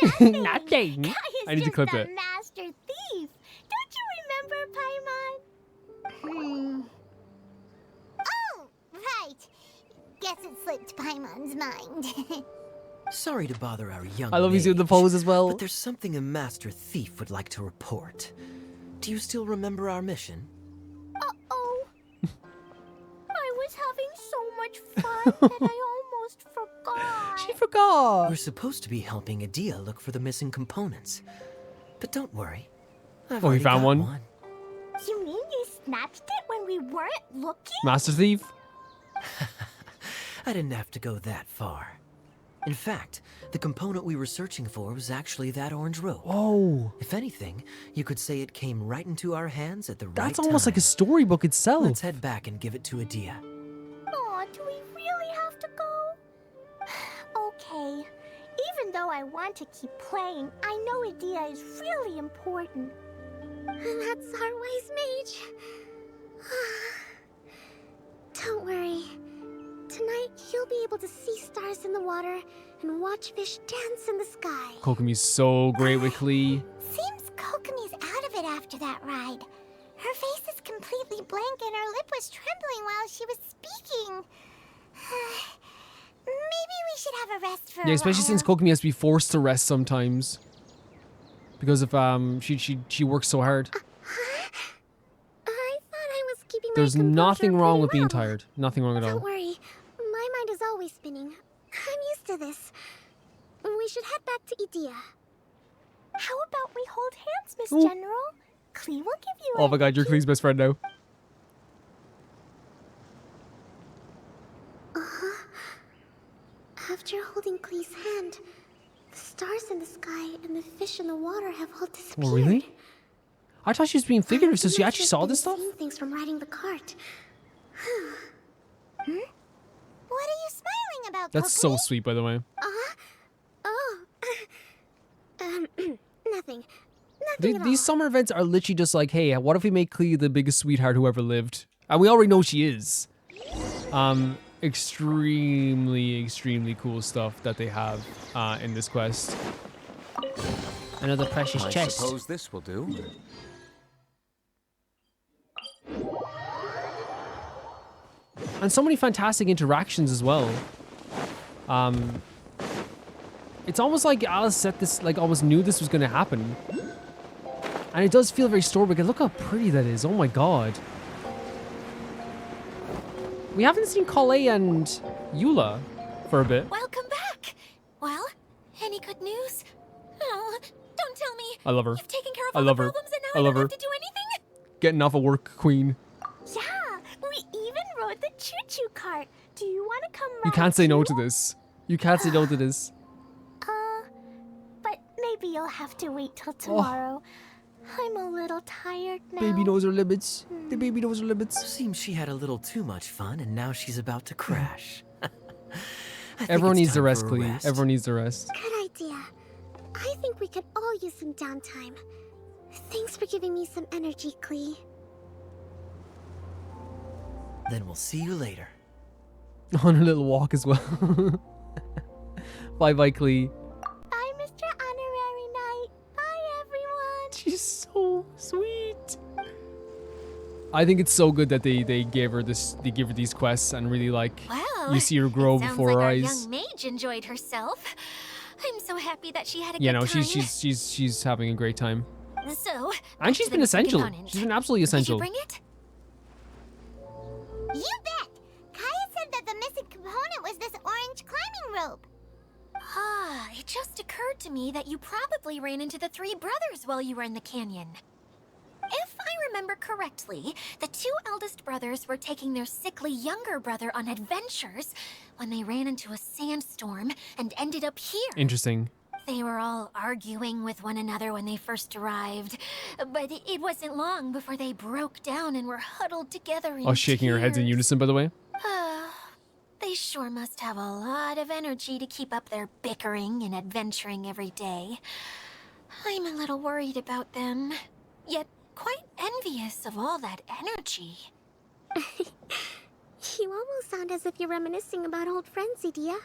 Nothing. Nothing. Kaya's I need to just clip a it. master thief. Don't you remember, Paimon? Oh, right. Guess it slipped Paimon's mind. Sorry to bother our young I love he's doing the mage, pose as well. But there's something a master thief would like to report. Do you still remember our mission? Uh-oh. I was having so much fun that I almost forgot. She forgot. We're supposed to be helping Idyia look for the missing components. But don't worry. I've Oh, we already found got one? You mean you snatched it when we weren't looking? Master Thief? I didn't have to go that far. In fact, the component we were searching for was actually that orange rope. Oh, If anything, you could say it came right into our hands at the right that's time. almost like a storybook itself. Let's head back and give it to Idyia. Aw, do we really have to go? Okay. Even though I want to keep playing, I know Idyia is really important. And that's our wise mage. Don't worry. Tonight, he'll be able to see stars in the water and watch fish dance in the sky. Kokomi's so great with Klee. Seems Kokomi's out of it after that ride. Her face is completely blank and her lip was trembling while she was speaking. Maybe we should have a rest for Yeah, a especially while. since Kokomi has to be forced to rest sometimes. Because of she works so hard. I thought I was keeping There's my composure nothing wrong pretty with being well. tired. Nothing wrong at Don't all. worry. My mind is always spinning. I'm used to this. We should head back to Idyia. How about we hold hands, Miss Ooh. General? Klee will give you Oh my god, you're Klee's best friend now. After holding Klee's hand, the stars in the sky and the fish in the water have all disappeared. Oh, really? I thought she was being figurative, so she I've actually just saw been this stuff? seeing things from riding the cart. What are you smiling about, That's so Kokomi? sweet, by the way. Oh. Nothing. Nothing at all. These summer events are literally just like, hey, what if we make Klee the biggest sweetheart who ever lived? And we already know she is. Extremely cool stuff that they have in this quest. Another precious I chest. suppose this will do. And so many fantastic interactions as well. It's almost like Alice set this, like almost knew this was going to happen. And it does feel very storybook. Look how pretty that is. Oh my god. We haven't seen Collei and Eula for a bit. Welcome back. Well, any good news? Oh, don't tell me. I love her. You've taken care of I all love the her. problems and now I I love don't her. have to do anything? Getting off of work, queen. Yeah, we even rode the choo-choo cart. Do you want to come You ride can't say no too? to this. You can't say no to this. But maybe you'll have to wait till tomorrow. I'm a little tired now. Baby knows her limits. The baby knows her limits. Seems she had a little too much fun, and now she's about to crash. I think Everyone it's needs the time rest, for a Clee. rest. Everyone needs the rest. Good idea. I think we could all use some downtime. Thanks for giving me some energy, Klee. Then we'll see you later. On her little walk as well. Bye bye, Clee. Bye, Mr. Honorary Knight. Bye, everyone. She's so sweet. I think it's so good that they gave her this, they give her these quests and really like Well, you see her grow it sounds before like her our eyes. young mage enjoyed herself. I'm so happy that she had a Yeah, good no, time. she's having a great time. So, And she's to the been missing essential. component. She's been absolutely Did you essential. bring it? You bet. Kaya said that the missing component was this orange climbing rope. Ah, it just occurred to me that you probably ran into the three brothers while you were in the canyon. If I remember correctly, the two eldest brothers were taking their sickly younger brother on adventures when they ran into a sandstorm and ended up here. Interesting. They were all arguing with one another when they first arrived, but it wasn't long before they broke down and were huddled together in Oh, shaking her heads in tears. unison, by the way. They sure must have a lot of energy to keep up their bickering and adventuring every day. I'm a little worried about them, yet quite envious of all that energy. You almost sound as if you're reminiscing about old friends, Idyia.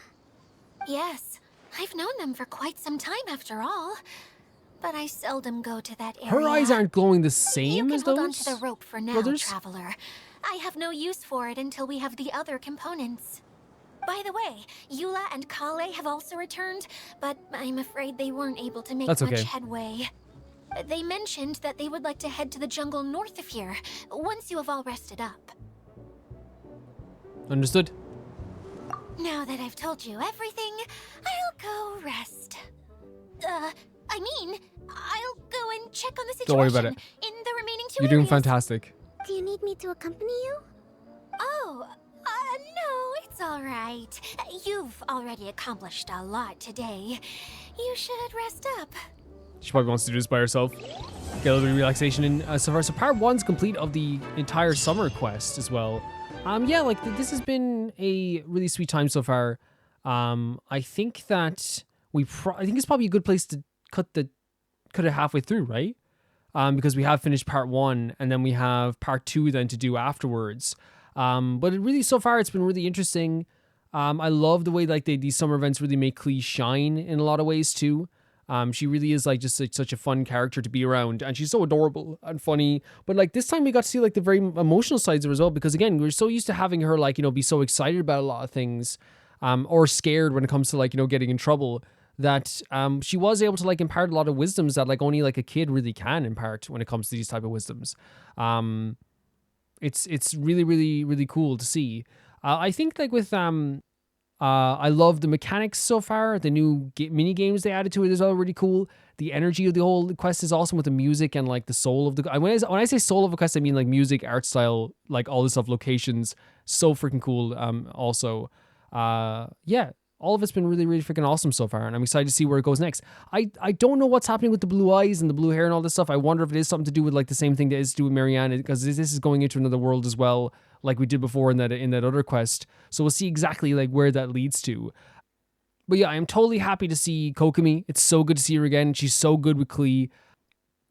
Yes, I've known them for quite some time after all, but I seldom go to that area. Her eyes aren't glowing the You same can as hold those. on to the rope for now, brothers? Traveler. I have no use for it until we have the other components. By the way, Eula and Collei have also returned, but I'm afraid they weren't able to make That's much okay. headway. They mentioned that they would like to head to the jungle north of here, once you have all rested up. Understood. Now that I've told you everything, I'll go rest. I mean, I'll go and check on the situation Don't worry about it. in the remaining two You're doing areas. fantastic. Do you need me to accompany you? Oh, no, it's all right. You've already accomplished a lot today. You should rest up. She probably wants to do this by herself. Get a little bit of relaxation in so far. So part one's complete of the entire summer quest as well. Yeah, like this has been a really sweet time so far. I think that I think it's probably a good place to cut it halfway through, right? Because we have finished part one and then we have part two then to do afterwards. But it really, so far, it's been really interesting. I love the way like these summer events really make Klee shine in a lot of ways too. She really is like just like, such a fun character to be around, and she's so adorable and funny. But like this time we got to see like the very emotional sides of her as well, because again, we're so used to having her like, you know, be so excited about a lot of things, or scared when it comes to like, you know, getting in trouble, that she was able to like impart a lot of wisdoms that like only like a kid really can impart when it comes to these type of wisdoms. It's really, really, really cool to see. I think like with I love the mechanics so far. The new mini games they added to it is all really cool. The energy of the whole quest is awesome with the music and like the soul of the. When I say soul of a quest, I mean like music, art style, like all this stuff, locations. So freaking cool. Also, yeah. All of it's been really, really freaking awesome so far, and I'm excited to see where it goes next. I don't know what's happening with the blue eyes and the blue hair and all this stuff. I wonder if it is something to do with like the same thing that is to do with Marianne, because this is going into another world as well, like we did before in that other quest. So we'll see exactly like where that leads to. But yeah, I am totally happy to see Kokomi. It's so good to see her again. She's so good with Klee.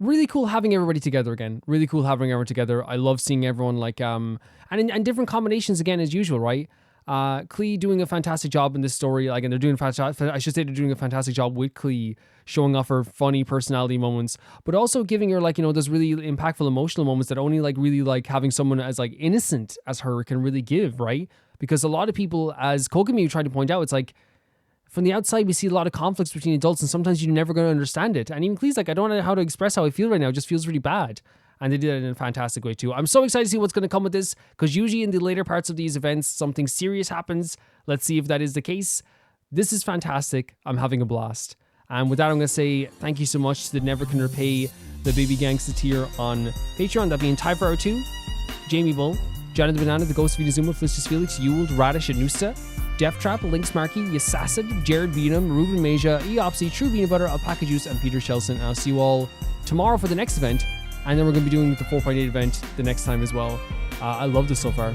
Really cool having everybody together again. Really cool having everyone together. I love seeing everyone like and in different combinations again as usual, right? Collei doing a fantastic job in this story. Like, and they're doing I should say they're doing a fantastic job with Collei, showing off her funny personality moments, but also giving her like, you know, those really impactful emotional moments that only like really like having someone as like innocent as her can really give, right? Because a lot of people, as Kogami tried to point out, it's like from the outside we see a lot of conflicts between adults, and sometimes you're never going to understand it. And even Klei's like, I don't know how to express how I feel right now. It just feels really bad. And they did it in a fantastic way too. I'm so excited to see what's going to come with this, because usually in the later parts of these events, something serious happens. Let's see if that is the case. This is fantastic. I'm having a blast. And with that, I'm going to say thank you so much to the Never Can Repay the Baby Gangsta tier on Patreon. That being Typhar 2, Jamie Bull, Janet the Banana, The Ghost of Inazuma, Felicitas Felix, Yuld, Radish, Anusta, Death Trap, Lynx Markey, Yasacid, Jared Beanham, Ruben Maja, Eopsy, True Peanut Butter, Alpaca Juice, and Peter Shelson. And I'll see you all tomorrow for the next event. And then we're going to be doing the 4.8 event the next time as well. I love this so far.